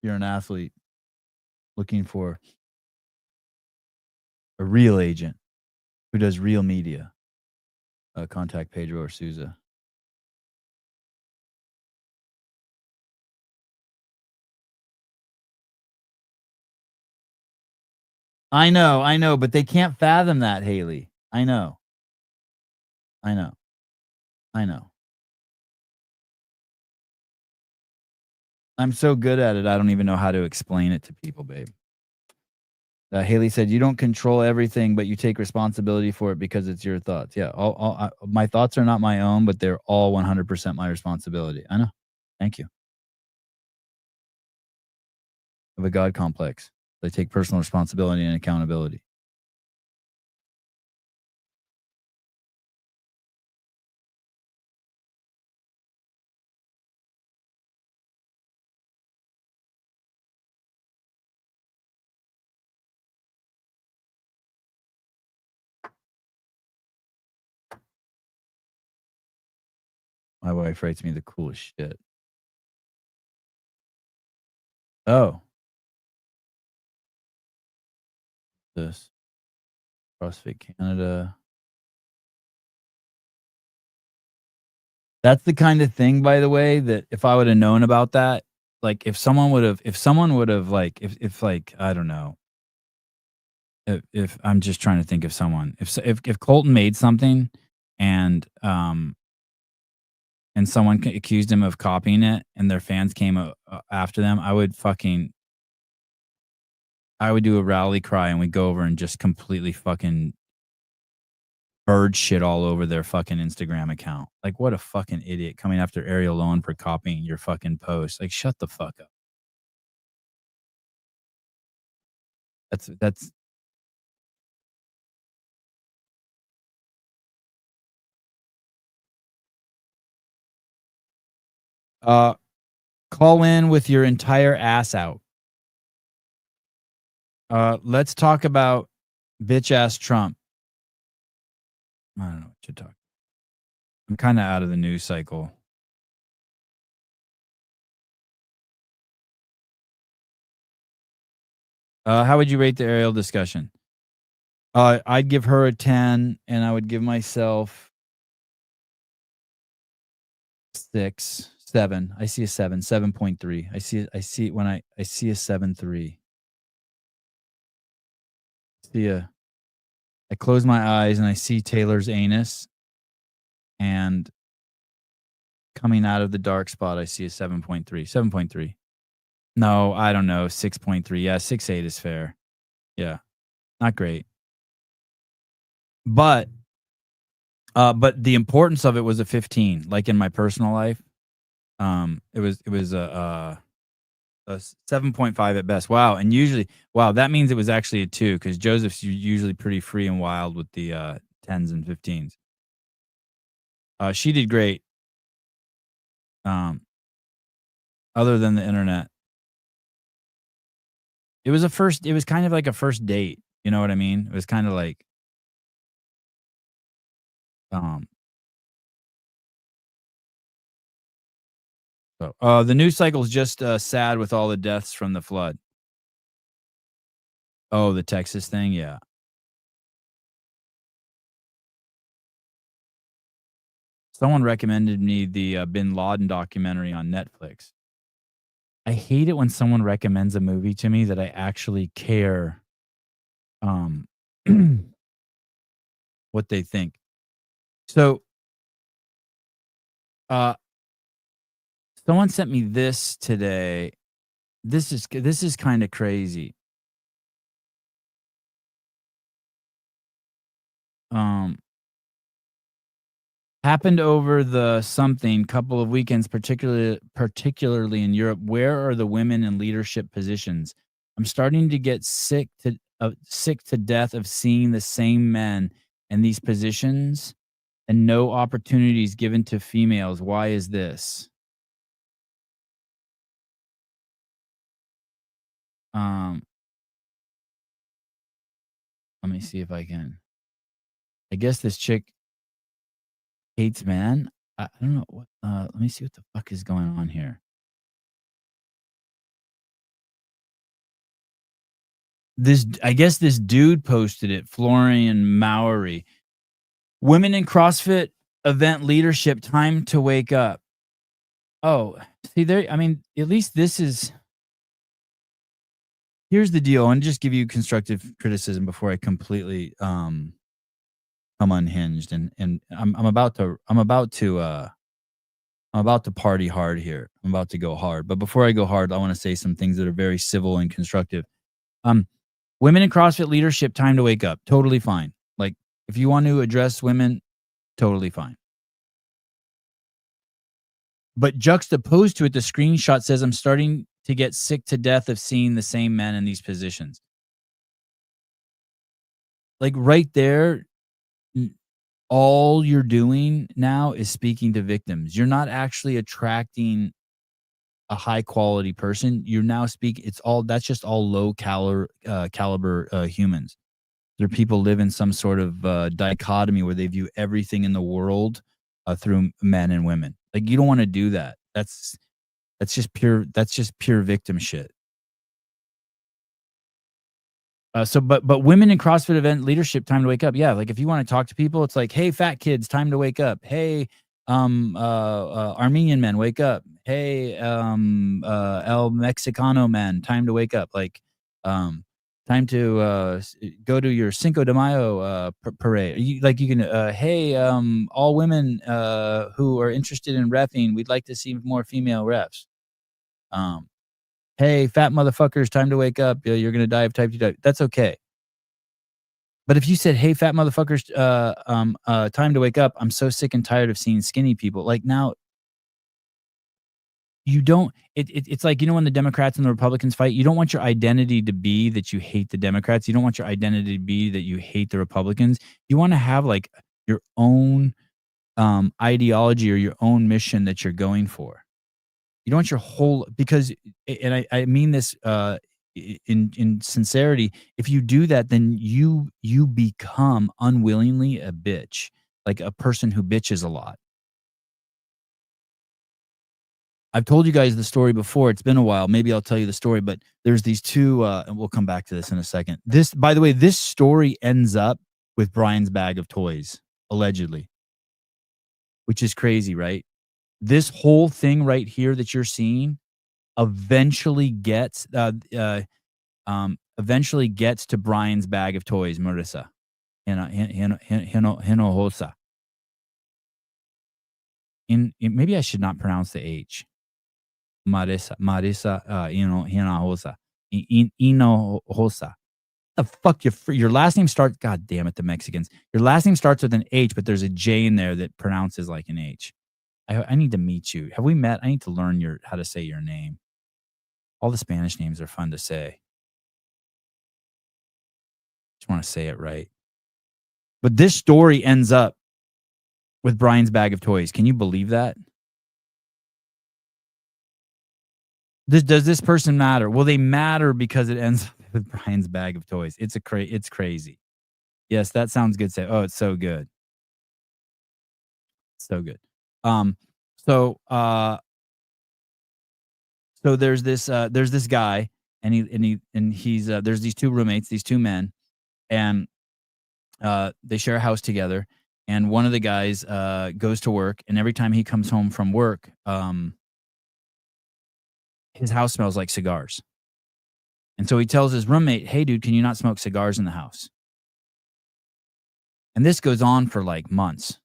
you're an athlete looking for a real agent who does real media. Contact Pedro or Souza. I know, but they can't fathom that, Haley. I know. I'm so good at it, I don't even know how to explain it to people, babe. Haley said, "You don't control everything, but you take responsibility for it because it's your thoughts." Yeah, my thoughts are not my own, but they're all 100% my responsibility. I know. Thank you. I have a God complex. I take personal responsibility and accountability. My wife writes me the coolest shit. Oh. This. CrossFit Canada. That's the kind of thing, by the way, that if I would have known about that, like if someone would have like, if like, I don't know, if I'm just trying to think of someone, if Colton made something and someone accused him of copying it and their fans came after them, I would do a rally cry and we'd go over and just completely fucking bird shit all over their fucking Instagram account. Like, what a fucking idiot coming after Arielle Loewen for copying your fucking post. Like, shut the fuck up. That's call in with your entire ass out. Let's talk about bitch ass Trump. I don't know what you're talking. I'm kind of out of the news cycle. How would you rate the Arielle discussion? I'd give her a 10, and I would give myself 6, 7. I see a 7, 7.3. I see a 7.3. I close my eyes and I see Taylor's anus, and coming out of the dark spot, I see a 7.3. 7.3. No, I don't know. 6.3. Yeah, 6.8 is fair. Yeah, not great. But the importance of it was a 15. Like in my personal life, it was a 7.5 at best. Wow, and usually, that means it was actually a 2 because Joseph's usually pretty free and wild with the 10s and 15s. She did great. Other than the internet, it was kind of like a first date. You know what I mean? It was kind of like, so the news cycle is just sad with all the deaths from the flood. Oh, the Texas thing, yeah. Someone recommended me the Bin Laden documentary on Netflix. I hate it when someone recommends a movie to me that I actually care what they think. So, someone sent me this today. This is kind of crazy. Happened over the something couple of weekends, particularly in Europe. Where are the women in leadership positions? I'm starting to get sick to death of seeing the same men in these positions and no opportunities given to females. Why is this? Let me see if I can. I guess this chick hates man. I don't know what. Let me see what the fuck is going on here. I guess this dude posted it. Florian Maori. Women in CrossFit event leadership. Time to wake up. Oh, see there. I mean, at least this is. Here's the deal. And just give you constructive criticism before I completely come unhinged. And I'm about to party hard here. I'm about to go hard. But before I go hard, I want to say some things that are very civil and constructive. Women in CrossFit leadership, time to wake up. Totally fine. Like, if you want to address women, totally fine. But juxtaposed to it, the screenshot says, I'm starting to get sick to death of seeing the same men in these positions. Like, right there, all you're doing now is speaking to victims. You're not actually attracting a high quality person. You're now speaking. That's just all low caliber humans. There are people live in some sort of dichotomy where they view everything in the world through men and women. Like, you don't want to do that. That's just pure victim shit. But women in CrossFit event leadership, time to wake up. Yeah, like if you want to talk to people, it's like, hey, fat kids, time to wake up. Hey, Armenian men, wake up. Hey, El Mexicano man, time to wake up. Like, time to go to your Cinco de Mayo parade. You can, hey, all women who are interested in reffing, we'd like to see more female refs. Hey, fat motherfuckers, time to wake up. You're going to die of type 2 diabetes. That's okay. But if you said, hey, fat motherfuckers, time to wake up. I'm so sick and tired of seeing skinny people. Like, now, you don't, it's like, when the Democrats and the Republicans fight, you don't want your identity to be that you hate the Democrats. You don't want your identity to be that you hate the Republicans. You want to have like your own ideology or your own mission that you're going for. You don't want your whole, because, and I mean this in sincerity, if you do that, then you become unwillingly a bitch, like a person who bitches a lot. I've told you guys the story before. It's been a while. Maybe I'll tell you the story, but there's these two, and we'll come back to this in a second. By the way, this story ends up with Brian's bag of toys, allegedly, which is crazy, right? This whole thing right here that you're seeing eventually gets to Brian's bag of toys, Marissa. Hinojosa. Maybe I should not pronounce the H. Marissa, Hinojosa. Hinojosa. The fuck, your last name starts, god damn it, the Mexicans. Your last name starts with an H, but there's a J in there that pronounces like an H. I need to meet you. Have we met? I need to learn how to say your name. All the Spanish names are fun to say. Just want to say it right. But this story ends up with Brian's bag of toys. Can you believe that? Does this person matter? Well, they matter because it ends up with Brian's bag of toys. It's crazy. Yes, that sounds good. Say, oh, it's so good. So good. So there's this guy, and he's there's these two roommates, these two men, and they share a house together. And one of the guys goes to work, and every time he comes home from work, his house smells like cigars. And so he tells his roommate, "Hey, dude, can you not smoke cigars in the house?" And this goes on for like months.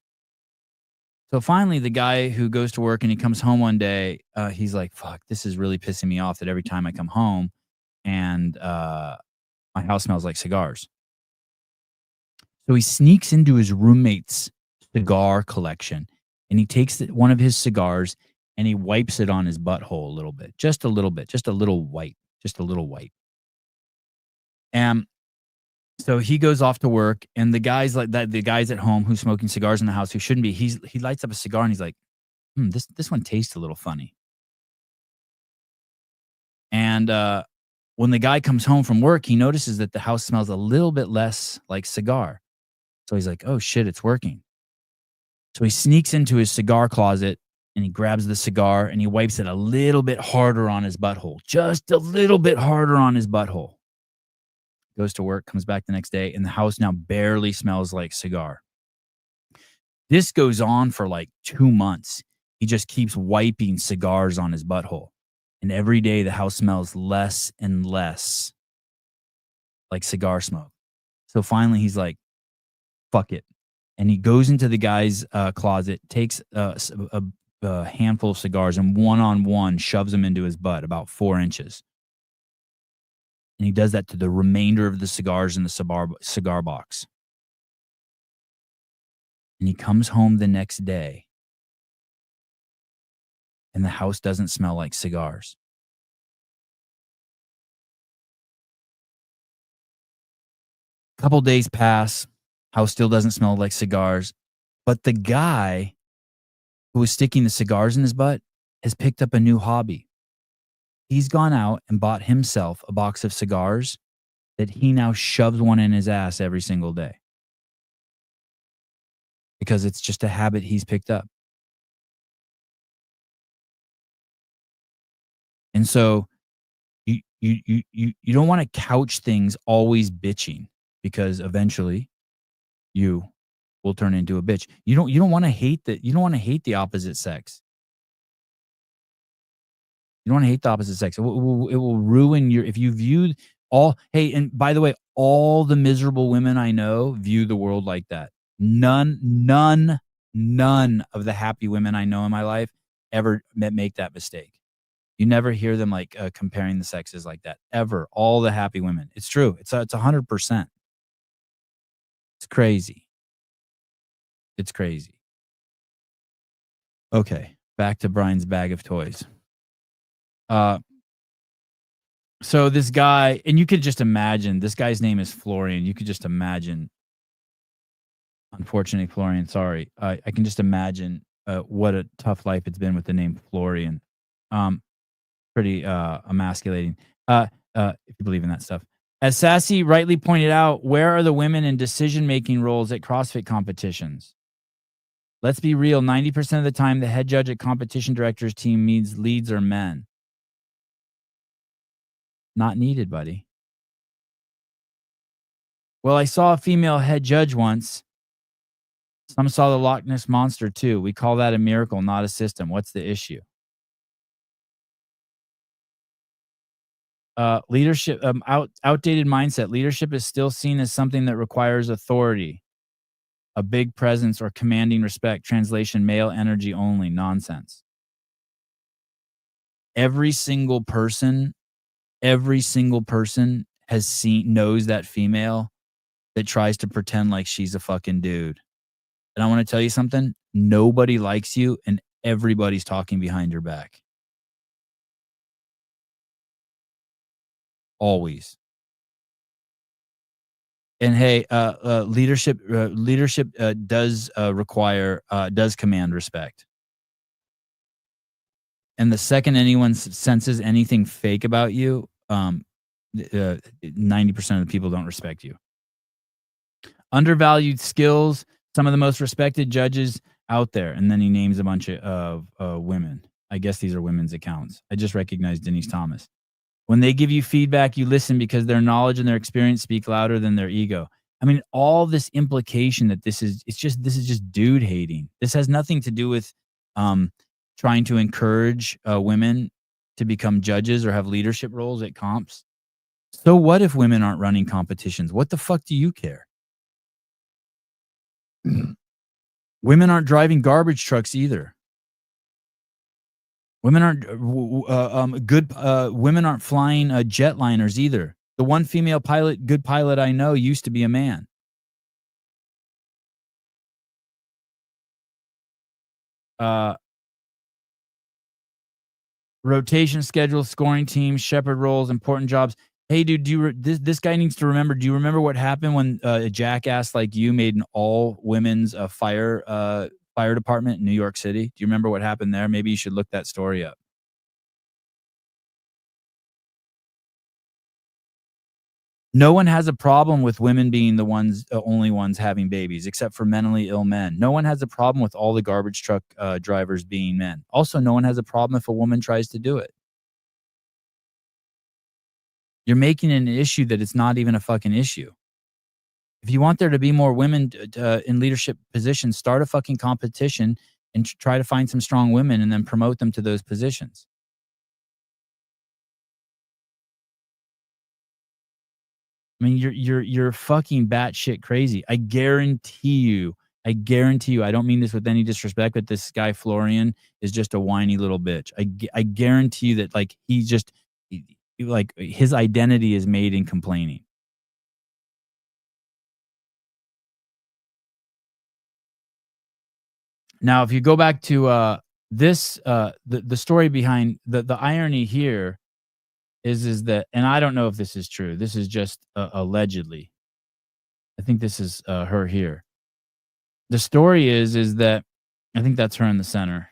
So finally, the guy who goes to work and he comes home one day, he's like, fuck, this is really pissing me off that every time I come home and my house smells like cigars. So he sneaks into his roommate's cigar collection and he takes one of his cigars and he wipes it on his butthole a little bit, just a little bit, just a little wipe. And so he goes off to work, and the guys like that, the guys at home who's smoking cigars in the house who shouldn't be, he lights up a cigar and he's like, this one tastes a little funny. And when the guy comes home from work, he notices that the house smells a little bit less like cigar. So he's like, oh shit, it's working. So he sneaks into his cigar closet and he grabs the cigar and he wipes it a little bit harder on his butthole, just a little bit harder on his butthole. Goes to work, comes back the next day, and the house now barely smells like cigar. This goes on for like 2 months. He just keeps wiping cigars on his butthole. And every day the house smells less and less like cigar smoke. So finally he's like, fuck it. And he goes into the guy's closet, takes a handful of cigars and one-on-one shoves them into his butt about 4 inches. And he does that to the remainder of the cigars in the cigar box. And he comes home the next day and the house doesn't smell like cigars. A couple days pass, house still doesn't smell like cigars, but the guy who was sticking the cigars in his butt has picked up a new hobby. He's gone out and bought himself a box of cigars that he now shoves one in his ass every single day. Because it's just a habit he's picked up. And so you don't want to couch things always bitching, because eventually you will turn into a bitch. You don't want to hate the opposite sex. You don't want to hate the opposite sex. It will ruin if you view hey, and by the way, all the miserable women I know view the world like that. None of the happy women I know in my life ever make that mistake. You never hear them like comparing the sexes like that, ever. All the happy women. It's true. It's 100%. It's crazy. It's crazy. Okay, back to Brian's bag of toys. So this guy, and you could just imagine, this guy's name is Florian. You could just imagine, unfortunately, Florian, sorry. I can just imagine what a tough life it's been with the name Florian. Pretty emasculating, if you believe in that stuff. As Sassy rightly pointed out, where are the women in decision-making roles at CrossFit competitions? Let's be real, 90% of the time, the head judge at competition director's team means leads are men. Not needed, buddy. Well, I saw a female head judge once. Some saw the Loch Ness Monster too. We call that a miracle, not a system. What's the issue? Leadership, outdated mindset. Leadership is still seen as something that requires authority, a big presence, or commanding respect. Translation, male energy only. Nonsense. Every single person knows that female that tries to pretend like she's a fucking dude. And I want to tell you something. Nobody likes you and everybody's talking behind your back. Always. And hey, leadership does command respect. And the second anyone senses anything fake about you, 90% of the people don't respect you. Undervalued skills, some of the most respected judges out there. And then he names a bunch of women. I guess these are women's accounts. I just recognized Denise Thomas. When they give you feedback, you listen because their knowledge and their experience speak louder than their ego. I mean, all this implication that this is just dude hating. This has nothing to do with trying to encourage women to become judges or have leadership roles at comps. So what if women aren't running competitions? What the fuck do you care? Women aren't driving garbage trucks either. Women aren't women aren't flying jetliners either. The one female good pilot I know used to be a man. Rotation schedule, scoring teams, shepherd roles, important jobs. Hey, dude, this guy needs to remember. Do you remember what happened when a jackass like you made an all women's fire department in New York City? Do you remember what happened there? Maybe you should look that story up. No one has a problem with women being the only ones having babies, except for mentally ill men. No one has a problem with all the garbage truck drivers being men. Also, no one has a problem if a woman tries to do it. You're making an issue that it's not even a fucking issue. If you want there to be more women in leadership positions, start a fucking competition and try to find some strong women and then promote them to those positions. I mean, you're fucking batshit crazy. I guarantee you. I don't mean this with any disrespect, but this guy Florian is just a whiny little bitch. I guarantee you that like like his identity is made in complaining. Now, if you go back to this, the story behind the irony here is that, and I don't know if this is true. This is just allegedly. I think this is her here. The story is that I think that's her in the center.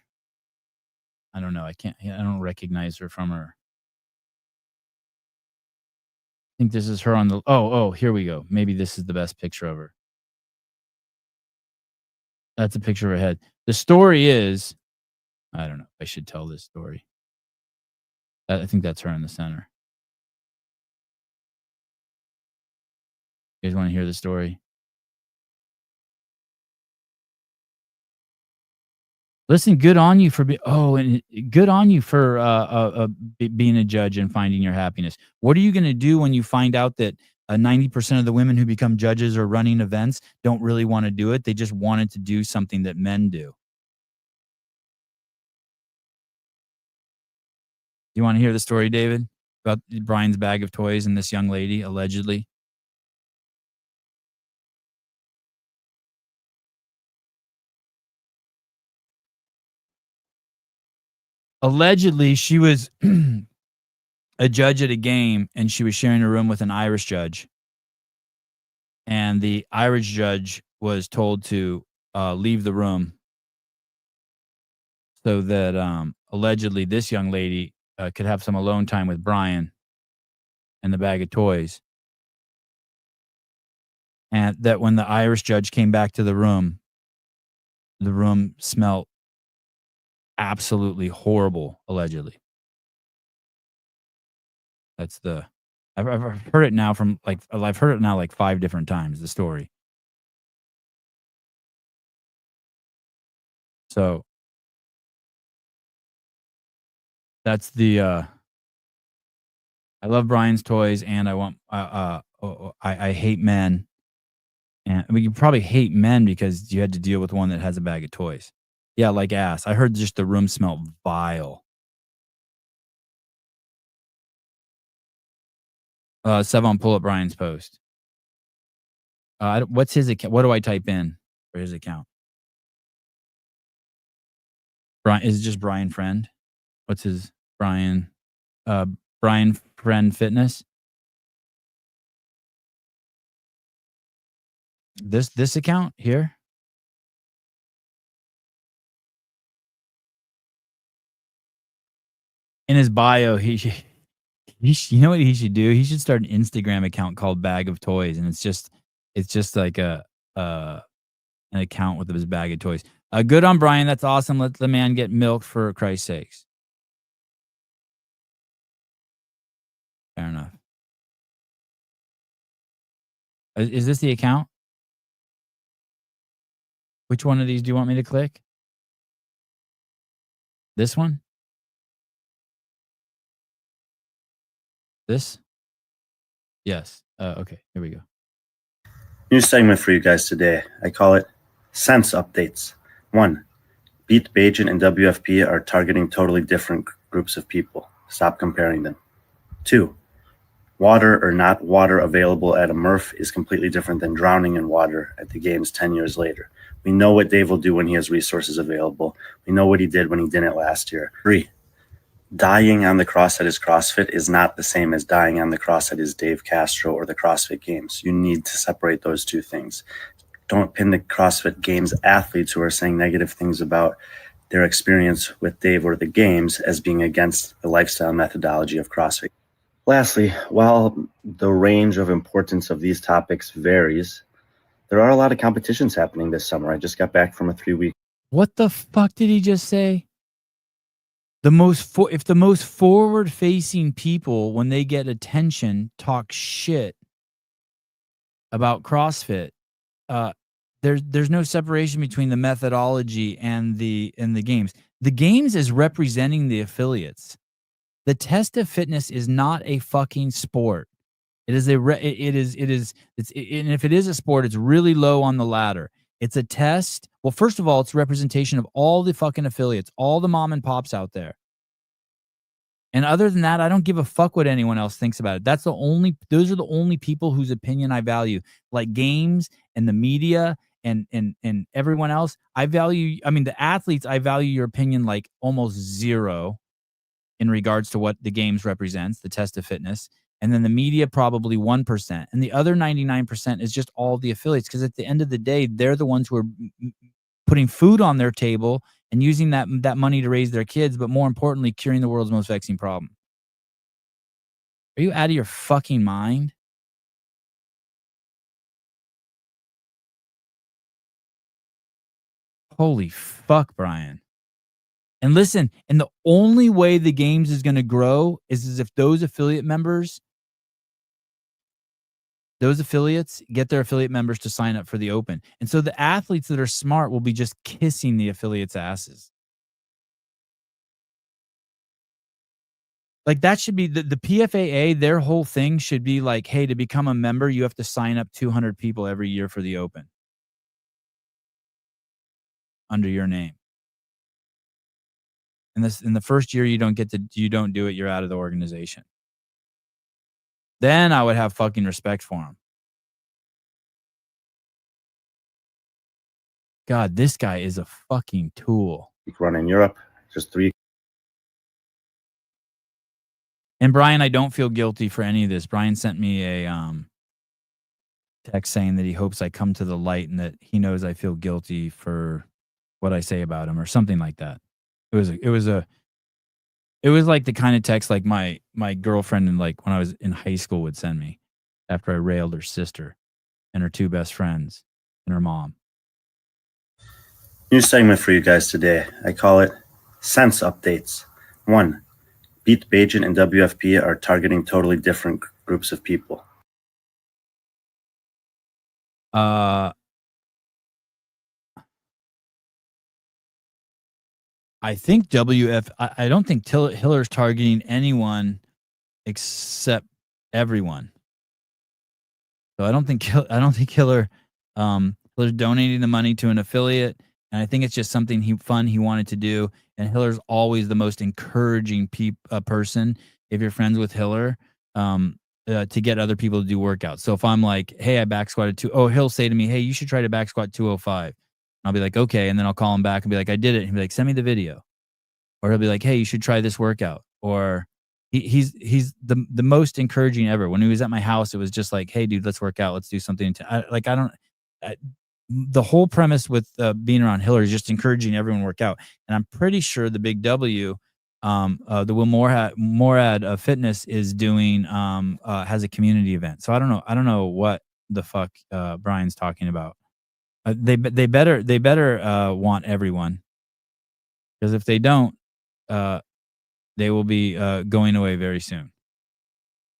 I don't know. I don't recognize her from her. I think this is her on the. Oh, here we go. Maybe this is the best picture of her. That's a picture of her head. The story is, I don't know. I should tell this story. I think that's her in the center. You guys want to hear the story? Listen, good on you for good on you for being a judge and finding your happiness. What are you going to do when you find out that 90% of the women who become judges or running events don't really want to do it? They just wanted to do something that men do. You want to hear the story, David, about Brian's bag of toys and this young lady, allegedly? Allegedly, she was a judge at a game, and she was sharing a room with an Irish judge. And the Irish judge was told to leave the room so that allegedly this young lady could have some alone time with Brian and the bag of toys. And that when the Irish judge came back to the room smelled absolutely horrible, allegedly. That's the I've heard it now from I've heard it now like 5 different times, the story. So that's the I love Brian's toys, and I want I hate men. And I mean, you probably hate men because you had to deal with one that has a bag of toys. Yeah, like ass. I heard just the room smelled vile. Sevon, pull up Brian's post. What's his account? What do I type in for his account? Brian, is it just Brian Friend? What's his Brian? Brian Friend Fitness. This account here. In his bio, you know what he should do? He should start an Instagram account called Bag of Toys, and it's just like an account with his bag of toys. Good on Brian. That's awesome. Let the man get milked, for Christ's sakes. Fair enough. Is this the account? Which one of these do you want me to click? This one? This? Yes. Okay, here we go. New segment for you guys today. I call it Sense updates. 1. Beat Bajan and WFP are targeting totally different groups of people. Stop comparing them. 2. Water or not water available at a MRF is completely different than drowning in water at the games 10 years later. We know what Dave will do when he has resources available. We know what he did when he didn't last year. 3. Dying on the cross at his CrossFit is not the same as dying on the cross at his Dave Castro or the CrossFit Games. You need to separate those two things. Don't pin the CrossFit Games athletes who are saying negative things about their experience with Dave or the games as being against the lifestyle methodology of CrossFit. Lastly, while the range of importance of these topics varies, there are a lot of competitions happening this summer. I just got back from a 3-week. What the fuck did he just say? If the most forward-facing people, when they get attention, talk shit about CrossFit, there's no separation between the methodology and the games. The games is representing the affiliates. The test of fitness is not a fucking sport. It is and if it is a sport, it's really low on the ladder. It's a test. Well, first of all, it's a representation of all the fucking affiliates, all the mom and pops out there. And other than that, I don't give a fuck what anyone else thinks about it. Those are the only people whose opinion I value. Like games and the media and everyone else. The athletes, I value your opinion like almost zero in regards to what the games represents, the test of fitness. And then the media, probably 1%. And the other 99% is just all the affiliates. Because at the end of the day, they're the ones who are putting food on their table and using that money to raise their kids, but more importantly, curing the world's most vexing problem. Are you out of your fucking mind? Holy fuck, Brian. And listen, and the only way the games is going to grow is if those affiliates get their affiliate members to sign up for the open. And so the athletes that are smart will be just kissing the affiliates' asses. Like that should be the PFAA, their whole thing should be like, hey, to become a member, you have to sign up 200 people every year for the open under your name. And in the first year, you don't do it, you're out of the organization. Then I would have fucking respect for him. God, this guy is a fucking tool. Run in Europe, just 3. And Brian, I don't feel guilty for any of this. Brian sent me a text saying that he hopes I come to the light and that he knows I feel guilty for what I say about him or something like that. It was like the kind of text like my girlfriend and like when I was in high school would send me after I railed her sister and her 2 best friends and her mom. New segment for you guys today. I call it Sense Updates. 1. Beat Bajan and WFP are targeting totally different groups of people. I think I don't think Hiller's targeting anyone except everyone. So I don't think Hiller's donating the money to an affiliate, and I think it's just something fun he wanted to do. And Hiller's always the most encouraging person if you're friends with Hiller to get other people to do workouts. So if I'm like, hey, I back squatted he'll say to me, hey, you should try to back squat 205. I'll be like, okay. And then I'll call him back and be like, I did it. And he'll be like, send me the video. Or he'll be like, hey, you should try this workout. Or he's the most encouraging ever. When he was at my house, it was just like, hey, dude, let's work out. Let's do something. The whole premise with being around Hiller is just encouraging everyone to work out. And I'm pretty sure the Big W, the Will Morad Fitness is doing, has a community event. So I don't know what the fuck Brian's talking about. They better want everyone, because if they don't, they will be going away very soon.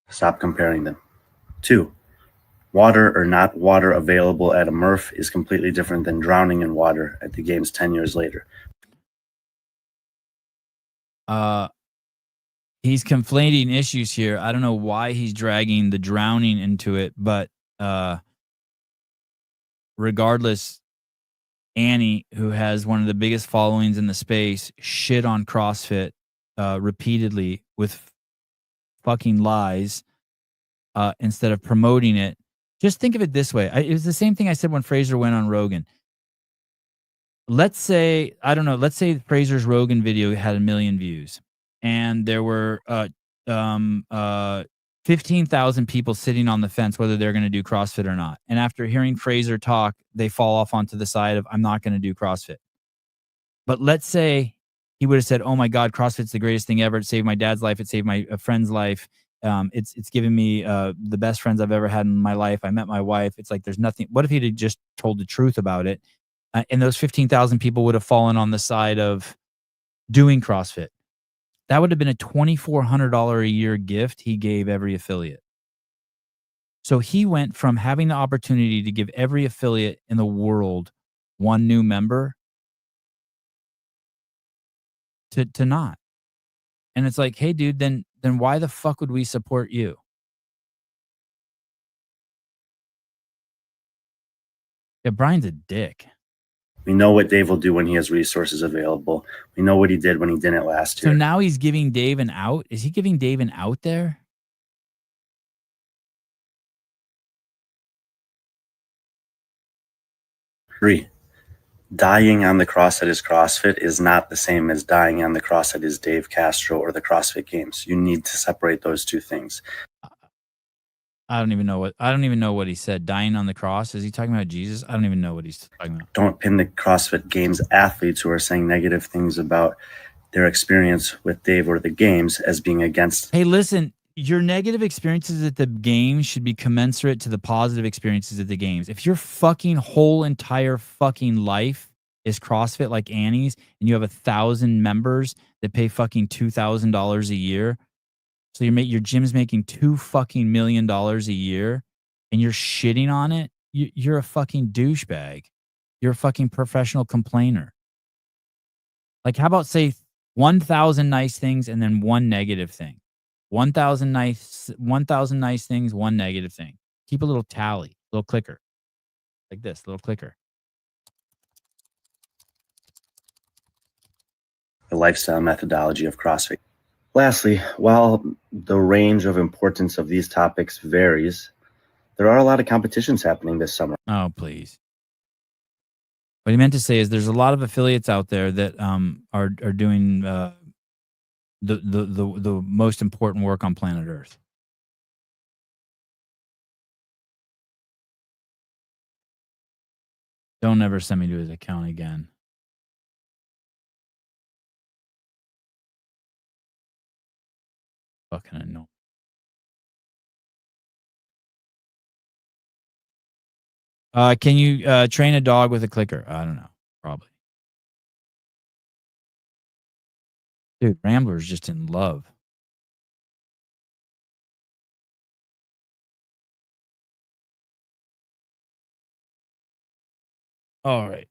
Stop comparing them. 2. Water or not water available at a MRF is completely different than drowning in water at the games 10 years later. He's conflating issues here. I don't know why he's dragging the drowning into it, but regardless, Annie, who has one of the biggest followings in the space, shit on CrossFit repeatedly with fucking lies instead of promoting it. Just think of it this way. It was the same thing I said when Fraser went on Rogan. Let's say, I don't know, let's say Fraser's Rogan video had 1 million views and there were 15,000 people sitting on the fence whether they're going to do CrossFit or not. And after hearing Fraser talk, they fall off onto the side of, I'm not going to do CrossFit. But let's say he would have said, oh my God, CrossFit's the greatest thing ever. It saved my dad's life. It saved my friend's life. It's given me the best friends I've ever had in my life. I met my wife. It's like, there's nothing. What if he'd have just told the truth about it? And those 15,000 people would have fallen on the side of doing CrossFit. That would have been a $2,400 a year gift he gave every affiliate. So he went from having the opportunity to give every affiliate in the world one new member to not. And it's like, hey, dude, then why the fuck would we support you? Yeah, Brian's a dick. We know what Dave will do when he has resources available. We know what he did when he didn't last year. So now he's giving Dave an out? Is he giving Dave an out there? Three, dying on the cross that is CrossFit is not the same as dying on the cross that is Dave Castro or the CrossFit Games. You need to separate those two things. I don't even know what he said. Dying on the cross? Is he talking about Jesus? I don't even know what he's talking about. Don't pin the CrossFit Games athletes who are saying negative things about their experience with Dave or the games as being against. Hey, listen, your negative experiences at the games should be commensurate to the positive experiences at the games. If your fucking whole entire fucking life is CrossFit like Annie's and you have 1,000 members that pay fucking $2,000 a year, so your gym's making $2 million a year and you're shitting on it, you're a fucking douchebag. You're a fucking professional complainer. Like, how about say 1,000 nice things and then one negative thing? 1,000 nice things, one negative thing. Keep a little tally, little clicker. Like this, little clicker. The lifestyle methodology of CrossFit. Lastly, while the range of importance of these topics varies, there are a lot of competitions happening this summer. Oh, please. What he meant to say is there's a lot of affiliates out there that are doing the most important work on planet Earth. Don't ever send me to his account again. Fucking annoying. Can you train a dog with a clicker? I don't know. Probably. Dude, Rambler's just in love. All right.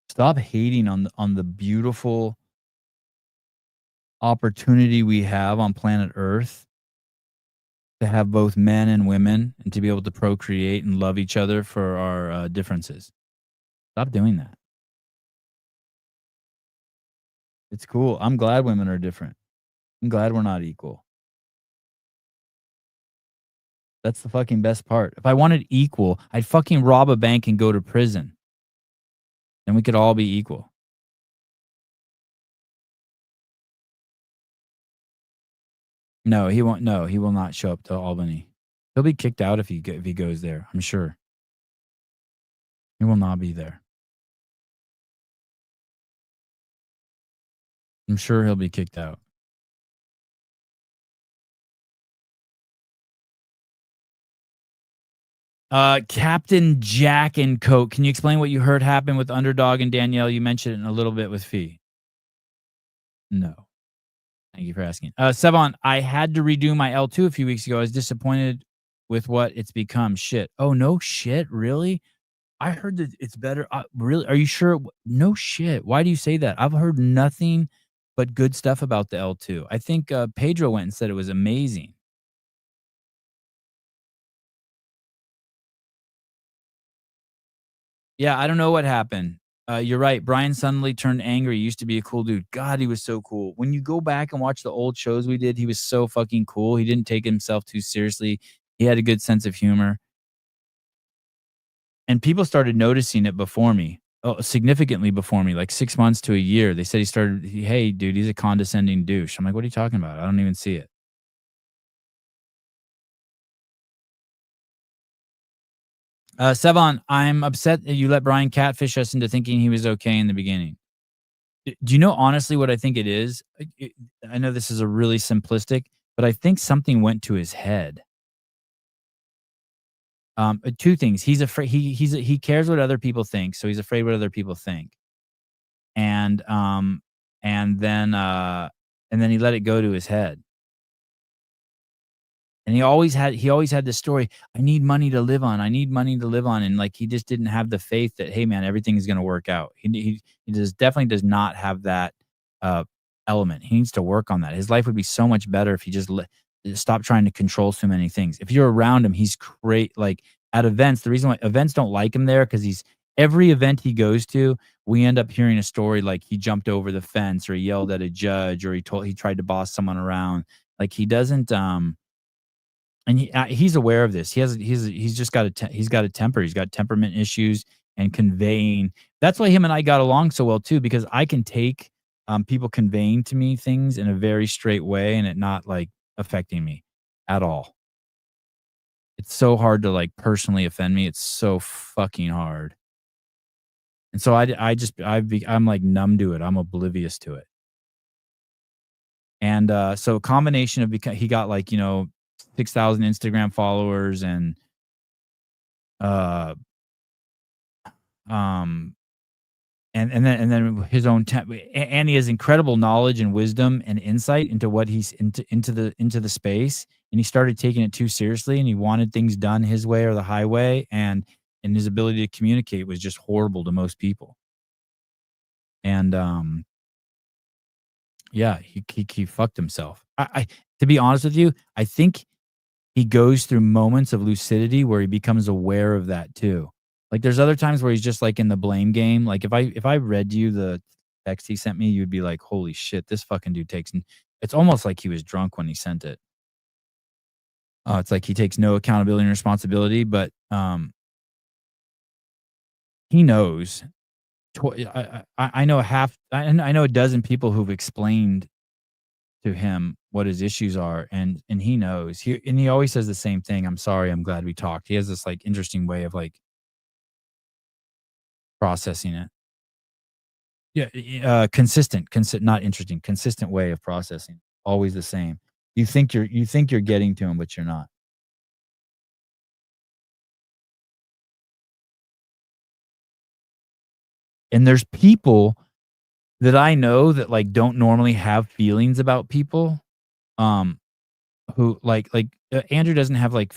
Stop hating on the beautiful opportunity we have on planet Earth to have both men and women and to be able to procreate and love each other for our differences. Stop doing that. It's cool. I'm glad women are different. I'm glad we're not equal. That's the fucking best part. If I wanted equal, I'd fucking rob a bank and go to prison. Then we could all be equal. No, he won't. No, he will not show up to Albany. He'll be kicked out if he goes there. I'm sure. He will not be there. I'm sure he'll be kicked out. Captain Jack and Coke. Can you explain what you heard happen with Underdog and Danielle? You mentioned it in a little bit with Fee. No. Thank you for asking. Sevon, I had to redo my L2 a few weeks ago. I was disappointed with what it's become. Shit. Oh, no shit? Really? I heard that it's better. Really? Are you sure? No shit. Why do you say that? I've heard nothing but good stuff about the L2. I think Pedro went and said it was amazing. Yeah, I don't know what happened. You're right. Brian suddenly turned angry. He used to be a cool dude. God, he was so cool. When you go back and watch the old shows we did, he was so fucking cool. He didn't take himself too seriously. He had a good sense of humor. And people started noticing it before me. Significantly before me, like 6 months to a year. They said hey, dude, he's a condescending douche. I'm like, what are you talking about? I don't even see it. Sevon, I'm upset that you let Brian catfish us into thinking he was okay in the beginning. Do you know honestly what I think it is? I know this is a really simplistic, but I think something went to his head. Two things. He's afraid. He cares what other people think, so he's afraid what other people think. And then he let it go to his head. And he always had this story, I need money to live on. I need money to live on. And like, he just didn't have the faith that, hey man, everything is going to work out. He definitely does not have that element. He needs to work on that. His life would be so much better if he just stop trying to control so many things. If you're around him, he's great. Like at events, the reason why events don't like him there, because every event he goes to, we end up hearing a story like he jumped over the fence, or he yelled at a judge, or he tried to boss someone around. Like he doesn't and he's aware of this. He's just got he's got a temper. He's got temperament issues and conveying. That's why him and I got along so well too, because I can take people conveying to me things in a very straight way and it not like affecting me at all. It's so hard to like personally offend me. It's so fucking hard. And so I'm like numb to it. I'm oblivious to it. And so a combination of, because he got like, 6,000 Instagram followers and and then his own and he has incredible knowledge and wisdom and insight into what he's into the space, and he started taking it too seriously, and he wanted things done his way or the highway, and his ability to communicate was just horrible to most people. And yeah, he fucked himself. I to be honest with you, I think he goes through moments of lucidity where he becomes aware of that too. Like there's other times where he's just like in the blame game. Like if I read you the text he sent me, you'd be like, holy shit, this fucking dude takes, it's almost like he was drunk when he sent it. It's like he takes no accountability and responsibility, but he knows. I know I know a dozen people who've explained to him what his issues are, and he knows. He always says the same thing. I'm sorry, I'm glad we talked. He has this like interesting way of like processing it. Yeah, consistent, not interesting, consistent way of processing. Always the same. You think you're getting to him, but you're not. And there's people that I know that like don't normally have feelings about people. Who like Andrew doesn't have like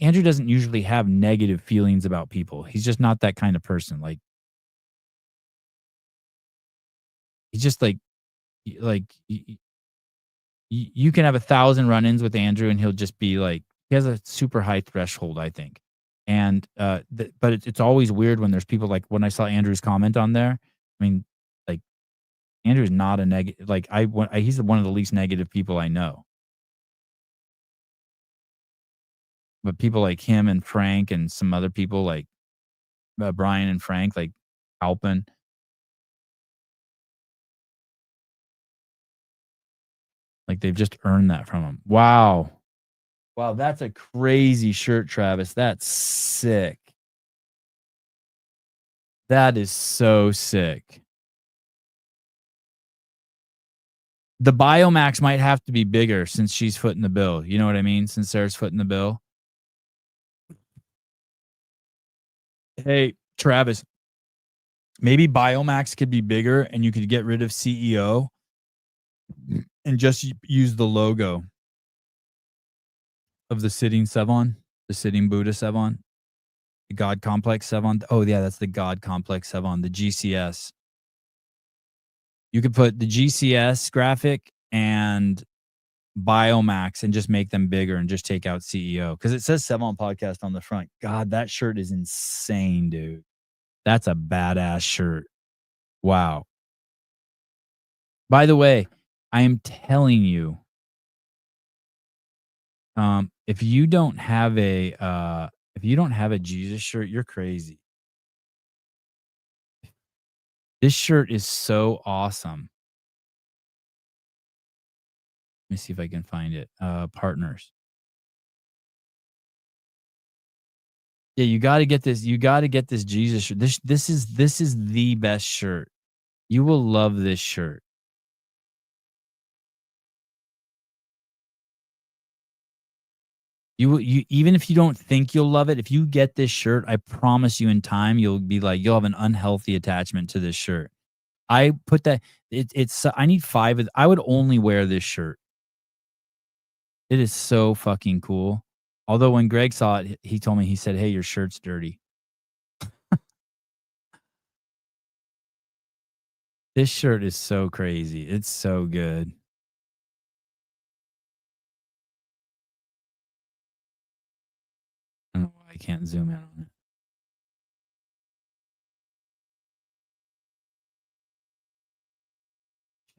Andrew doesn't usually have negative feelings about people. He's just not that kind of person. Like he's just like you can have 1,000 run-ins with Andrew and he'll just be like, he has a super high threshold, I think. And but it's always weird when there's people like, when I saw Andrew's comment on there, I mean, like Andrew's not a negative, like he's one of the least negative people I know. But people like him and Frank and some other people like Brian and Frank, like Alpin, like they've just earned that from him. Wow, that's a crazy shirt, Travis. That's sick. That is so sick. The Biomax might have to be bigger since she's footing the bill. You know what I mean? Since Sarah's footing the bill. Hey, Travis, maybe Biomax could be bigger and you could get rid of CEO and just use the logo of the sitting Sevon, the sitting Buddha Sevon, the God Complex Sevon. Oh, yeah, that's the God Complex Sevon, the GCS. You could put the GCS graphic and Biomax and just make them bigger and just take out CEO, because it says Sevon Podcast on the front. God, that shirt is insane, dude. That's a badass shirt. Wow. By the way, I am telling you, if you don't have a Jesus shirt, you're crazy. This shirt is so awesome. Let me see if I can find it. Partners. Yeah, you got to get this. You got to get this Jesus shirt. This is the best shirt. You will love this shirt. You even if you don't think you'll love it, if you get this shirt, I promise you in time you'll have an unhealthy attachment to this shirt. I put that it's I need 5 of I would only wear this shirt. It is so fucking cool. Although when Greg saw it, he told me, he said, "Hey, your shirt's dirty." This shirt is so crazy. It's so good. I don't know why I can't zoom in on it.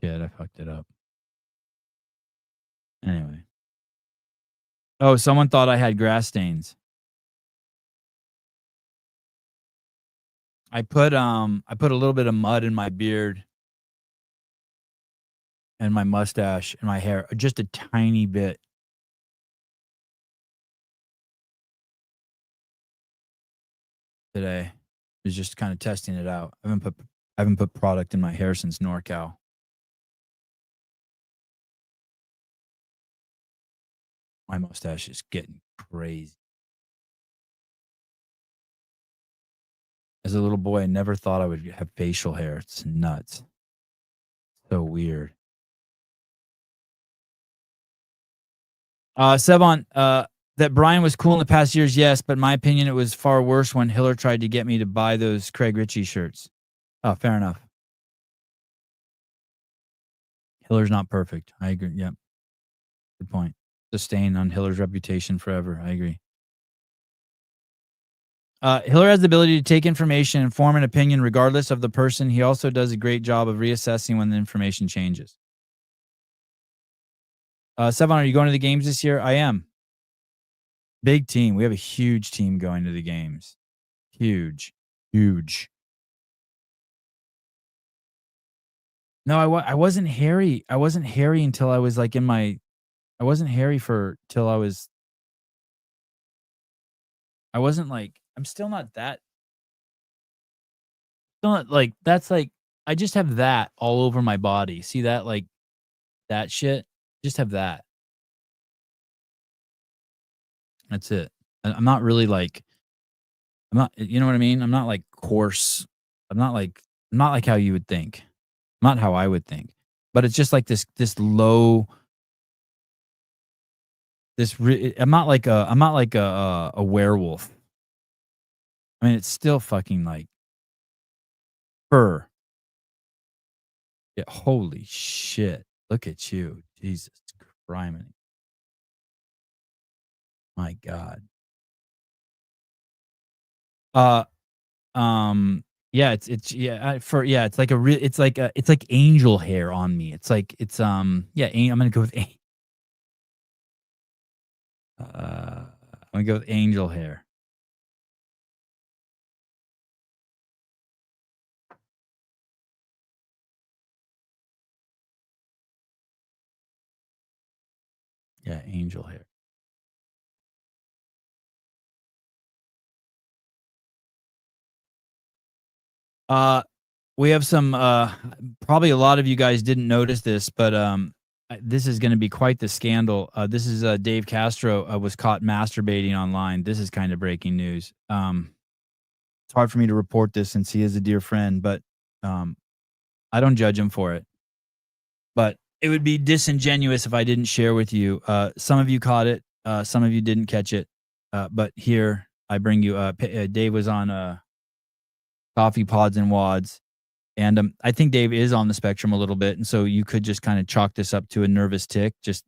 Shit, I fucked it up. Anyway. Oh, someone thought I had grass stains. I put a little bit of mud in my beard and my mustache and my hair, just a tiny bit. Today. Was just kind of testing it out. I haven't put product in my hair since NorCal. My mustache is getting crazy. As a little boy, I never thought I would have facial hair. It's nuts. So weird. Sevon, that Brian was cool in the past years, yes, but in my opinion, it was far worse when Hiller tried to get me to buy those Craig Ritchie shirts. Oh, fair enough. Hiller's not perfect. I agree. Yeah. Good point. The stain on Hiller's reputation forever. I agree. Hiller has the ability to take information and form an opinion regardless of the person. He also does a great job of reassessing when the information changes. Sevon, are you going to the games this year? I am. Big team. We have a huge team going to the games. Huge. No, I wasn't hairy. I wasn't hairy until I was like in my. I wasn't hairy till I was. I wasn't like. I'm still not that. Still not like that's like. I just have that all over my body. See that like, that shit. Just have that. That's it. I'm not really like. I'm not. You know what I mean? I'm not like coarse. I'm not like how you would think. Not how I would think. But it's just like this low. I'm not like a werewolf. I mean, it's still fucking like fur. Yeah, holy shit. Look at you. Jesus Christ. My God. Yeah, it's like angel hair on me. I'm gonna go with angel hair. Yeah, angel hair. We have some probably a lot of you guys didn't notice this, but this is going to be quite the scandal. This is Dave Castro was caught masturbating online. This is kind of breaking news. It's hard for me to report this since he is a dear friend, but I don't judge him for it. But it would be disingenuous if I didn't share with you. Some of you caught it. Some of you didn't catch it. But here I bring you. Dave was on Coffee Pods and Wads. And I think Dave is on the spectrum a little bit. And so you could just kind of chalk this up to a nervous tick, just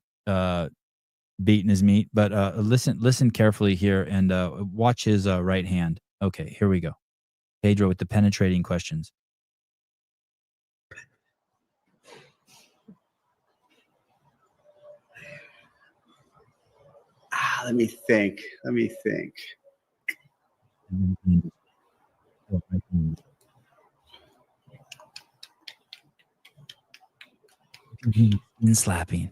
beating his meat. But listen carefully here and watch his right hand. Okay, here we go. Pedro with the penetrating questions. Let me think. In slapping.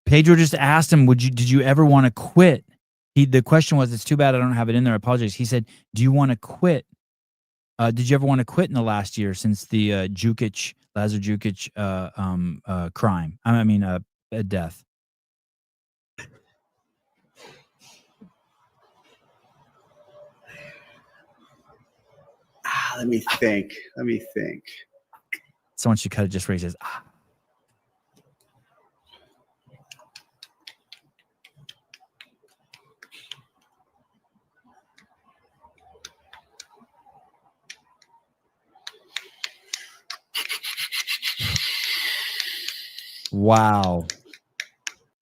Pedro just asked him, did you ever want to quit? The question was, it's too bad I don't have it in there. I apologize. He said, do you want to quit? Did you ever want to quit in the last year since the Lazar Jukic crime? I mean, death. Let me think. Someone should cut it just where he says, ah.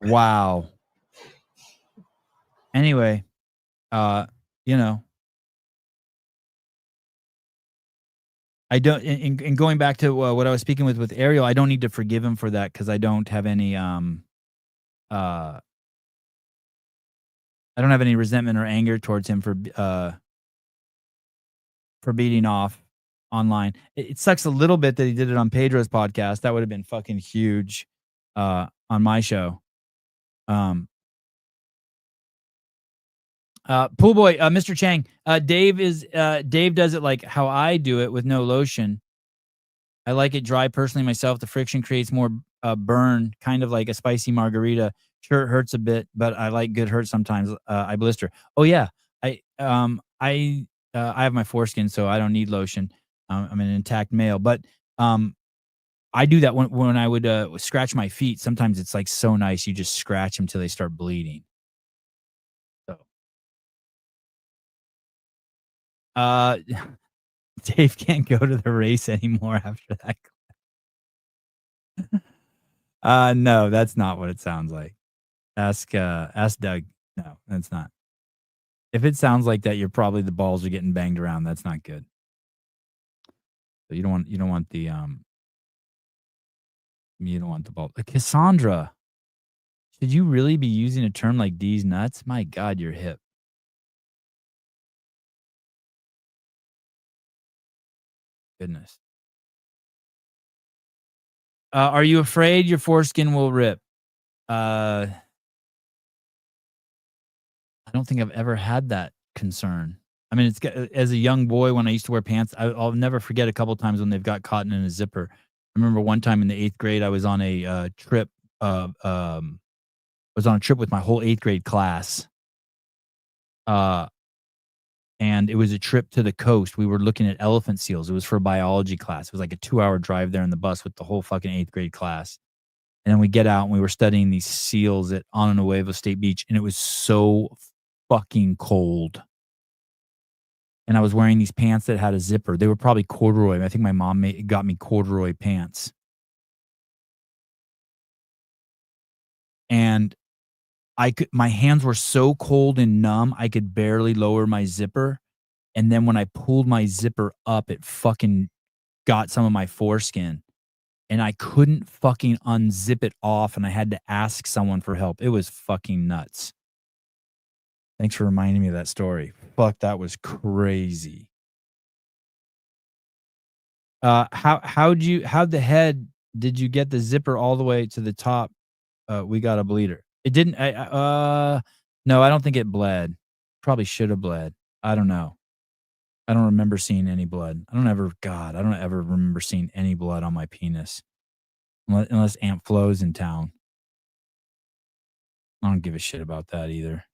Wow. Anyway, you know, I don't. In going back to what I was speaking with Arielle, I don't need to forgive him for that because I don't have any I don't have any resentment or anger towards him for beating off online. It sucks a little bit that he did it on Pedro's podcast. That would have been fucking huge on my show. Pool boy, Mr. Chang, Dave does it like how I do it with no lotion. I like it dry personally myself. The friction creates more burn, kind of like a spicy margarita. Sure, it hurts a bit, but I like good hurt sometimes. I blister. Oh yeah, I have my foreskin, so I don't need lotion. I'm an intact male, but I do that when I would scratch my feet. Sometimes it's like so nice. You just scratch them till they start bleeding. So, Dave can't go to the race anymore after that. No, that's not what it sounds like. Ask Doug. No, that's not. If it sounds like that, you're probably the balls are getting banged around. That's not good. So you don't want the ball. Cassandra, should you really be using a term like D's nuts? My God, you're hip. Goodness. Are you afraid your foreskin will rip? I don't think I've ever had that concern. I mean, as a young boy when I used to wear pants, I'll never forget a couple times when they've got cotton in a zipper. I remember one time in the 8th grade, I was on a trip. Was on a trip with my whole 8th grade class. And it was a trip to the coast. We were looking at elephant seals. It was for a biology class. It was like a 2-hour drive there in the bus with the whole fucking 8th grade class. And then we get out and we were studying these seals at Ana Nueva State Beach. And it was so fucking cold. And I was wearing these pants that had a zipper. They were probably corduroy. I think my mom got me corduroy pants. And my hands were so cold and numb, I could barely lower my zipper. And then when I pulled my zipper up, it fucking got some of my foreskin. And I couldn't fucking unzip it off. And I had to ask someone for help. It was fucking nuts. Thanks for reminding me of that story. Fuck, that was crazy. How the head did you get the zipper all the way to the top? We got a bleeder. It didn't. No, I don't think it bled. Probably should have bled. I don't know. I don't remember seeing any blood. I don't ever remember seeing any blood on my penis, unless Aunt Flo's in town. I don't give a shit about that either.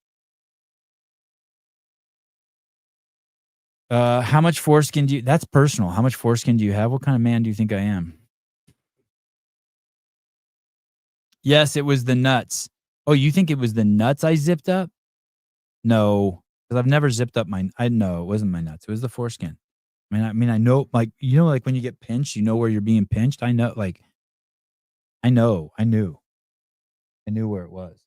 How much foreskin do you? That's personal. How much foreskin do you have? What kind of man do you think I am? Yes, it was the nuts. Oh, you think it was the nuts I zipped up? No, because I've never zipped up no, it wasn't my nuts. It was the foreskin. I mean, I know, like, you know, like when you get pinched, you know where you're being pinched. I know, like, I knew where it was.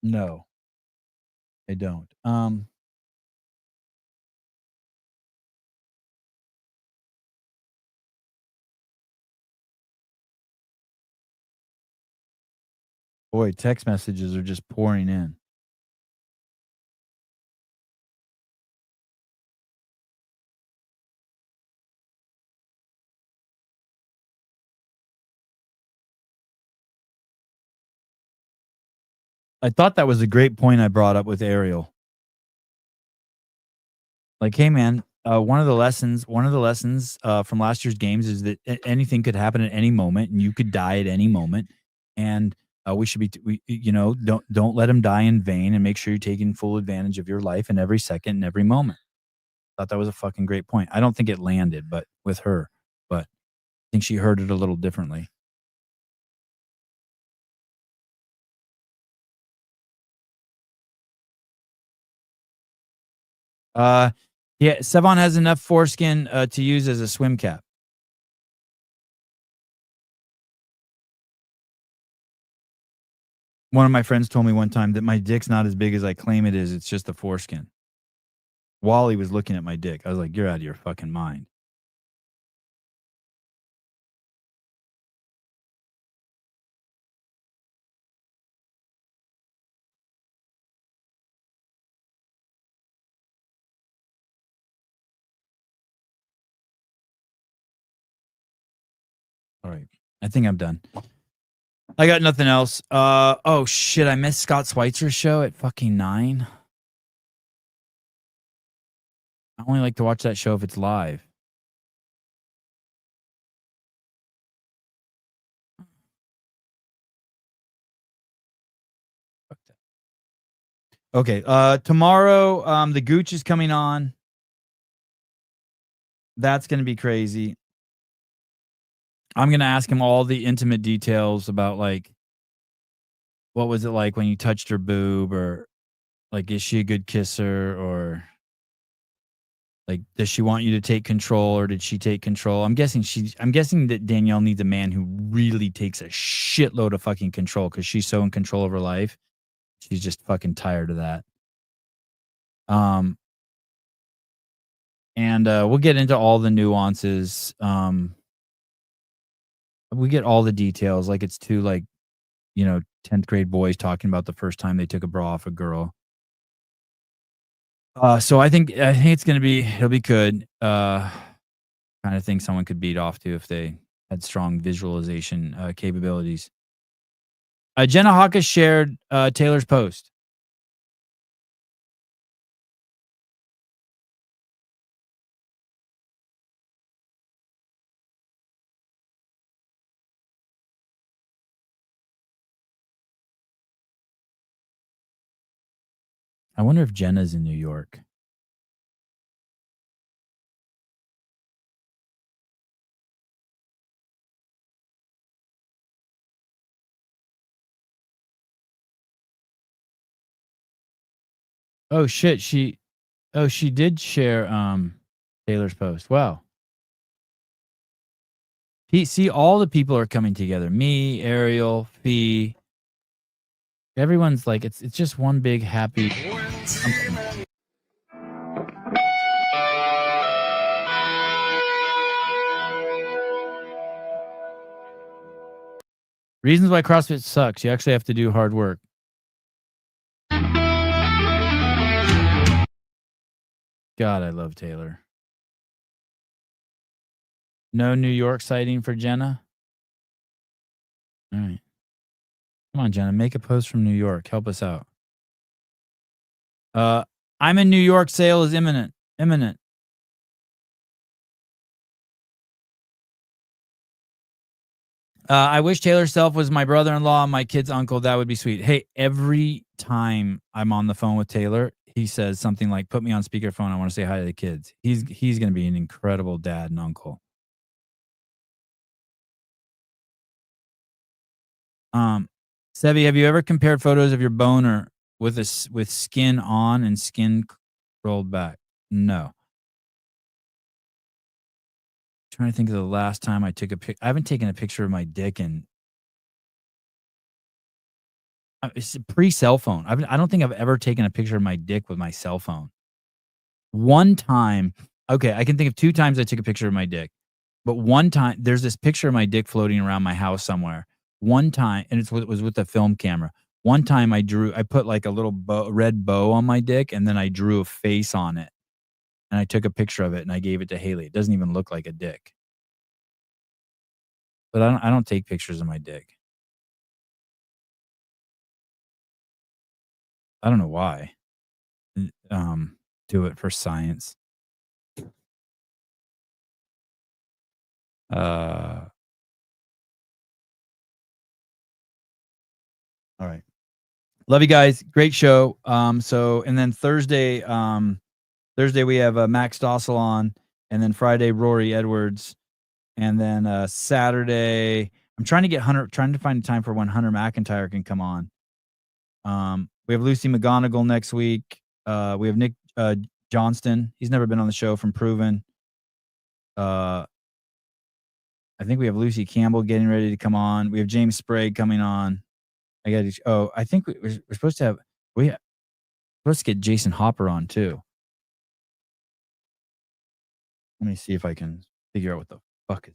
No, I don't. Boy, text messages are just pouring in. I thought that was a great point I brought up with Arielle. Like, hey, man, one of the lessons from last year's games is that anything could happen at any moment, and you could die at any moment. And we should be, don't let them die in vain, and make sure you're taking full advantage of your life in every second and every moment. Thought that was a fucking great point. I don't think it landed, but with her, but I think she heard it a little differently. Yeah, Sevon has enough foreskin to use as a swim cap. One of my friends told me one time that my dick's not as big as I claim it is. It's just the foreskin. Wally was looking at my dick. I was like, you're out of your fucking mind. All right. I think I'm done. I got nothing else. Oh shit, I missed Scott Schweitzer's show at fucking 9. I only like to watch that show if it's live. Okay, tomorrow, the Gooch is coming on. That's gonna be crazy. I'm gonna ask him all the intimate details about, like, what was it like when you touched her boob, or like, is she a good kisser, or like, does she want you to take control, or did she take control? I'm guessing that Danielle needs a man who really takes a shitload of fucking control, because she's so in control of her life. She's just fucking tired of that. And we'll get into all the nuances. We get all the details, like it's two, like, 10th grade boys talking about the first time they took a bra off a girl. So I think it'll be good. Kind of thing someone could beat off to if they had strong visualization capabilities. Jenna Hawkes shared Taylor's post. I wonder if Jenna's in New York. Oh shit, she did share Taylor's post. Wow. See, all the people are coming together. Me, Arielle, Fee. Everyone's like, it's just one big happy. Reasons why CrossFit sucks. You actually have to do hard work. God, I love Taylor. No New York sighting for Jenna? All right. Come on, Jenna. Make a post from New York. Help us out. I'm in New York. Sale is imminent. I wish Taylor Self was my brother-in-law and my kid's uncle. That would be sweet. Hey, every time I'm on the phone with Taylor, he says something like, "Put me on speakerphone. I want to say hi to the kids." He's going to be an incredible dad and uncle. Sevi, have you ever compared photos of your boner with skin on and skin rolled back? No. Trying to think of the last time I took a pic. I haven't taken a picture of my dick in it's pre-cell phone. I don't think I've ever taken a picture of my dick with my cell phone. One time, okay, I can think of 2 times I took a picture of my dick. But one time, there's this picture of my dick floating around my house somewhere. One time, and it was with a film camera. One time I put like a little red bow on my dick, and then I drew a face on it. And I took a picture of it, and I gave it to Haley. It doesn't even look like a dick. But I don't take pictures of my dick. I don't know why. Do it for science. All right. Love you guys. Great show. So, and then Thursday we have Max Dossel on, and then Friday Rory Edwards, and then Saturday I'm trying to find a time for when Hunter McIntyre can come on. We have Lucy McGonigal next week. We have Nick Johnston. He's never been on the show from Proven. I think we have Lucy Campbell getting ready to come on. We have James Sprague coming on. I think we're supposed to get Jason Hopper on too. Let me see if I can figure out what the fuck is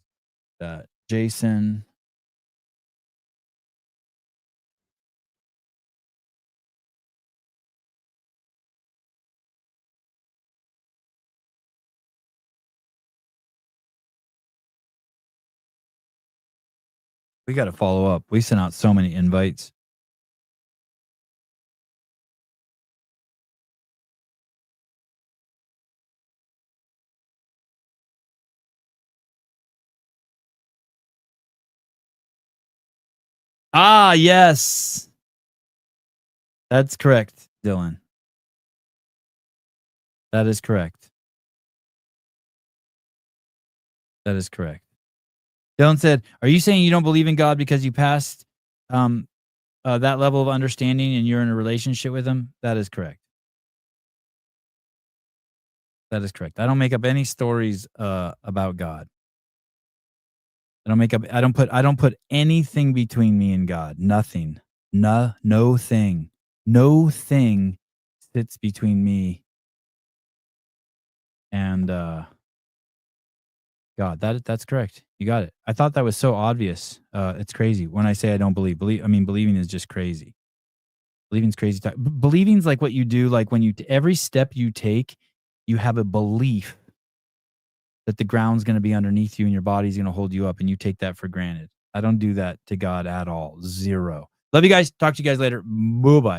that. Jason. We got to follow up. We sent out so many invites. Ah, yes. That's correct, Dylan. That is correct. That is correct. Dylan said, "Are you saying you don't believe in God because you passed that level of understanding and you're in a relationship with him?" That is correct. That is correct. I don't make up any stories about God. I don't put anything between me and God. Nothing. No thing. No thing sits between me and God. That's correct. You got it. I thought that was so obvious. It's crazy. When I say I don't believing is just crazy. Believing's crazy. Believing's like what you do, like when every step you take, you have a belief that the ground's going to be underneath you and your body's going to hold you up, and you take that for granted. I don't do that to God at all. Zero. Love you guys. Talk to you guys later. Bye-bye.